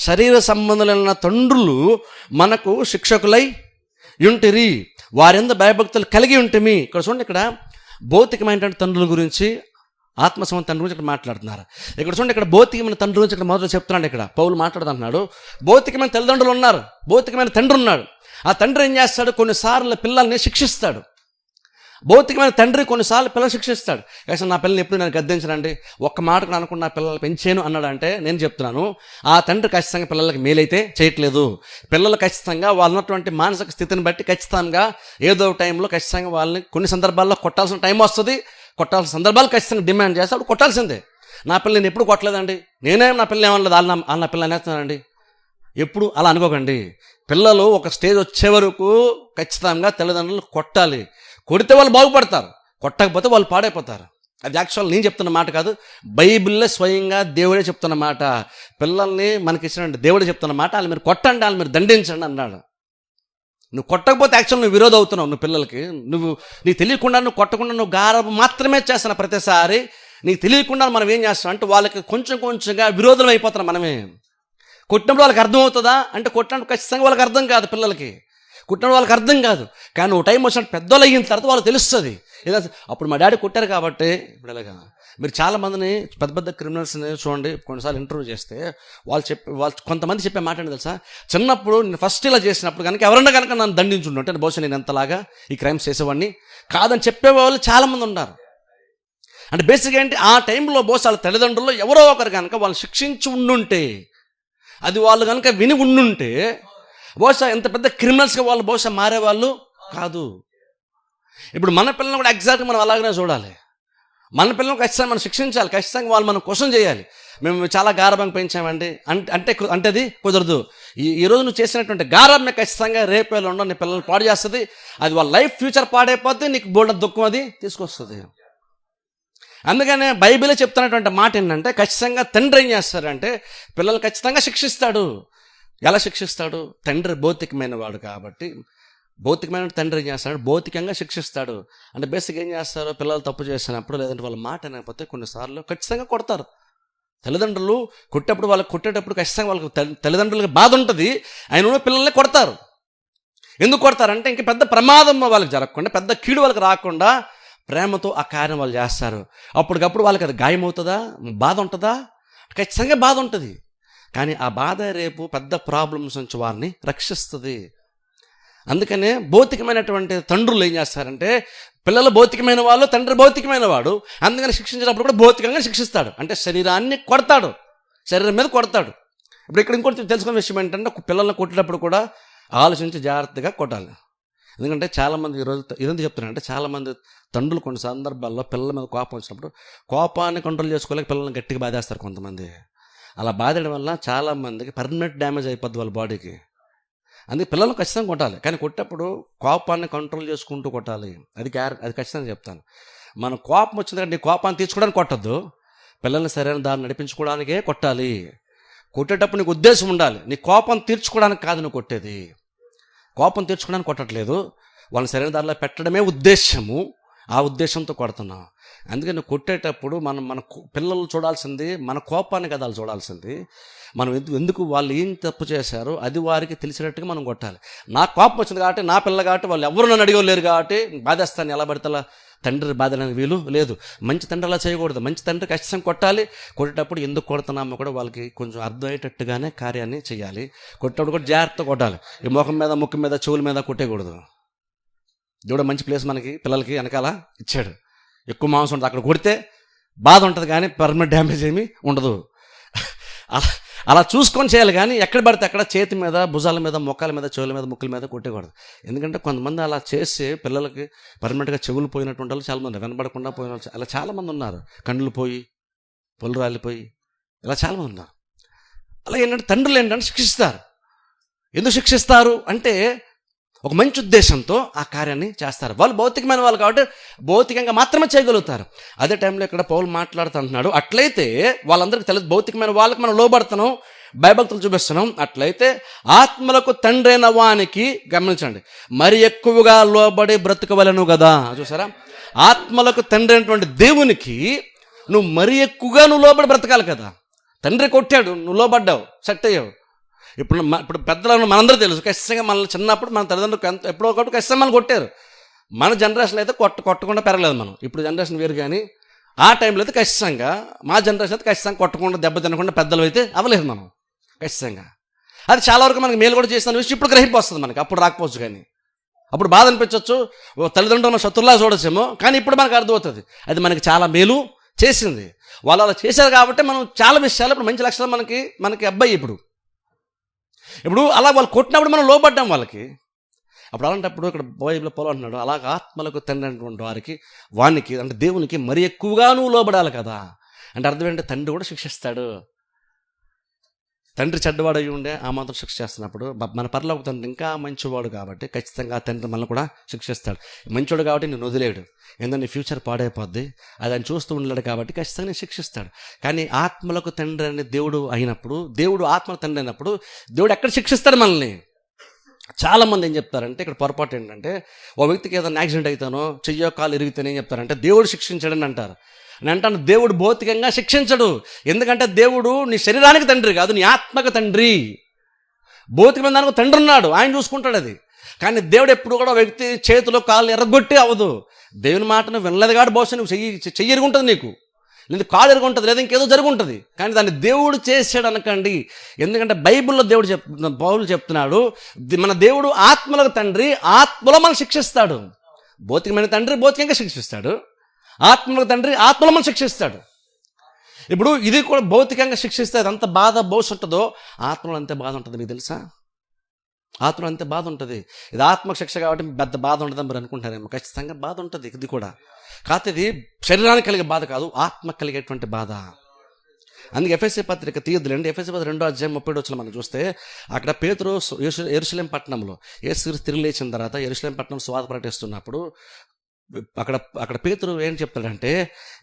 శరీర సంబంధులైన తండ్రులు మనకు శిక్షకులై యుంటిరి, వారెందు భయభక్తులు కలిగి ఉంటిమి. ఇక్కడ చూడండి, ఇక్కడ భౌతికమైనటువంటి తండ్రుల గురించి, ఆత్మసంబంధ తండ్రి గురించి ఇక్కడ మాట్లాడుతున్నారు. ఇక్కడ చూడండి, ఇక్కడ భౌతికమైన తండ్రి గురించి ఇక్కడ మొదట చెప్తున్నాడు. ఇక్కడ పౌలు మాట్లాడుతున్నాడు, భౌతికమైన తల్లిదండ్రులు ఉన్నారు, భౌతికమైన తండ్రి ఉన్నాడు. ఆ తండ్రి ఏం చేస్తాడు? కొన్నిసార్లు పిల్లల్ని శిక్షిస్తాడు. భౌతికమైన తండ్రి కొన్నిసార్లు పిల్లలు శిక్షిస్తాడు. అసలు నా పిల్లల్ని ఎప్పుడు నేను గద్దించనండి, ఒక్క మాటకు అనుకున్న నా పిల్లలు పెంచాను అన్నాడంటే నేను చెప్తున్నాను, ఆ తండ్రి ఖచ్చితంగా పిల్లలకి మేలైతే చేయట్లేదు. పిల్లలు ఖచ్చితంగా వాళ్ళు ఉన్నటువంటి మానసిక స్థితిని బట్టి ఖచ్చితంగా ఏదో టైంలో ఖచ్చితంగా వాళ్ళని కొన్ని సందర్భాల్లో కొట్టాల్సిన టైం వస్తుంది, కొట్టాల్సిన సందర్భాలు ఖచ్చితంగా డిమాండ్ చేస్తే అప్పుడు కొట్టాల్సిందే. నా పిల్లలు నేను ఎప్పుడు కొట్టలేదండి, నేనేం నా పిల్లలు ఏమనలేదు, వాళ్ళ నా పిల్లలు అనేస్తున్నానండి, ఎప్పుడు అలా అనుకోకండి. పిల్లలు ఒక స్టేజ్ వచ్చే వరకు ఖచ్చితంగా తల్లిదండ్రులు కొట్టాలి. కొడితే వాళ్ళు బాగుపడతారు, కొట్టకపోతే వాళ్ళు పాడైపోతారు. అది యాక్చువల్ నేను చెప్తున్న మాట కాదు, బైబిల్లో స్వయంగా దేవుడే చెప్తున్న మాట. పిల్లల్ని మనకి ఇచ్చిన దేవుడే చెప్తున్న మాట, వాళ్ళు మీరు కొట్టండి, వాళ్ళు మీరు దండించండి అన్నాడు. నువ్వు కొట్టకపోతే యాక్చువల్ నువ్వు విరోధం అవుతున్నావు. నువ్వు పిల్లలకి నీకు తెలియకుండా నువ్వు కొట్టకుండా నువ్వు గారబం మాత్రమే చేస్తున్న ప్రతిసారి నీకు తెలియకుండా మనం ఏం చేస్తాం అంటే వాళ్ళకి కొంచెంగా విరోధం అయిపోతున్నాం మనమే. కొట్టినప్పుడు వాళ్ళకి అర్థం అవుతుందా అంటే కొట్టినప్పుడు ఖచ్చితంగా వాళ్ళకి అర్థం కాదు, పిల్లలకి కొట్టినప్పుడు వాళ్ళకి అర్థం కాదు. కానీ నువ్వు టైం వచ్చినట్టు పెద్దోళ్ళు అయిన తర్వాత వాళ్ళకి తెలుస్తుంది. అప్పుడు మా డాడీ కొట్టారు కాబట్టి ఇప్పుడు ఎలాగా. మీరు చాలామందిని పెద్ద క్రిమినల్స్ని చూడండి, కొన్నిసార్లు ఇంటర్వ్యూ చేస్తే వాళ్ళు కొంతమంది చెప్పే మాట ఏంటి తెలుసా, చిన్నప్పుడు నేను ఫస్ట్ ఇలా చేసినప్పుడు కనుక ఎవరన్నా కనుక నన్ను దండించుండు అంటే బహుశా నేను ఎంతలాగా ఈ క్రైమ్స్ చేసేవాడిని కాదని చెప్పేవాళ్ళు చాలామంది ఉన్నారు. అంటే బేసిక్గా ఏంటి, ఆ టైంలో బహుశా వాళ్ళ తల్లిదండ్రుల్లో ఎవరో ఒకరు కనుక వాళ్ళు శిక్షించి ఉండుంటే, అది వాళ్ళు కనుక విని ఉండుంటే బహుశా ఎంత పెద్ద క్రిమినల్స్గా వాళ్ళు బహుశా మారేవాళ్ళు కాదు. ఇప్పుడు మన పిల్లల్ని కూడా ఎగ్జాక్ట్గా మనం అలాగనే చూడాలి. మన పిల్లల్ని ఖచ్చితంగా మనం శిక్షించాలి, ఖచ్చితంగా వాళ్ళు మనం క్వశ్చన్ చేయాలి. మేము చాలా గారాబంగా పెంచామండి అంటే అది కుదరదు. ఈ రోజు నువ్వు చేసినటువంటి గారాబమే ఖచ్చితంగా రేపేళ్ళు ఉండవు నీ పిల్లల్ని పాడు చేస్తుంది. అది వాళ్ళ లైఫ్ ఫ్యూచర్ పాడైపోతే నీకు బోల్డ్ దుఃఖం అది తీసుకొస్తుంది. అందుకనే బైబిలే చెప్తున్నటువంటి మాట ఏంటంటే, ఖచ్చితంగా తండ్రి ఏం చేస్తాడంటే పిల్లలు ఖచ్చితంగా శిక్షిస్తాడు. ఎలా శిక్షిస్తాడు? తండ్రి భౌతికమైన వాడు కాబట్టి భౌతికమైన తండ్రి ఏం చేస్తాడు? భౌతికంగా శిక్షిస్తాడు. అంటే బేసిక్ ఏం చేస్తారు, పిల్లలు తప్పు చేసినప్పుడు లేదంటే వాళ్ళ మాట అనకపోతే కొన్నిసార్లు ఖచ్చితంగా కొడతారు. తల్లిదండ్రులు కొట్టేటప్పుడు ఖచ్చితంగా వాళ్ళకి తల్లిదండ్రులకి బాధ ఉంటుంది, ఆయన పిల్లల్ని కొడతారు. ఎందుకు కొడతారంటే ఇంక పెద్ద ప్రమాదం వాళ్ళకి జరగకుండా, పెద్ద కీడు వాళ్ళకి రాకుండా ప్రేమతో ఆ కార్యం వాళ్ళు చేస్తారు. అప్పటికప్పుడు వాళ్ళకి అది గాయం అవుతుందా, బాధ ఉంటుందా? ఖచ్చితంగా బాధ ఉంటుంది. కానీ ఆ బాధ రేపు పెద్ద ప్రాబ్లమ్స్ నుంచి వారిని రక్షిస్తుంది. అందుకనే భౌతికమైనటువంటి తండ్రులు ఏం చేస్తారంటే, పిల్లలు భౌతికమైన వాళ్ళు, తండ్రి భౌతికమైన వాడు, అందుకని శిక్షించినప్పుడు కూడా భౌతికంగా శిక్షిస్తాడు. అంటే శరీరాన్ని కొడతాడు, శరీరం మీద కొడతాడు. ఇప్పుడు ఇక్కడ ఇంకోటి తెలుసుకునే విషయం ఏంటంటే, పిల్లల్ని కొట్టేటప్పుడు కూడా ఆలోచించి జాగ్రత్తగా కొట్టాలి. ఎందుకంటే చాలామంది ఇదంతా చెప్తున్నారంటే, చాలామంది తండ్రులు కొన్ని సందర్భాల్లో పిల్లల మీద కోపం వచ్చినప్పుడు కోపాన్ని కంట్రోల్ చేసుకోలేక పిల్లల్ని గట్టిగా బాధేస్తారు కొంతమంది. అలా బాధేయడం వల్ల చాలామందికి పర్మనెంట్ డ్యామేజ్ అయిపోద్ది వాళ్ళ బాడీకి. అందుకే పిల్లలను ఖచ్చితంగా కొట్టాలి, కానీ కొట్టేప్పుడు కోపాన్ని కంట్రోల్ చేసుకుంటూ కొట్టాలి. అది ఖచ్చితంగా చెప్తాను. మన కోపం వచ్చింది నీ కోపాన్ని తీర్చుకోవడానికి కొట్టద్దు, పిల్లల్ని సరైన దాన్ని నడిపించుకోవడానికే కొట్టాలి. కొట్టేటప్పుడు నీకు ఉద్దేశం ఉండాలి, నీ కోపం తీర్చుకోవడానికి కాదు నువ్వు కొట్టేది. కోపం తీర్చుకోవడానికి కొట్టట్లేదు, వాళ్ళని సరైన దారిలో పెట్టడమే ఉద్దేశము. ఆ ఉద్దేశంతో కొడుతున్నాం. అందుకని నువ్వు కొట్టేటప్పుడు మన పిల్లలు చూడాల్సింది మన కోపాన్ని కదా వాళ్ళు చూడాల్సింది. మనం ఎందుకు వాళ్ళు ఏం తప్పు చేశారో అది వారికి తెలిసినట్టుగా మనం కొట్టాలి. నాకు కోపం వచ్చింది కాబట్టి, నా పిల్ల కాబట్టి, వాళ్ళు ఎవరు నన్ను అడిగలేరు కాబట్టి బాధేస్తాను, ఎలా పడితే అలా. తండ్రి బాధడానికి వీలు లేదు. మంచి తండ్రి అలా చేయకూడదు. మంచి తండ్రి ఖచ్చితంగా కొట్టాలి. కొట్టేటప్పుడు ఎందుకు కొడుతున్నామో కూడా వాళ్ళకి కొంచెం అర్థమయ్యేటట్టుగానే కార్యాన్ని చేయాలి. కొట్టేటప్పుడు కూడా జాగ్రత్తగా కొట్టాలి. ఈ ముఖం మీద, ముక్కు మీద, చెవుల మీద కొట్టేయకూడదు. దేవుడు మంచి ప్లేస్ మనకి పిల్లలకి వెనకాల ఇచ్చాడు, ఎక్కువ మాంసం ఉంటుంది, అక్కడ కొడితే బాధ ఉంటుంది కానీ పర్మనెంట్ డ్యామేజ్ ఏమీ ఉండదు. అలా చూసుకొని చేయాలి. కానీ ఎక్కడ పడితే అక్కడ చేతి మీద, భుజాల మీద, మొక్కల మీద, చెవుల మీద, ముక్కుల మీద కొట్టకూడదు. ఎందుకంటే కొంతమంది అలా చేసి పిల్లలకి పర్మనెంట్గా చెవులు పోయినటువంటి వాళ్ళు చాలామంది, వినబడకుండా పోయిన వాళ్ళు అలా చాలామంది ఉన్నారు. కళ్ళు పోయి, పొలు రాలిపోయి ఇలా చాలామంది ఉన్నారు. అలా ఏంటంటే తండ్రులు ఏంటంటే శిక్షిస్తారు. ఎందుకు శిక్షిస్తారు అంటే ఒక మంచి ఉద్దేశంతో ఆ కార్యాన్ని చేస్తారు. వాళ్ళు భౌతికమైన వాళ్ళు కాబట్టి భౌతికంగా మాత్రమే చేయగలుగుతారు. అదే టైంలో ఇక్కడ పౌలు మాట్లాడుతుంటున్నాడు, అట్లయితే వాళ్ళందరికీ తెలియదు, భౌతికమైన వాళ్ళకి మనం లోబడుతున్నాం, భయభక్తులు చూపిస్తున్నాం. అట్లయితే ఆత్మలకు తండ్రైన వానికి, గమనించండి, మరి ఎక్కువగా లోబడి బ్రతకవలను కదా. చూసారా, ఆత్మలకు తండ్రి అయినటువంటి దేవునికి నువ్వు మరీ ఎక్కువగా నువ్వు లోబడి బ్రతకాలి కదా. తండ్రి కొట్టాడు, నువ్వు లోబడ్డావు, సెట్ అయ్యావు. ఇప్పుడు పెద్దలను మనందరూ తెలుసు, ఖచ్చితంగా మనల్ని చిన్నప్పుడు మన తల్లిదండ్రులు ఎప్పుడో ఒకటి ఖచ్చితంగా మనం కొట్టారు. మన జనరేషన్ అయితే కొట్టకుండా పెరగలేదు మనం. ఇప్పుడు జనరేషన్ వేరు. కానీ ఆ టైంలో అయితే ఖచ్చితంగా, మా జనరేషన్ అయితే ఖచ్చితంగా కొట్టకుండా దెబ్బ తినకుండా పెద్దలు అయితే అవ్వలేదు మనం ఖచ్చితంగా. అది చాలా వరకు మనకి మేలు కూడా చేసిన విషయం ఇప్పుడు గ్రహింపు వస్తుంది మనకి, అప్పుడు రాకపోవచ్చు. కానీ అప్పుడు బాధ అనిపించవచ్చు, తల్లిదండ్రులు శత్రులా చూడొచ్చేమో, కానీ ఇప్పుడు మనకు అర్థమవుతుంది అది మనకి చాలా మేలు చేసింది. వాళ్ళు అలా చేశారు కాబట్టి మనం చాలా విషయాలు ఇప్పుడు మంచి లక్షణాలు మనకి అబ్బాయి ఇప్పుడు అలా వాళ్ళు కొట్టినప్పుడు మనం లోబడ్డాం వాళ్ళకి. అప్పుడు అలాంటప్పుడు ఇక్కడ బైబిల్ పొలం అంటున్నాడు, అలాగ ఆత్మలకు తండ్రి అనేటువంటి వానికి అంటే దేవునికి మరి ఎక్కువగా నువ్వు లోబడాలి కదా. అంటే అర్థం ఏంటంటే తండ్రి కూడా శిక్షిస్తాడు. తండ్రి చెడ్డవాడు అయ్యి ఉండే ఆ మాత్రం శిక్ష చేస్తున్నప్పుడు మన పరలోక తండ్రి ఇంకా మంచివాడు కాబట్టి ఖచ్చితంగా ఆ తండ్రి మనల్ని కూడా శిక్షిస్తాడు. మంచివాడు కాబట్టి నేను వదిలేడు, ఏంటంటే ఫ్యూచర్ పాడైపోద్ది, అది ఆయన చూస్తూ ఉండలేడు కాబట్టి ఖచ్చితంగా నేను శిక్షిస్తాడు. కానీ ఆత్మలకు తండ్రి అనే దేవుడు అయినప్పుడు, దేవుడు ఆత్మలకు తండ్రి అయినప్పుడు దేవుడు ఎక్కడ శిక్షిస్తాడు మనల్ని? చాలామంది ఏం చెప్తారంటే ఇక్కడ పొరపాటు ఏంటంటే, ఓ వ్యక్తికి ఏదైనా యాక్సిడెంట్ అయితేనో చెయ్యో కాలు ఇరిగితేనే ఏం చెప్తారంటే దేవుడు శిక్షించాడని అంటారు. నేను అంటాను, దేవుడు భౌతికంగా శిక్షించడు. ఎందుకంటే దేవుడు నీ శరీరానికి తండ్రి కాదు, నీ ఆత్మకు తండ్రి. భౌతికమైన దానికి తండ్రి ఉన్నాడు, ఆయన చూసుకుంటాడు అది. కానీ దేవుడు ఎప్పుడు కూడా వ్యక్తి చేతిలో కాళ్ళు ఎర్రగొట్టి అవ్వదు. దేవుని మాటను వినలేదు కాబట్టి బహుశా నువ్వు చెయ్యి ఎరుగుంటుంది, నీకు లేదు కాళ్ళు ఎరుగుంటుంది, లేదా ఇంకేదో జరుగుంటుంది. కానీ దాన్ని దేవుడు చేసాడు అనకండి. ఎందుకంటే బైబిల్లో పౌలు చెప్తున్నాడు, మన దేవుడు ఆత్మలకు తండ్రి, ఆత్మలో మనం శిక్షిస్తాడు. భౌతికమైన తండ్రి భౌతికంగా శిక్షిస్తాడు, ఆత్మలకు తండ్రి ఆత్మలో మనం శిక్షిస్తాడు. ఇప్పుడు ఇది కూడా భౌతికంగా శిక్షిస్తే అంత బాధ భవిష్యత్తు ఉంటుందో ఆత్మలో అంతే బాధ ఉంటుంది. మీకు తెలుసా? ఆత్మలో అంతే బాధ ఉంటుంది. ఇది ఆత్మకు శిక్ష కాబట్టి పెద్ద బాధ ఉంటుందని మీరు అనుకుంటారేమో, ఖచ్చితంగా బాధ ఉంటుంది ఇది కూడా. కాకపోతే ఇది శరీరానికి కలిగే బాధ కాదు, ఆత్మకు కలిగేటువంటి బాధ. అందుకే ఎఫెసీ పత్రిక తీయద్దులేండి, ఎఫెసీ పత్రిక 2:30 మనం చూస్తే అక్కడ పేతురు యెరూషలేం పట్టణంలో యేసుక్రీస్తు తిరిగి లేచిన తర్వాత యెరూషలేం పట్టణం సువార్త ప్రకటిస్తున్నప్పుడు అక్కడ పేతురు ఏం చెప్తాడంటే,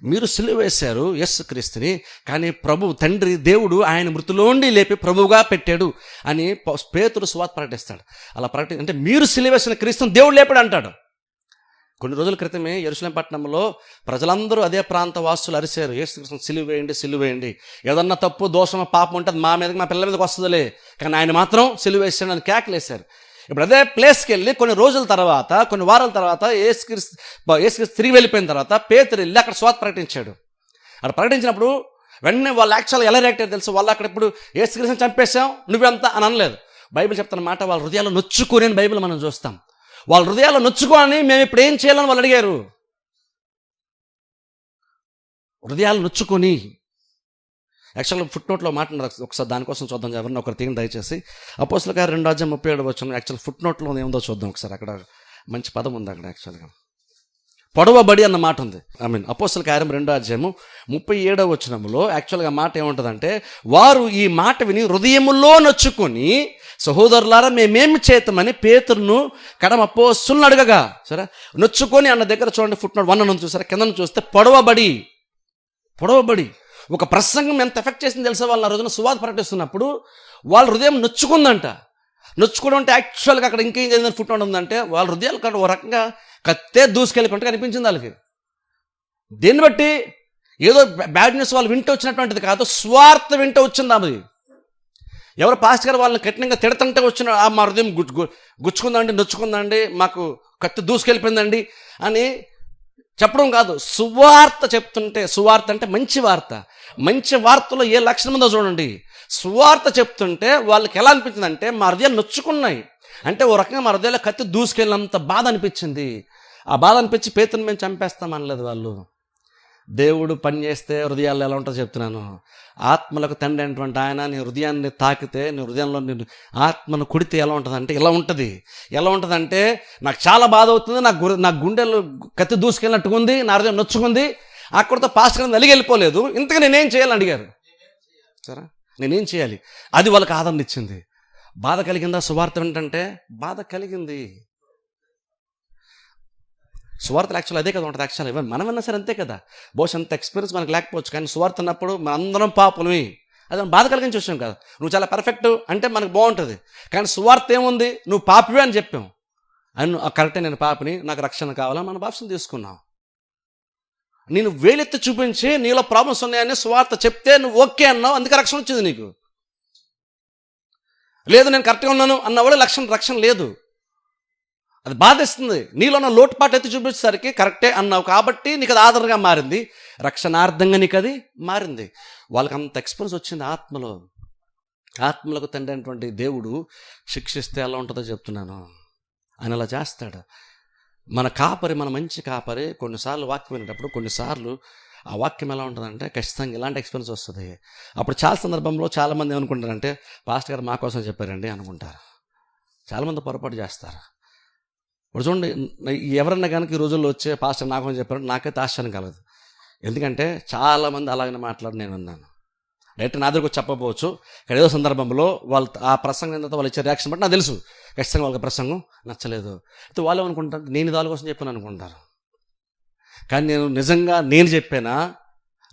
మీరు సిలువ వేశారు యేసుక్రీస్తుని, కానీ ప్రభు తండ్రి దేవుడు ఆయన మృతిలోండి లేపి ప్రభువుగా పెట్టాడు అని పేతురు సువార్త ప్రకటిస్తాడు. అలా అంటే మీరు సిలువ వేసిన క్రీస్తుని దేవుడు లేపాడు అంటాడు. కొన్ని రోజుల క్రితమే యెరూషలేం పట్టణంలో ప్రజలందరూ అదే ప్రాంత వాసులు అరిశారు, యేసుక్రీస్తుని సిలువ వేయండి, సిలువ వేయండి, ఏదన్నా తప్పు దోషం పాపం ఉంటే మా మీదకి మా పిల్లల మీదకి వస్తుందిలే, కానీ ఆయన మాత్రం సిలువ వేసాడు అని కేకలేశారు. ఇప్పుడు అదే ప్లేస్కి వెళ్ళి కొన్ని రోజుల తర్వాత, కొన్ని వారాల తర్వాత యేసుక్రీస్తు తిరిగి వెళ్ళిపోయిన తర్వాత పేతురు వెళ్ళి అక్కడ సువార్త ప్రకటించాడు. అక్కడ ప్రకటించినప్పుడు వెంటనే వాళ్ళు యాక్చువల్గా ఎలా రియాక్ట్ అయ్యారు తెలుసు? వాళ్ళు అక్కడ ఇప్పుడు యేసుక్రీస్తుని చంపేశాం నువ్వెంత అని అనలేదు. బైబిల్ చెప్తున్న మాట, వాళ్ళ హృదయాలు నొచ్చుకొని అని బైబిల్ మనం చూస్తాం. వాళ్ళ హృదయాలు నొచ్చుకొని మేము ఇప్పుడు ఏం చేయాలని వాళ్ళు అడిగారు. హృదయాలు నొచ్చుకొని యాక్చువల్గా ఫుట్ నోట్లో మాట్లాడారు, ఒకసారి దానికోసం చూద్దాం. ఎవరిని ఒకరు తీయండి దయచేసి. అపోస్తలుల కార్యం 2:37 యాక్చువల్ ఫుట్ నోట్లో ఏముందో చూద్దాం ఒకసారి. అక్కడ మంచి పదం ఉంది అక్కడ, యాక్చువల్గా పొడవబడి అన్న మాట ఉంది. అపోస్తలుల కార్యం 2:37 యాక్చువల్గా మాట ఏముంటుందంటే, వారు ఈ మాట విని హృదయములో నొచ్చుకొని సహోదరులారా మేమేమి చేతమని పేతురును కడమ అపోస్తలులను అడగగా, సరే నొచ్చుకొని అన్న దగ్గర చూడండి ఫుట్ నోట్ 1 చూసారా, కింద చూస్తే పొడవబడి ఒక ప్రసంగం ఎంత ఎఫెక్ట్ చేసింది తెలుసా? వాళ్ళు ఆ రోజున సువార్త ప్రకటిస్తున్నప్పుడు వాళ్ళ హృదయం నొచ్చుకుందంట. నొచ్చుకోవడం అంటే యాక్చువల్గా అక్కడ ఇంకేం జరిగిందని ఫుట్ నోట్ ఉందంటే, వాళ్ళ హృదయాలు అక్కడ ఓ రకంగా కత్తే దూసుకెళ్ళిపోయినట్టు కనిపించింది వాళ్ళకి. దీన్ని బట్టి ఏదో బ్యాడ్ న్యూస్ వాళ్ళు వింటూ వచ్చినటువంటిది కాదు, స్వార్థ వింటూ వచ్చింది. అది ఎవరు పాస్ట్ గారు వాళ్ళని కఠినంగా తిడతంటే వచ్చిన మా హృదయం గుచ్చుకుందండి, నొచ్చుకుందండి, మాకు కత్తి దూసుకెళ్ళిపోయిందండి అని చెప్పడం కాదు, సువార్త చెప్తుంటే. సువార్త అంటే మంచి వార్త. మంచి వార్తలో ఏ లక్షణం ఉందో చూడండి. సువార్త చెప్తుంటే వాళ్ళకి ఎలా అనిపించిందంటే, మా హృదయాలు నొచ్చుకున్నాయి. అంటే ఓ రకంగా మా హృదయాల్లో కత్తి దూసుకెళ్ళినంత బాధ అనిపించింది. ఆ బాధ అనిపించి పేతురుని మేము చంపేస్తామనలేదు వాళ్ళు. దేవుడు పని చేస్తే హృదయాల్లో ఎలా ఉంటుందో చెప్తున్నాను. ఆత్మలకు తండ్రి అయినటువంటి ఆయన నీ హృదయాన్ని తాకితే, నీ హృదయంలో నేను ఆత్మను కుడితే ఎలా ఉంటుందంటే ఇలా ఉంటుంది. ఎలా ఉంటుందంటే, నాకు చాలా బాధ అవుతుంది, నా గుండెలు కత్తి దూసుకెళ్ళినట్టుగా ఉంది, నా హృదయం నొచ్చుకుంది. అక్కడితో పాస్టర్ గారు నలిగి వెళ్ళిపోలేదు. ఇంతగా నేనేం చేయాలని అడిగారు. సరే నేనేం చేయాలి? అది వాళ్ళకి ఆదరణ ఇచ్చింది. బాధ కలిగిందా? సువార్త ఏంటంటే బాధ కలిగింది. సువార్తలు యాక్చువల్ అదే కదా ఉంటుంది. యాక్చువల్ ఇవన్నీ మనం విన్నా సరే అంతే కదా. బహుశా అంత ఎక్స్పీరియన్స్ మనకు లేకపోవచ్చు, కానీ సువార్త అన్నప్పుడు మన అందరం పాపులమి, అది బాధ కలిగించి వచ్చాం కదా. నువ్వు చాలా పర్ఫెక్ట్ అంటే మనకు బాగుంటుంది, కానీ సువార్త ఏముంది, నువ్వు పాపివే అని చెప్పాం. అని కరెక్టే, నేను పాపిని, నాకు రక్షణ కావాలా, మన బాప్సం తీసుకున్నాం. నేను వేలెత్తి చూపించి నీలో ప్రాబ్లమ్స్ ఉన్నాయని సువార్త చెప్తే నువ్వు ఓకే అన్నావు, అందుకే రక్షణ వచ్చింది నీకు. లేదు నేను కరెక్ట్గా ఉన్నాను అన్నవాడు రక్షణ లేదు. అది బాధిస్తుంది. నీలో ఉన్న లోటుపాటు ఎత్తి చూపించేసరికి కరెక్టే అన్నావు కాబట్టి నీకు అది ఆధారంగా మారింది, రక్షణార్థంగా నీకు అది మారింది. వాళ్ళకి అంత ఎక్స్పీరియన్స్ వచ్చింది ఆత్మలకు తండ్రి అయినటువంటి దేవుడు శిక్షిస్తే ఎలా ఉంటుందో చెప్తున్నాను. ఆయన అలా చేస్తాడు. మన మంచి కాపరి కొన్నిసార్లు వాక్యం వినేటప్పుడు కొన్నిసార్లు ఆ వాక్యం ఎలా ఉంటుందంటే ఖచ్చితంగా ఇలాంటి ఎక్స్పీరియన్స్ వస్తుంది. అప్పుడు చాలా సందర్భంలో చాలామంది ఏమనుకుంటారంటే పాస్టర్ గారు మా కోసం చెప్పారండి అనుకుంటారు. చాలామంది పొరపాటు చేస్తారు. ఇప్పుడు చూడండి, ఎవరన్నా కనుక ఈ రోజుల్లో వచ్చే పాస్టర్ నా కోసం చెప్పారంటే నాకైతే ఆశ్చర్యం కలదు. ఎందుకంటే చాలామంది అలాగనే మాట్లాడి నేను ఉన్నాను. డైరెక్ట్ నా దగ్గరకు చెప్పకపోవచ్చు, ఇక్కడ ఏదో సందర్భంలో వాళ్ళు ఆ ప్రసంగం తర్వాత వాళ్ళు ఇచ్చే రియాక్షన్ బట్టి నాకు తెలుసు ఖచ్చితంగా వాళ్ళకి ప్రసంగం నచ్చలేదు. అయితే వాళ్ళు ఏమనుకుంటారు, నేను దాని కోసం చెప్పాను అనుకుంటారు. కానీ నేను నిజంగా నేను చెప్పానా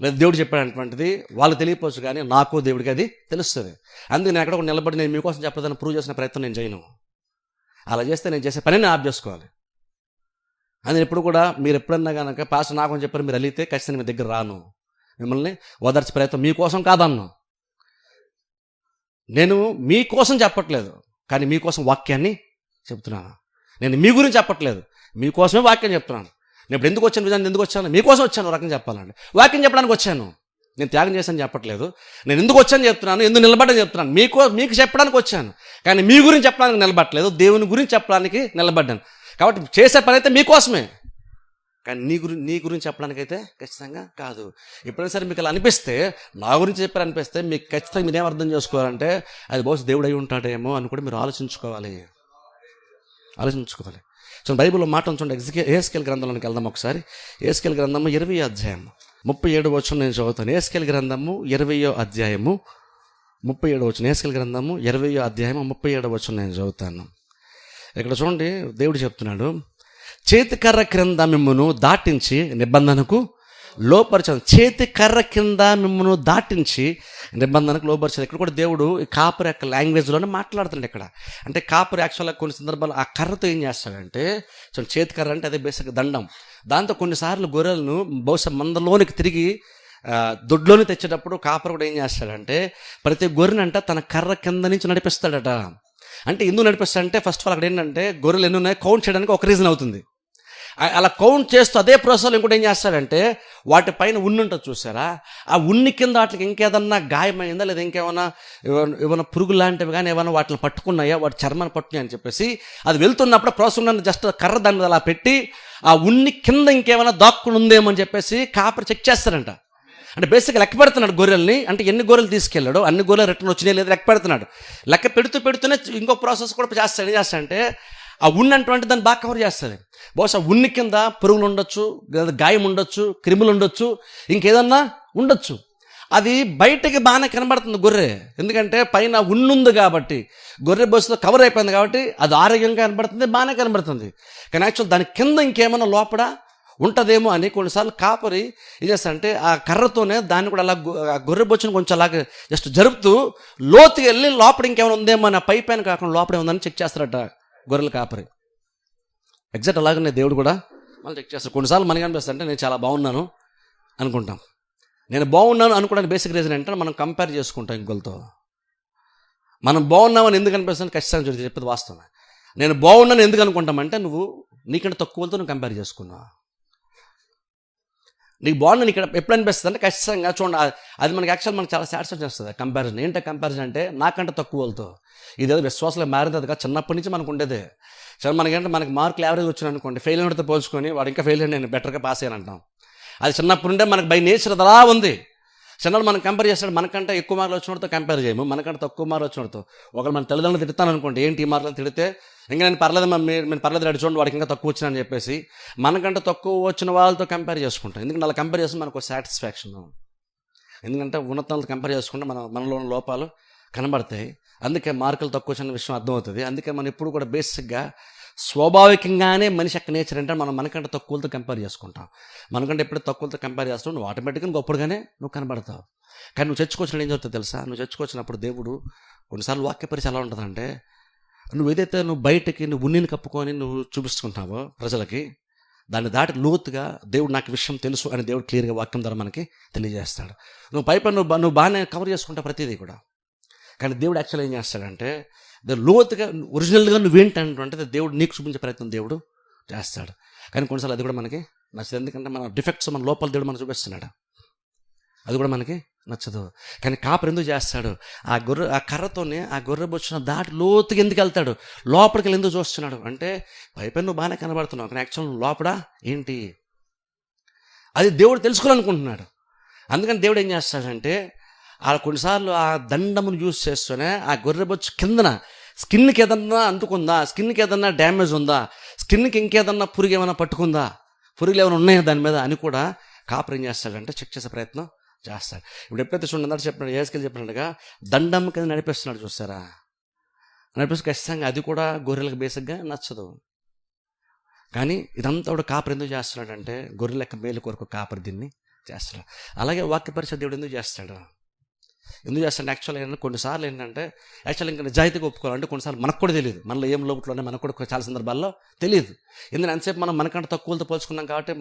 లేదా దేవుడు చెప్పాడు అటువంటిది వాళ్ళు తెలియపోవచ్చు, కానీ నాకు దేవుడికి అది తెలుస్తుంది. అందుకే నేను ఎక్కడ నిలబడి నేను మీకోసం చెప్పలేదని ప్రూవ్ చేసిన ప్రయత్నం నేను చేయను. అలా చేస్తే నేను చేసే పని నేను ఆఫ్ చేసుకోవాలి. అందుకని ఎప్పుడు కూడా మీరు ఎప్పుడన్నా కనుక పాస్టర్ నాకు చెప్పారు మీరు అలిగితే ఖచ్చితంగా మీ దగ్గర రాను, మిమ్మల్ని ఓదార్చే ప్రయత్నం మీకోసం కాదన్ను. నేను మీకోసం చెప్పట్లేదు, కానీ మీకోసం వాక్యాన్ని చెప్తున్నాను. నేను మీ గురించి చెప్పట్లేదు, మీకోసమే వాక్యం చెప్తున్నాను. నేను ఇప్పుడు ఎందుకు వచ్చాను, విజయాన్ని ఎందుకు వచ్చాను, మీకోసం వచ్చాను. రకం చెప్పాలండి, వాక్యం చెప్పడానికి వచ్చాను. నేను త్యాగం చేశాను చెప్పట్లేదు, నేను ఎందుకు వచ్చాను చెప్తున్నాను, ఎందుకు నిలబడ్డాను చెప్తున్నాను. మీకు చెప్పడానికి వచ్చాను, కానీ మీ గురించి చెప్పడానికి నిలబడలేదు, దేవుని గురించి చెప్పడానికి నిలబడ్డాను. కాబట్టి చేసే పని అయితే మీకోసమే, కానీ నీ గురించి చెప్పడానికైతే ఖచ్చితంగా కాదు. ఎప్పుడైనా సరే మీకు అలా అనిపిస్తే, నా గురించి చెప్పారనిపిస్తే మీకు ఖచ్చితంగా మీరేం అర్థం చేసుకోవాలంటే అది బహుశా దేవుడు అయి ఉంటాడేమో అని కూడా మీరు ఆలోచించుకోవాలి. సో బైబిల్లో మాట ఉంచండి. యెహెజ్కేలు గ్రంథంలోకి వెళ్దాం ఒకసారి. యెహెజ్కేలు గ్రంథము 20వ అధ్యాయం 37వ వచనం నేను చదువుతాను. యెహెజ్కేలు గ్రంథము 20వ అధ్యాయము 37వ వచనం. యెహెజ్కేలు గ్రంథము 20వ అధ్యాయము 37వ వచనం నేను చదువుతాను. ఇక్కడ చూడండి, దేవుడు చెప్తున్నాడు, చేతికర్ర క్రింద మిమ్మును దాటించి నిబంధనకు లోపరిచాను. చేతికర్ర కింద మిమ్మును దాటించి నిబంధనకు లోపరిచాను. ఇక్కడ కూడా దేవుడు ఈ కాపరి యొక్క లాంగ్వేజ్లోనే మాట్లాడుతుండే. ఇక్కడ అంటే కాపరి యాక్చువల్గా కొన్ని సందర్భాలు ఆ కర్రతో ఏం చేస్తాడంటే, చేతికర్ర అంటే అదే బేసిక్ దండం. దాంతో కొన్నిసార్లు గొర్రెలను బహుశా మందలోనికి తిరిగి దొడ్లోని తెచ్చేటప్పుడు కాపరి కూడా ఏం చేస్తాడంటే ప్రతి గొర్రెనంట తన కర్ర కింద నుంచి నడిపిస్తాడట. అంటే ఎందుకు నడిపిస్తాడంటే ఫస్ట్ ఆఫ్ ఆల్ అక్కడ ఏంటంటే గొర్రెలు ఎన్ని ఉన్నాయి కౌంట్ చేయడానికి ఒక రీజన్ అవుతుంది. అలా కౌంట్ చేస్తూ అదే ప్రాసెస్లో ఇంకోటి ఏం చేస్తాడంటే వాటిపైన ఉన్ని ఉంటుంది చూసారా, ఆ ఉన్ని కింద వాటికి ఇంకేదన్నా గాయమైందా లేదా ఏమైనా పురుగు లాంటివి కానీ ఏమైనా వాటిని పట్టుకున్నాయా, వాటి చర్మాన్ని పట్టుకున్నాయి అని చెప్పేసి అది వెళ్తున్నప్పుడు ప్రాసెస్ ఉన్న జస్ట్ కర్ర దాని మీద అలా పెట్టి ఆ ఉన్ని కింద ఇంకేమైనా దాక్కుని ఉందేమో అని చెప్పేసి కాపరి చెక్ చేస్తారంట. అంటే బేసిక్గా లెక్క పెడుతున్నాడు గొర్రెల్ని. అంటే ఎన్ని గొర్రెలు తీసుకెళ్ళాడు, అన్ని గొర్రెలు రిటర్న్ వచ్చినాయి లేదా లెక్క పెడుతున్నాడు. లెక్క పెడుతూనే ఇంకో ప్రాసెస్ కూడా చేస్తాడు. ఏం చేస్తాడంటే ఆ ఉన్ని అంటే దాన్ని బాగా కవర్ చేస్తుంది. బహుశా ఉన్ని కింద పురుగులు ఉండొచ్చు, గాయం ఉండొచ్చు, క్రిములు ఉండొచ్చు, ఇంకేదన్నా ఉండొచ్చు. అది బయటకి బాగానే కనబడుతుంది గొర్రె, ఎందుకంటే పైన ఉన్నుంది కాబట్టి గొర్రె బస్సుతో కవర్ అయిపోయింది కాబట్టి అది ఆరోగ్యంగా కనబడుతుంది, బాగానే కనబడుతుంది. కానీ యాక్చువల్ దాని కింద ఇంకేమైనా లోపల ఉంటుందేమో అని కొన్నిసార్లు కాపరి ఏం చేస్తారంటే ఆ కర్రతోనే దాన్ని కూడా అలా గొర్రె బొచ్చును కొంచెం అలాగే జస్ట్ జరుపుతూ లోతుకి వెళ్ళి లోపల ఇంకేమైనా ఉందేమో అని ఆ పై పైన కాకుండా లోపలే ఉందని చెక్ చేస్తారట గొర్రెల కాపరి. ఎగ్జాక్ట్ అలాగనే దేవుడు కూడా మళ్ళీ చెక్ చేస్తాడు. కొన్నిసార్లు మనకి అనిపిస్తుంది అంటే నేను చాలా బాగున్నాను అనుకుంటాం. నేను బాగున్నాను అనుకోవడానికి బేసిక్ రీజన్ ఏంటంటే మనం కంపేర్ చేసుకుంటాం ఇంకొకరితో. మనం బాగున్నామని ఎందుకు అనిపిస్తుంది ఖచ్చితంగా చెప్పేది వాస్తవం. నేను బాగున్నాను ఎందుకు అనుకుంటామంటే నువ్వు నీకంటే తక్కువతో నువ్వు కంపేర్ చేసుకున్నావు. నీకు బాగుందని ఇక్కడ ఎప్పుడు అనిపిస్తుంది అంటే ఖచ్చితంగా చూడండి, అది మనకి యాక్చువల్ మనకు చాలా సాటిస్ఫాక్షన్ వస్తుంది. కంపారిజన్ ఏంటంటే కంపారిజన్ అంటే నాకంటే తక్కువ వాళ్ళతో. ఇదేదో విశ్వాసంలో మారేది కదా, చిన్నప్పటి నుంచి మనకు ఉండేదే. సరే మనకేంటే మనకి మార్కులు యావరేజ్ వచ్చిన అనుకోండి, ఫెయిల్ అయినతో పోల్చుకొని వాడు ఇంకా ఫెయిల్ అయ్యి నేను బెటర్గా పాస్ అయ్యాను అంటాం. అది చిన్నప్పటి నుండే మనకు బై నేచర్ అలా ఉంది. చిన్నప్పుడు మనం కంపేర్ చేస్తాడు, మనకంటే ఎక్కువ మార్కులు వచ్చినతో కంపేర్ చేయము, మనకంటే తక్కువ మార్కులు వచ్చినతో. ఒకవేళ మన తల్లిదండ్రులు తిడతాను అనుకోండి, ఏంటి ఈ మార్కులు తిడితే ఇంకా నేను పర్లేదు నేను పర్లేదు రెడీ చూడండి వాడికి ఇంకా తక్కువ వచ్చినా అని చెప్పేసి మనకంటే తక్కువ వచ్చిన వాళ్ళతో కంపేర్ చేసుకుంటాం. ఎందుకంటే అలా కంపేర్ చేస్తే మనకు సాటిస్ఫాక్షన్. ఎందుకంటే ఉన్నతాలతో కంపేర్ చేసుకుంటే మనలో ఉన్న లోపాలు కనబడతాయి. అందుకే మార్కులు తక్కువ వచ్చిన విషయం అర్థమవుతుంది. అందుకే మనం ఎప్పుడు కూడా బేసిక్గా స్వాభావికంగానే మనిషి యొక్క నేచర్ అంటే మనం మనకంటే తక్కువలతో కంపేర్ చేసుకుంటాం. మనకంటే ఎప్పుడు తక్కువలతో కంపేర్ చేస్తావు నువ్వు ఆటోమేటిక్గా గొప్పగానే నువ్వు కనబడతావు. కానీ నువ్వు చర్చకొచ్చినప్పుడు ఏం చెప్తావు తెలుసా, నువ్వు చర్చకొచ్చినప్పుడు దేవుడు కొన్నిసార్లు వాక్య పరిచయం ఎలా ఉంటుందంటే నువ్వు ఏదైతే నువ్వు బయటకి నువ్వు ఉన్నిని కప్పుకొని నువ్వు చూపిస్తుంటావో ప్రజలకి, దాన్ని దాటి లోతుగా దేవుడు నాకు విషయం తెలుసు అని దేవుడు క్లియర్గా వాక్యం ద్వారా మనకి తెలియజేస్తాడు. నువ్వు నువ్వు బాగానే కవర్ చేసుకుంటావు ప్రతిదీ కూడా. కానీ దేవుడు యాక్చువల్ ఏం చేస్తాడంటే లోతుగా ఒరిజినల్గా నువ్వేంటంటే దేవుడు నీకు చూపించే ప్రయత్నం దేవుడు చేస్తాడు. కానీ కొన్నిసార్లు అది కూడా మనకి నచ్చదు. ఎందుకంటే మన డిఫెక్ట్స్, మన లోపల దేవుడు మనకు చూపిస్తున్నాడు. అది కూడా మనకి నచ్చదు. కానీ కాపరి ఎందుకు చేస్తాడు? ఆ కర్రతోనే ఆ గొర్రె బొచ్చిన దాటి లోతుకి ఎందుకు వెళ్తాడు? లోపలికి ఎందుకు చూస్తున్నాడు అంటే పైపై నువ్వు బాగానే కనబడుతున్నావు, కానీ యాక్చువల్ లోపల ఏంటి అది దేవుడు తెలుసుకోవాలనుకుంటున్నాడు. అందుకని దేవుడు ఏం చేస్తాడంటే కొన్నిసార్లు ఆ దండమును యూజ్ చేస్తూనే ఆ గొర్రె బొచ్చు కిందన స్కిన్కి ఏదన్నా అంటుకుందా, స్కిన్కి ఏదన్నా డ్యామేజ్ ఉందా, స్కిన్కి ఇంకేదన్నా పురుగు ఏమైనా పట్టుకుందా, పురుగులు ఏమైనా ఉన్నాయా దాని మీద అని కూడా కాపరి ఏం చేస్తాడంటే చెక్ చేసే ప్రయత్నం చేస్తాడు. ఇప్పుడు ఎప్పుడైతే చూడండి చెప్పినాడు, ఏసుకెళ్ళి చెప్పినట్టుగా దండం కింద నడిపిస్తున్నాడు చూస్తారా, నడిపిస్తే ఖచ్చితంగా అది కూడా గొర్రెలకు బేసిక్గా నచ్చదు. కానీ ఇదంతా కూడా కాపరి ఎందుకు చేస్తున్నాడంటే గొర్రెల యొక్క మేలు కొరకు కాపరి దీన్ని చేస్తున్నాడు. అలాగే వాక్య పరిచయం దేవుడు ఎందుకు చేస్తాడు యాక్చువల్గా ఏంటంటే కొన్నిసార్లు ఏంటంటే యాక్చువల్ ఇంకా నిజాయితీగా ఒప్పుకోవాలంటే కొన్నిసార్లు మనకు కూడా తెలియదు, మనలో ఏం లోపల మనకు కూడా చాలా సందర్భాల్లో తెలియదు. ఎందుకంటే అంతసేపు మనం మనకంటే తక్కువలతో పోల్చుకున్నాం కాబట్టి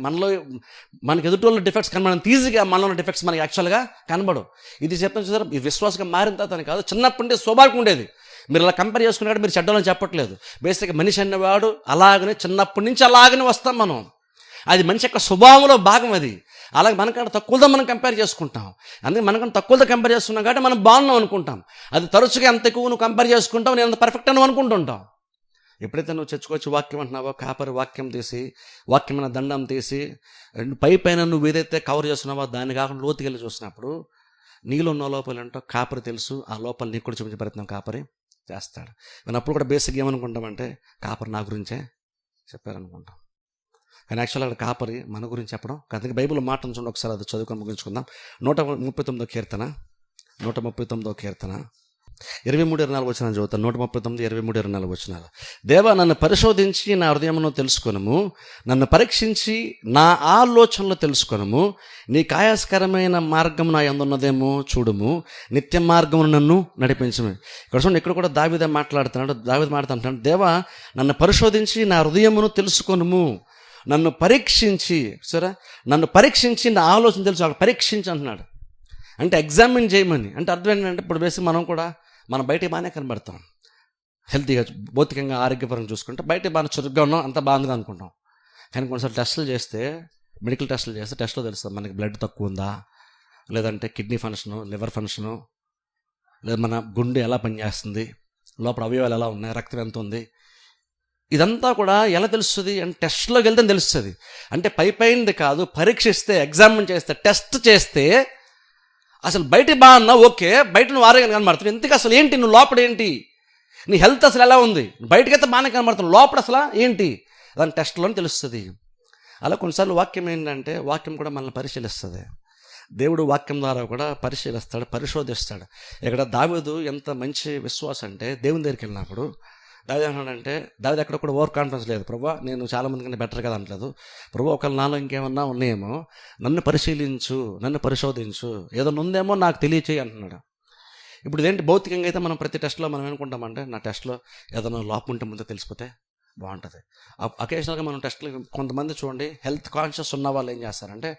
మనకి ఎదుటి వాళ్ళ డిఫెక్ట్స్ కనబడి ఈజీగా మనలో ఉన్న డిఫెక్ట్స్ మనకి యాక్చువల్గా కనబడవు. ఇది చెప్పిన చూసారా, ఇది విశ్వాసంగా మారిన తర్వాత కాదు, చిన్నప్పటి నుండి స్వాభావికంగా ఉండేది. మీరు ఇలా కంపేర్ చేసుకున్నాక మీరు చెడ్డలని చెప్పట్లేదు. బేసిక్గా మనిషి అనేవాడు అలాగనే చిన్నప్పటి నుంచి అలాగనే వస్తాం మనం. అది మనిషి యొక్క స్వభావంలో భాగం. అది అలాగే మనకంటే తక్కువతో మనం కంపేర్ చేసుకుంటాం. అందుకే మనకంటే తక్కువతో కంపేర్ చేసుకున్నాం కాబట్టి మనం బాగున్నాం అనుకుంటాం. అది తరచుగా ఎంత ఎక్కువ నువ్వు కంపేర్ చేసుకుంటావు, నేను అంత పర్ఫెక్ట్ అని అనుకుంటుంటావు. ఎప్పుడైతే నువ్వు చర్చకొచ్చి వాక్యం అంటున్నావో కాపరి వాక్యం తీసి, వాక్యమైన దండం తీసి పైన నువ్వు ఏదైతే కవర్ చేస్తున్నావో దాన్ని కాకుండా లోతుకి వెళ్ళి చూసినప్పుడు నీలో ఉన్న లోపల ఏంటో కాపరి తెలుసు. ఆ లోపల నీకు కూడా చూపించే ప్రయత్నం కాపరి చేస్తాడు. మనం అప్పుడు కూడా బేసిక్గా ఏమనుకుంటామంటే కాపరి నా గురించే చెప్పారనుకుంటాం. కానీ యాక్చువల్గా అక్కడ కాపరి మన గురించి చెప్పడం. అందుకే బైబిల్ మాట చూడండి ఒకసారి, అది చదువుకొని ముగించుకుందాం. 139వ కీర్తన 23-24 వచనాలు చదువుతాను. 139-23-24 వచనాలు. దేవా, నన్ను పరిశోధించి నా హృదయమును తెలుసుకొనుము, నన్ను పరీక్షించి నా ఆలోచనలు తెలుసుకొనుము. నీ కాయాస్కరమైన మార్గం నా యందున్నదేమో చూడుము, నిత్య మార్గమును నన్ను నడిపించుము. ఇక్కడ చూడండి, ఇక్కడ కూడా దావీదే మాట్లాడుతున్నాడు. దేవా, నన్ను పరిశోధించి నా హృదయమును తెలుసుకొనుము, నన్ను పరీక్షించి, సరే నన్ను పరీక్షించి నా ఆలోచన తెలుసు. అక్కడ పరీక్షించి అంటున్నాడు అంటే ఎగ్జామిన్ చేయమని. అంటే అర్థం ఏంటంటే ఇప్పుడు బేసిక్ మనం కూడా మనం బయట బాగానే కనబడతాం, హెల్తీగా భౌతికంగా ఆరోగ్యపరంగా చూసుకుంటే బయట బాగా చురుగ్గా ఉన్నాం, అంత బాగుందిగా అనుకుంటాం. కానీ కొన్నిసార్లు టెస్టులు చేస్తే, మెడికల్ టెస్టులు చేస్తే టెస్ట్లో తెలుస్తుంది మనకి బ్లడ్ తక్కువ ఉందా, లేదంటే కిడ్నీ ఫంక్షను, లివర్ ఫంక్షను, లేదా మన గుండె ఎలా పనిచేస్తుంది, లోపల అవయవాలు ఎలా ఉన్నాయి, రక్తం ఎంత ఉంది. ఇదంతా కూడా ఎలా తెలుస్తుంది అంటే టెస్ట్లోకి వెళ్తే తెలుస్తుంది. అంటే పైపైనది కాదు, పరీక్షిస్తే, ఎగ్జామిన్ చేస్తే, టెస్ట్ చేస్తే అసలు బయట బాగున్నా ఓకే, బయట నువ్వు ఆరోగ్యంగా కనబడుతుంది, ఎందుకు అసలు ఏంటి నువ్వు లోపల ఏంటి, నీ హెల్త్ అసలు ఎలా ఉంది, బయటకైతే బాగానే కనబడుతుంది, లోపల అసలు ఏంటి దాని టెస్ట్లోనే తెలుస్తుంది. అలా కొన్నిసార్లు వాక్యం ఏంటంటే వాక్యం కూడా మనల్ని పరిశీలిస్తుంది. దేవుడు వాక్యం ద్వారా కూడా పరిశీలిస్తాడు, పరిశోధిస్తాడు. ఇక్కడ దావీదు ఎంత మంచి విశ్వాసం అంటే దేవుని దగ్గరికి వెళ్ళినప్పుడు దావీదు ఏమన్నాడంటే, దావీదు ఎక్కడ కూడా ఓవర్ కాన్ఫిడెన్స్ లేదు. ప్రభువా, నేను చాలామంది కంటే బెటర్ కదా అంటలేదు. ప్రభువా, ఒకవేళ నాలో ఇంకేమన్నా ఉన్నాయేమో నన్ను పరిశీలించు, నన్ను పరిశోధించు, ఏదైనా ఉందేమో నాకు తెలియచేయి అంటున్నాడు. ఇప్పుడు ఇదేంటి, భౌతికంగా అయితే మనం ప్రతి టెస్ట్లో మనం ఏమనుకుంటామంటే నా టెస్ట్లో ఏదైనా లోపం ఉంటే ముందే తెలిసిపోతే బాగుంటుంది. అకేషనల్గా మనం టెస్ట్లు, కొంతమంది చూడండి హెల్త్ కాన్షియస్ ఉన్న వాళ్ళు ఏం చేస్తారంటే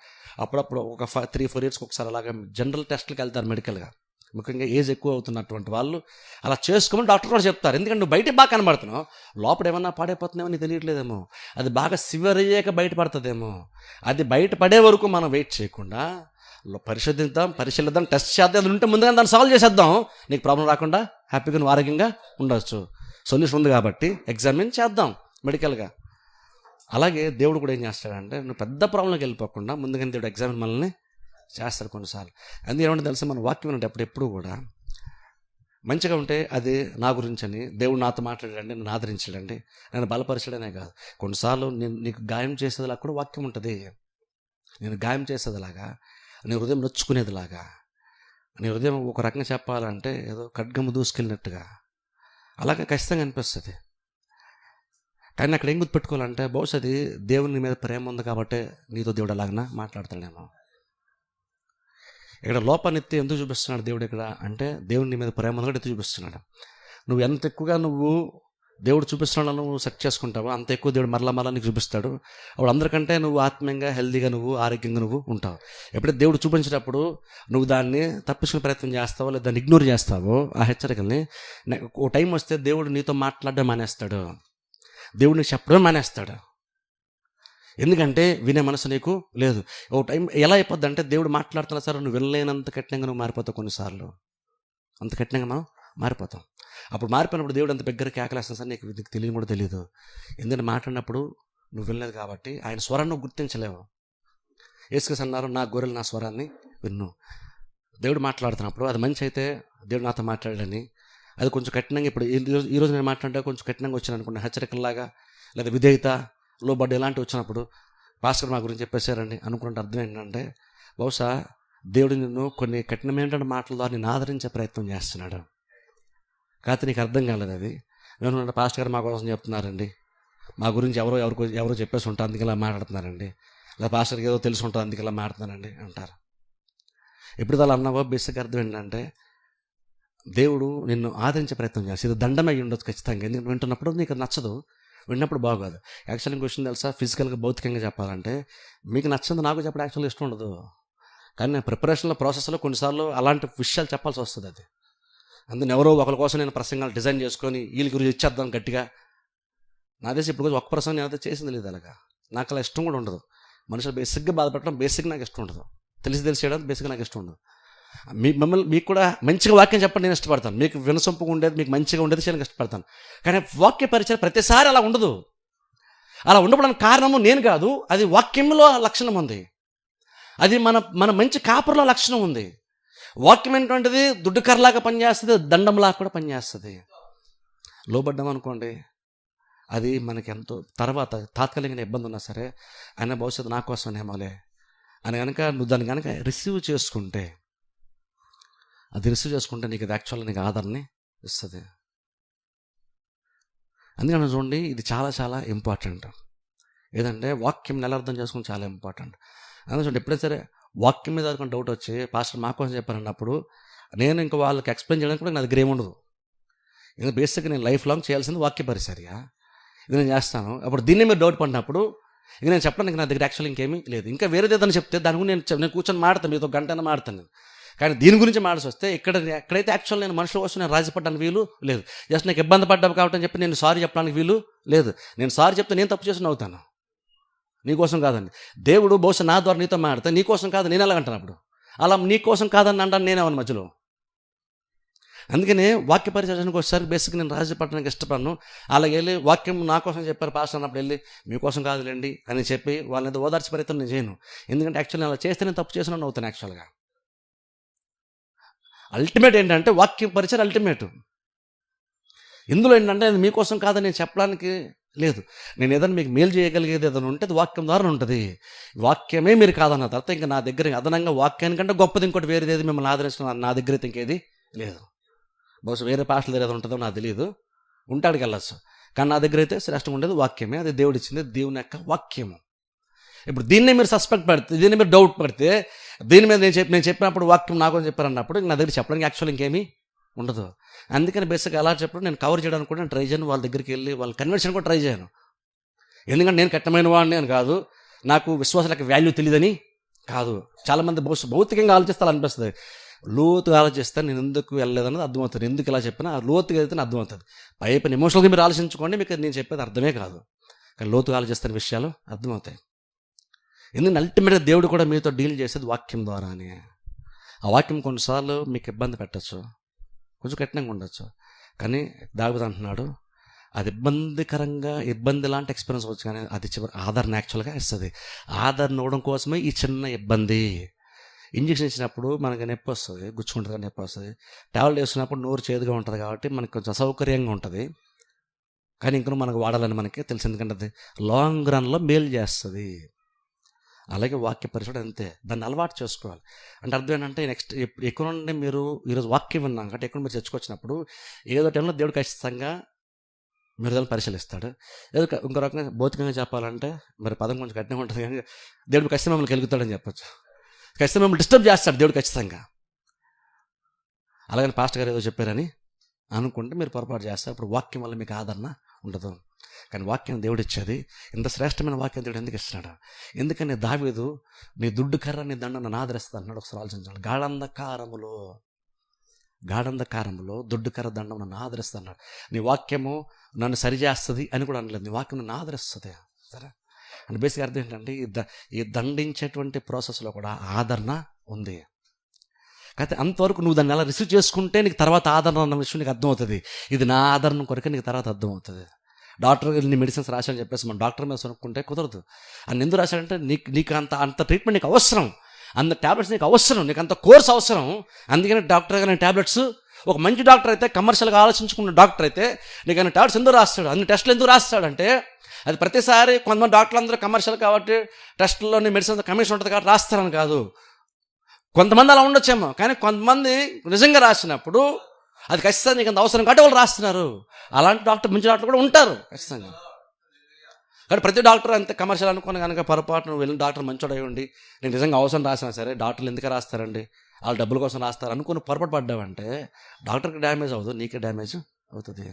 అప్పుడప్పుడు ఒక 3-4 ఇయర్స్కి ఒకసారి అలాగా జనరల్ టెస్ట్లకు వెళ్తారు మెడికల్గా. ముఖ్యంగా ఏజ్ ఎక్కువ అవుతున్నటువంటి వాళ్ళు అలా చేసుకోమని డాక్టర్ కూడా చెప్తారు. ఎందుకంటే నువ్వు బయట బాగా కనబడుతున్నావు, లోపల ఏమన్నా పాడైపోతుందేమో నీకు తెలియట్లేదేమో, అది బాగా సివియర్ అయ్యాక బయటపడుతుందేమో. అది బయటపడే వరకు మనం వెయిట్ చేయకుండా పరిశీలిద్దాం, టెస్ట్ చేద్దాం, అది ఉంటే ముందుగా దాన్ని సాల్వ్ చేసేద్దాం, నీకు ప్రాబ్లం రాకుండా హ్యాపీగా నువ్వు ఆరోగ్యంగా ఉండొచ్చు. సొల్యూషన్ ఉంది కాబట్టి ఎగ్జామిన్ చేద్దాం మెడికల్గా. అలాగే దేవుడు కూడా ఏం చేస్తాడంటే నువ్వు పెద్ద ప్రాబ్లంకి వెళ్ళిపోకుండా ముందుగానే దేవుడు ఎగ్జామిన్ మనల్ని చేస్తారు కొన్నిసార్లు. అందుకే ఏమంటే తెలుసు, మన వాక్యం అంటే ఎప్పుడు కూడా మంచిగా ఉంటే అది నా గురించి అని, దేవుడు నాతో మాట్లాడాడండి, నన్ను ఆదరించాడండి, నన్ను బలపరచడనే కాదు. కొన్నిసార్లు నీకు గాయం చేసేదిలాగా కూడా వాక్యం ఉంటుంది. నేను గాయం చేసేదిలాగా, నీ హృదయం నొచ్చుకునేదిలాగా, నీ హృదయం ఒక రకంగా చెప్పాలంటే ఏదో ఖడ్గము దూసుకెళ్ళినట్టుగా అలాగే ఖచ్చితంగా అనిపిస్తుంది. కానీ అక్కడ ఏం గుర్తుపెట్టుకోవాలంటే బహుశా అది దేవుని మీద ప్రేమ ఉంది కాబట్టి నీతో దేవుడు అలాగనా మాట్లాడతాడేమో. ఇక్కడ లోపాన్ని ఎత్తి ఎందుకు చూపిస్తున్నాడు దేవుడు ఇక్కడ అంటే దేవుని మీద ప్రేమ కూడా ఎత్తి చూపిస్తున్నాడు. నువ్వు ఎంత ఎక్కువగా నువ్వు దేవుడు చూపిస్తున్నాడు నువ్వు సెట్ చేసుకుంటావు, అంత ఎక్కువ దేవుడు మరలా నీకు చూపిస్తాడు. అప్పుడు అందరికంటే నువ్వు ఆత్మీయంగా హెల్తీగా నువ్వు ఆరోగ్యంగా నువ్వు ఉంటావు. ఎప్పుడైతే దేవుడు చూపించేటప్పుడు నువ్వు దాన్ని తప్పించుకునే ప్రయత్నం చేస్తావో లేదా దాన్ని ఇగ్నోర్ చేస్తావో ఆ హెచ్చరికల్ని, ఓ టైం వస్తే దేవుడు నీతో మాట్లాడడం మానేస్తాడు, దేవుడు నీకు చెప్పడం మానేస్తాడు. ఎందుకంటే వినే మనసు నీకు లేదు. ఓ టైం ఎలా అయిపోద్ది అంటే దేవుడు మాట్లాడుతున్నా సరే నువ్వు వినలేనంత కఠినంగా నువ్వు మారిపోతావు. కొన్నిసార్లు అంత కఠినంగా మనం మారిపోతాం. అప్పుడు మారిపోయినప్పుడు దేవుడు అంత దగ్గర కేకలేస్తాను సార్, నీకు తెలియని కూడా తెలియదు. ఎందుకంటే మాట్లాడినప్పుడు నువ్వు వినలేదు కాబట్టి ఆయన స్వరాన్ని నువ్వు గుర్తించలేవు. యేసుక్రీస్తు అన్నారు, నా గొర్రెలు నా స్వరాన్ని విన్ను. దేవుడు మాట్లాడుతున్నప్పుడు అది మంచి అయితే దేవుడు నాతో మాట్లాడాలని, అది కొంచెం కఠినంగా ఇప్పుడు ఈరోజు నేను మాట్లాడితే కొంచెం కఠినంగా వచ్చాను అనుకున్నా, హెచ్చరికల్లాగా లేదా విధేయత లోబడ్డ ఇలాంటివి వచ్చినప్పుడు పాస్టర్ మా గురించి చెప్పేశారండి అనుకుంటే అర్థం ఏంటంటే బహుశా దేవుడు నిన్ను కొన్ని కఠినమైన మాటల ద్వారా నేను ఆదరించే ప్రయత్నం చేస్తున్నాడు. కాకపోతే నీకు అర్థం కాలేదు. అది ఏమన్నా పాస్టర్ గారు మా కోసం చెప్తున్నారండి, మా గురించి ఎవరో చెప్పేసి ఉంటారు అందుకే ఇలా మాట్లాడుతున్నారండి, లేదా పాస్టర్కి ఏదో తెలిసి ఉంటుంది అందుకే ఇలా మాట్లాడుతున్నారండి అంటారు. ఎప్పుడు అలా అన్నావో బేసిక్ అర్థం ఏంటంటే దేవుడు నిన్ను ఆదరించే ప్రయత్నం చేస్తాడు. ఇది దండమై ఉండొచ్చు ఖచ్చితంగా, ఎందుకంటే వింటున్నప్పుడు నీకు నచ్చదు, విన్నప్పుడు బాగోదు. యాక్చువల్గా క్వశ్చన్ తెలుసా, ఫిజికల్గా భౌతికంగా చెప్పాలంటే మీకు నచ్చింది నాకు చెప్పడం యాక్చువల్గా ఇష్టం ఉండదు, కానీ నేను ప్రిపరేషన్లో ప్రాసెస్లో కొన్నిసార్లు అలాంటి విషయాలు చెప్పాల్సి వస్తుంది. అది అందుకని ఎవరో ఒకరి కోసం నేను ప్రసంగాలు డిజైన్ చేసుకొని వీళ్ళ గురించి ఇచ్చేద్దాం గట్టిగా. నా దేశం ఇప్పుడు ఒక ప్రసంగం నేనైతే చేసింది లేదు అలాగా, నాకు అలా ఇష్టం కూడా ఉండదు. మనుషులు బేసిక్గా బాధపడడం బేసిక్గా నాకు ఇష్టం ఉండదు, తెలిసి చేయడం బేసిక్గా నాకు ఇష్టం ఉండదు. మీకు కూడా మంచిగా వాక్యం చెప్పండి నేను ఇష్టపడతాను, మీకు వినసొంపుగా ఉండేది మీకు మంచిగా ఉండేది చేయడానికి ఇష్టపడతాను. కానీ వాక్య పరిచయం ప్రతిసారి అలా ఉండదు. అలా ఉండడానికి కారణము నేను కాదు, అది వాక్యంలో లక్షణం ఉంది, అది మన మంచి కాపురలో లక్షణం ఉంది. వాక్యం ఏంటంటే దుడ్డు కర్రలాగా పనిచేస్తుంది, దండంలాగా కూడా పనిచేస్తుంది. లోబడ్డాం అనుకోండి అది మనకి ఎంతో తర్వాత తాత్కాలికమైన ఇబ్బంది ఉన్నా సరే ఆయన భవిష్యత్తు నా కోసం ఏమోలే అని కనుక నువ్వు దాన్ని కనుక రిసీవ్ చేసుకుంటే నీకు అది యాక్చువల్గా నీకు ఆదరణని ఇస్తుంది. అందుకని చూడండి ఇది చాలా చాలా ఇంపార్టెంట్. ఏదంటే వాక్యం ఎలా అర్థం చేసుకుని చాలా ఇంపార్టెంట్. అందుకని చూడండి ఎప్పుడైతే సరే వాక్యం మీద కొంచెం డౌట్ వచ్చి పాస్టర్ మా కోసం చెప్పారన్నప్పుడు నేను ఇంకా వాళ్ళకి ఎక్స్ప్లెయిన్ చేయడానికి కూడా నా దగ్గర ఏముండదు. ఇది బేసిక్గా నేను లైఫ్ లాంగ్ చేయాల్సింది వాక్య పరిచర్య, ఇది నేను చేస్తాను. అప్పుడు దీన్ని మీరు డౌట్ పడినప్పుడు ఇక నేను చెప్పడానికి నా దగ్గర యాక్చువల్ ఇంకేమీ లేదు. ఇంకా వేరేది ఏదైనా చెప్తే దాని గురించి నేను కూర్చొని మాడతాను, మీతో గంటైనా మాడతాను నేను. కానీ దీని గురించి మాడాల్సి వస్తే ఎక్కడైతే యాక్చువల్ నేను మనుషుల కోసం నేను రాజీపడడానికి వీలు లేదు. జస్ట్ నాకు ఇబ్బంది పడ్డావు కాబట్టి చెప్పి నేను సారీ చెప్పడానికి వీలు లేదు. నేను సారీ చెప్తే నేను తప్పు చేసి అవుతాను, నీకోసం కాదండి. దేవుడు బహుశా నా ద్వారా నీతో మాడితే నీకోసం కాదు నేను ఎలా అంటాను. అప్పుడు అలా నీకోసం కాదని అంటాను నేనేమన్నా మధ్యలో. అందుకనే వాక్య పరిచయానికి ఒకసారి బేసిక్గా నేను రాజీపడడానికి ఇష్టపడను. అలాగే వెళ్ళి వాక్యం నా కోసం చెప్పారు పాస్టర్ అన్నప్పుడు వెళ్ళి మీకోసం కాదులేండి అని చెప్పి వాళ్ళని ఏదో ఓదార్చి ప్రయత్నం నేను చేయను. ఎందుకంటే యాక్చువల్లీ అలా చేస్తే నేను తప్పు చేసిన అవుతాను. యాక్చువల్గా అల్టిమేట్ ఏంటంటే వాక్యం పరిచయం అల్టిమేట్. ఇందులో ఏంటంటే అది మీకోసం కాదని నేను చెప్పడానికి లేదు. నేను ఏదైనా మీకు మేలు చేయగలిగేది ఏదైనా ఉంటే అది వాక్యం ద్వారా ఉంటుంది. వాక్యమే మీరు కాదన్న తర్వాత ఇంకా నా దగ్గర అదనంగా వాక్యానికంటే గొప్పది ఇంకోటి వేరేది ఏది మిమ్మల్ని ఆదరించిన నా దగ్గర అయితే ఇంకేది లేదు. బహుశా వేరే పాటలు దగ్గర ఏదో ఉంటుందో నాకు తెలియదు, ఉంటాడికి వెళ్ళచ్చు. కానీ నా దగ్గర అయితే శ్రేష్టం ఉండేది వాక్యమే, అది దేవుడు ఇచ్చింది, దేవుని యొక్క వాక్యము. ఇప్పుడు దీన్నే మీరు సస్పెక్ట్ పెడితే, దీన్ని మీరు డౌట్ పెడితే, దీని మీద నేను చెప్పినప్పుడు వాక్యం నాకు చెప్పారన్నప్పుడు నా దగ్గర చెప్పడానికి యాక్చువల్ ఇంకేమీ ఉండదు. అందుకని బేసిక్గా అలా చెప్పడం నేను కవర్ చేయడానికి కూడా నేను ట్రై చేయను, వాళ్ళ దగ్గరికి వెళ్ళి వాళ్ళ కన్వర్షన్ కూడా ట్రై చేయను. ఎందుకంటే నేను కట్టమైన వాడిని అని కాదు, నాకు విశ్వాసాలకు వాల్యూ తెలియదని కాదు. చాలామంది భౌతికంగా ఆలోచిస్తే అనిపిస్తుంది, లోతుగా ఆలోచిస్తే నేను ఎందుకు వెళ్ళలేదన్నది అర్థమవుతుంది. ఎందుకు ఇలా చెప్పినా లోతుగా అయితే అర్థమవుతుంది. పైన ఎమోషనల్గా మీరు ఆలోచించుకోండి, మీకు నేను చెప్పేది అర్థమే కాదు, కానీ లోతుగా ఆలోచిస్తున్న విషయాలు అర్థమవుతాయి. ఎందుకంటే అల్టిమేట్గా దేవుడు కూడా మీతో డీల్ చేసేది వాక్యం ద్వారానే. ఆ వాక్యం కొన్నిసార్లు మీకు ఇబ్బంది పెట్టచ్చు, కొంచెం కఠినంగా ఉండొచ్చు, కానీ దావీదు అంటున్నాడు అది ఇబ్బంది లాంటి ఎక్స్పీరియన్స్ వచ్చు, కానీ అది చివరి ఆదరణ యాక్చువల్గా ఇస్తుంది. ఆదరణ ఇవ్వడం కోసమే ఈ చిన్న ఇబ్బంది. ఇంజక్షన్ ఇచ్చినప్పుడు మనకి నొప్పి వస్తుంది, గుచ్చుకుంటుంది, నొప్పి వస్తుంది. టాబ్లెట్ వేసుకున్నప్పుడు నోరు చేదుగా ఉంటుంది కాబట్టి మనకి కొంచెం అసౌకర్యంగా ఉంటుంది, కానీ ఇంకనూ మనకు వాడాలని మనకి తెలిసి, ఎందుకంటే అది లాంగ్ రన్లో మేలు చేస్తుంది. అలాగే వాక్య పరిచయం అంతే, దాన్ని అలవాటు చేసుకోవాలి. అంటే అర్థం ఏంటంటే నెక్స్ట్ ఎక్కువ నుండి మీరు ఈరోజు వాక్యం విన్నాం కాబట్టి ఎక్కువ మీరు చర్చకొచ్చినప్పుడు ఏదో టైంలో దేవుడు ఖచ్చితంగా మీరు దాన్ని పరిశీలిస్తాడు. ఏదో ఇంకో రకంగా భౌతికంగా చెప్పాలంటే మరి పదం కొంచెం కఠినంగా ఉంటుంది, కానీ దేవుడు ఖచ్చితంగా మిమ్మల్ని కలుగుతాడని చెప్పచ్చు. ఖచ్చితంగా మిమ్మల్ని డిస్టర్బ్ చేస్తాడు దేవుడు ఖచ్చితంగా. అలాగని పాస్టర్ గారు ఏదో చెప్పారని అనుకుంటే మీరు పొరపాటు చేస్తారు. అప్పుడు వాక్యం వల్ల మీకు ఆదరణ ఉండదు. కానీ వాక్యం దేవుడు ఇచ్చేది, ఇంత శ్రేష్టమైన వాక్యం దేవుడు ఎందుకు ఇస్తున్నాడు? ఎందుకని దావీదు నీ దుడ్డు కర్ర నీ దండం నన్ను ఆదరిస్తుంది అన్నాడు. ఒకసారి ఆలోచించాడు. గాఢంధకారములో దుడ్డు కర్ర దండం నన్ను ఆదరిస్తుంది అన్నాడు. నీ వాక్యము నన్ను సరిచేస్తుంది అని కూడా అనలేదు, నీ వాక్యం నన్ను ఆదరిస్తుంది. సరే అంటే బేసిక్ అర్థం ఏంటంటే ఈ దండించేటువంటి ప్రాసెస్లో కూడా ఆదరణ ఉంది. అయితే అంతవరకు నువ్వు దాన్ని ఎలా రిసీవ్ చేసుకుంటే నీకు తర్వాత ఆదరణ అన్న విషయం నీకు అర్థమవుతుంది. ఇది నా ఆదరణ కొరకే నీకు తర్వాత అర్థమవుతుంది. డాక్టర్ నీ మెడిసిన్స్ రాశాడని చెప్పేసి మనం డాక్టర్ మీద కొనుక్కుంటే కుదరదు. అని ఎందుకు రాశాడంటే నీకు అంత ట్రీట్మెంట్ నీకు అవసరం, అంత ట్యాబ్లెట్స్ నీకు అవసరం, నీకు అంత కోర్స్ అవసరం. అందుకని డాక్టర్ గారి ట్యాబ్లెట్స్, ఒక మంచి డాక్టర్ అయితే, కమర్షియల్గా ఆలోచించుకున్న డాక్టర్ అయితే నీకు ఆయన ట్యాబ్లెట్స్ ఎందుకు రాస్తాడు, అన్ని టెస్టులు ఎందుకు రాస్తాడంటే అది ప్రతిసారి కొంతమంది డాక్టర్లు అందరూ కమర్షియల్ కాబట్టి టెస్టుల్లోని మెడిసిన్ కమిషన్ ఉంటుంది కాబట్టి రాస్తారని కాదు. కొంతమంది అలా ఉండొచ్చేమో, కానీ కొంతమంది నిజంగా రాసినప్పుడు అది ఖచ్చితంగా నీకు అంత అవసరం కాబట్టి వాళ్ళు రాస్తున్నారు. అలాంటి డాక్టర్, మంచి డాక్టర్ కూడా ఉంటారు ఖచ్చితంగా. కానీ ప్రతి డాక్టర్ అంతే కమర్షియల్ అనుకుని కనుక పొరపాటు నువ్వు వెళ్ళిన డాక్టర్ మంచోడై ఉండి నేను నిజంగా అవసరం రాసినా సరే డాక్టర్లు ఎందుకు రాస్తారండి, వాళ్ళు డబ్బుల కోసం రాస్తారు అనుకుని పొరపాటు పడ్డావంటే డాక్టర్కి డ్యామేజ్ అవ్వదు, నీకే డ్యామేజ్ అవుతుంది.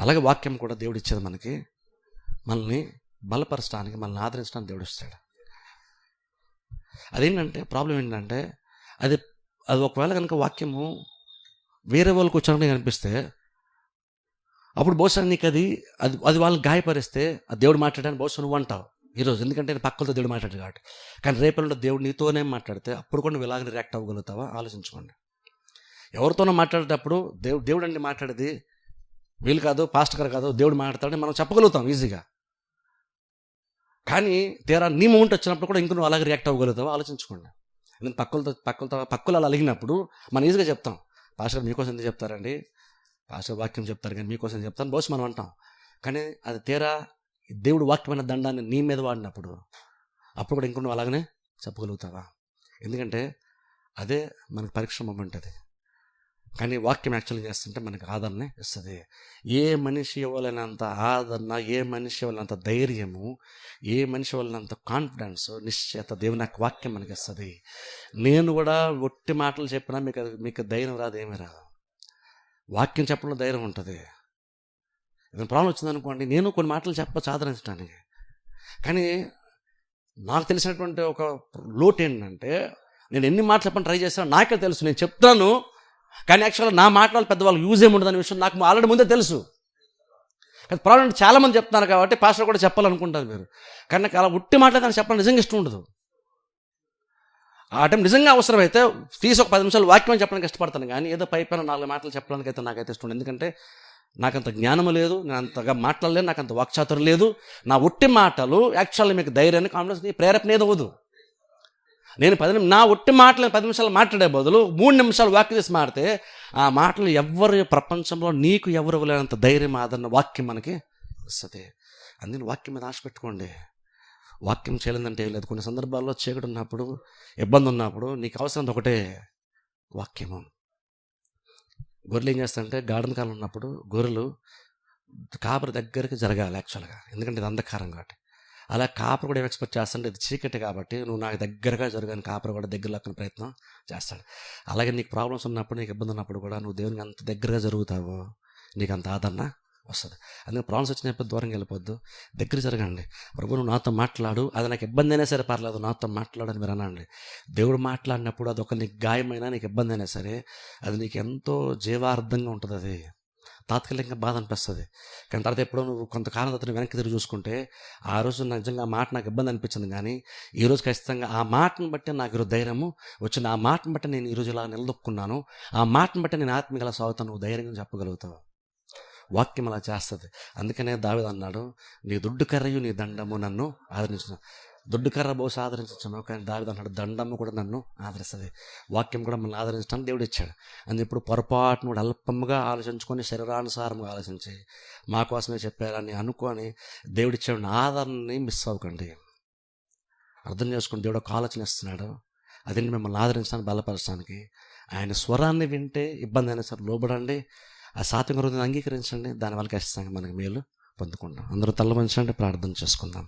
అలాగే వాక్యం కూడా దేవుడు ఇచ్చేది మనకి, మనల్ని బలపరచడానికి, మనల్ని ఆదరించడానికి దేవుడు ఇస్తాడు. అదేంటంటే ప్రాబ్లం ఏంటంటే అది ఒకవేళ కనుక వాక్యము వేరే వాళ్ళకి వచ్చినట్టు అనిపిస్తే అప్పుడు బహుశా నీకు అది వాళ్ళని గాయపరిస్తే అది దేవుడు మాట్లాడడానికి బహుశా నువ్వు అంటావు ఈరోజు, ఎందుకంటే పక్కలతో దేవుడు మాట్లాడాడు కాబట్టి. కానీ రేపల్లో దేవుడు నీతోనే మాట్లాడితే అప్పుడు కూడా నువ్వు ఇలాగ రియాక్ట్ అవ్వగలుగుతావా ఆలోచించుకోండి. ఎవరితోనో మాట్లాడేటప్పుడు దేవుడు అంటే మాట్లాడేది వీళ్ళు కాదు, పాస్టర్ గారు కాదు, దేవుడు మాట్లాడతాడని మనం చెప్పగలుగుతాం ఈజీగా. కానీ తీరా నీ మూమెంట్ వచ్చినప్పుడు కూడా ఇంక నువ్వు అలాగే రియాక్ట్ అవ్వగలుగుతావా ఆలోచించుకోండి. ఎందుకంటే పక్కలు అలా అలిగినప్పుడు మనం ఈజీగా చెప్తాం, పాస్టర్ మీకోసం ఎందుకు చెప్తారండి, పాస్టర్ వాక్యం చెప్తారు కానీ మీకోసం చెప్తాను బహుశా మనం అంటాం. కానీ అది తీరా దేవుడు వాక్యమైన దండాన్ని నీ మీద వాడినప్పుడు అప్పుడు కూడా ఇంక నువ్వు అలాగనే చెప్పగలుగుతావా? ఎందుకంటే అదే మనకి పరీక్ష మూమెంట్ అది. కానీ వాక్యం యాక్చువల్గా చేస్తుంటే మనకి ఆదరణ ఇస్తుంది. ఏ మనిషి ఇవ్వలేనంత ఆదరణ, ఏ మనిషి ఇవ్వలేనంత ధైర్యము, ఏ మనిషి ఇవ్వలేనంత కాన్ఫిడెన్స్, నిశ్చయత దేవుని యొక్క వాక్యం మనకి ఇస్తుంది. నేను కూడా ఒట్టి మాటలు చెప్పినా మీకు ధైర్యం రాదు, ఏమీ రాదు. వాక్యం చెప్పడంలో ధైర్యం ఉంటుంది. ఏదైనా ప్రాబ్లం వచ్చిందనుకోండి, నేను కొన్ని మాటలు చెప్పచ్చు ఆదరించడానికి. కానీ నాకు తెలిసినటువంటి ఒక లోటు ఏంటంటే నేను ఎన్ని మాటలు చెప్పని ట్రై చేస్తానో నాకే తెలుసు, నేను చెప్తాను కానీ యాక్చువల్గా నా మాటలు పెద్దవాళ్ళకి యూజ్ ఏముండదు అనే విషయం నాకు ఆల్రెడీ ముందే తెలుసు. కానీ ప్రాబ్లం అంటే చాలామంది చెప్తున్నారు కాబట్టి పాస్టర్ కూడా చెప్పాలనుకుంటారు మీరు. కానీ నాకు అలా ఉట్టి మాట్లాడడానికి చెప్పాలని నిజంగా ఇష్టం ఉండదు. ఆ టైం నిజంగా అవసరమైతే తీసి ఒక 10 నిమిషాలు వాక్యం చెప్పడానికి ఇష్టపడతాను, కానీ ఏదో పైపైన 4 మాటలు చెప్పడానికి అయితే నాకైతే ఇష్టం. ఎందుకంటే నాకంత జ్ఞానము లేదు, నేను అంతగా మాట్లాడలేదు, నాకు అంత వాక్చాతుర్యం లేదు. నా ఉట్టి మాటలు యాక్చువల్గా మీకు ధైర్యాన్ని, కాన్ఫిడెన్స్, ప్రేరేపణ ఏదో అవ్వదు. నేను నా ఒట్టి మాటలు 10 నిమిషాలు మాట్లాడే బదులు 3 నిమిషాలు వాక్యం చేసి మాడితే ఆ మాటలు ఎవరు ప్రపంచంలో నీకు ఎవరు ఇవ్వలేనంత ధైర్యం, ఆదరణ వాక్యం మనకి ఇస్తుంది. అందుకని వాక్యం మీద ఆశ పెట్టుకోండి. వాక్యం చేయలేదంటే ఏం లేదు. కొన్ని సందర్భాల్లో చీకటి ఉన్నప్పుడు, ఇబ్బంది ఉన్నప్పుడు నీకు అవసరం ఒకటే వాక్యము. గొర్రెలు ఏం చేస్తాయంటే గాఢం కాలం ఉన్నప్పుడు గొర్రెలు కాపరి దగ్గరికి జరగాలి యాక్చువల్గా, ఎందుకంటే ఇది అంధకారం కాబట్టి. అలా కాపరి కూడా ఏం ఎక్స్పెక్ట్ చేస్తాడంటే ఇది చీకటి కాబట్టి నువ్వు నాకు దగ్గరగా జరగాలని కాపరి కూడా దగ్గర లెక్కన ప్రయత్నం చేస్తాడు. అలాగే నీకు ప్రాబ్లమ్స్ ఉన్నప్పుడు, నీకు ఇబ్బంది ఉన్నప్పుడు కూడా నువ్వు దేవునికి అంత దగ్గరగా జరుగుతావో నీకు అంత ఆదరణ వస్తుంది. అందుకే ప్రాబ్లమ్స్ వచ్చినప్పుడు దూరంగా వెళ్ళిపోద్దు, దగ్గర జరగండి. ప్రభు నువ్వు నాతో మాట్లాడు, అది నాకు ఇబ్బంది అయినా సరే పర్లేదు, నాతో మాట్లాడని మీరు అనండి. దేవుడు మాట్లాడినప్పుడు అది ఒక నీకు గాయమైనా, నీకు ఇబ్బంది అయినా సరే అది నీకు ఎంతో జీవార్థంగా ఉంటుంది. అది తాత్కాలికంగా బాధ అనిపిస్తుంది, కానీ తర్వాత ఎప్పుడో నువ్వు కొంతకాలం తర్వాత వెనక్కి తిరిగి చూసుకుంటే ఆ రోజు నిజంగా ఆ మాట నాకు ఇబ్బంది అనిపించింది, కానీ ఈరోజు ఖచ్చితంగా ఆ మాటను బట్టి నాకు ఈరోజు ధైర్యము వచ్చింది, ఆ మాటను బట్టి నేను ఈరోజు ఇలా నిలదొక్కున్నాను, ఆ మాటను బట్టి నేను ఆత్మీయ గల సాగుతాను, నువ్వు ధైర్యంగా చెప్పగలుగుతావు. వాక్యం అలా చేస్తుంది. అందుకనే దావీదు అన్నాడు, నీ దుడ్డు కర్రయు నీ దండము నన్ను ఆదరించిన. దుడ్డు కర్ర బహుశా ఆదరించను, కానీ దావీదు అన్నాడు దండము కూడా నన్ను ఆదరిస్తుంది. వాక్యం కూడా మనల్ని ఆదరించడానికి దేవుడు ఇచ్చాడు. అందుకే ఇప్పుడు పొరపాటును కూడా అల్పముగా ఆలోచించుకొని శరీరానుసారంగా ఆలోచించి మా కోసమే చెప్పారని అనుకొని దేవుడిచ్చాడు ఆదరణని మిస్ అవ్వకండి. అర్థం చేసుకుని దేవుడు ఒక ఆలోచన ఇస్తున్నాడు, అదేంటి మిమ్మల్ని ఆదరించడానికి, బలపరచడానికి. ఆయన స్వరాన్ని వింటే ఇబ్బంది అయినా సరే లోబడండి, ఆ సాత్విక హృదయాన్ని అంగీకరించండి, దానివల్ల ఖచ్చితంగా మనకి మేలు పొందుకుంటాం. అందరూ తల వంచండి, ప్రార్థన చేసుకుందాం.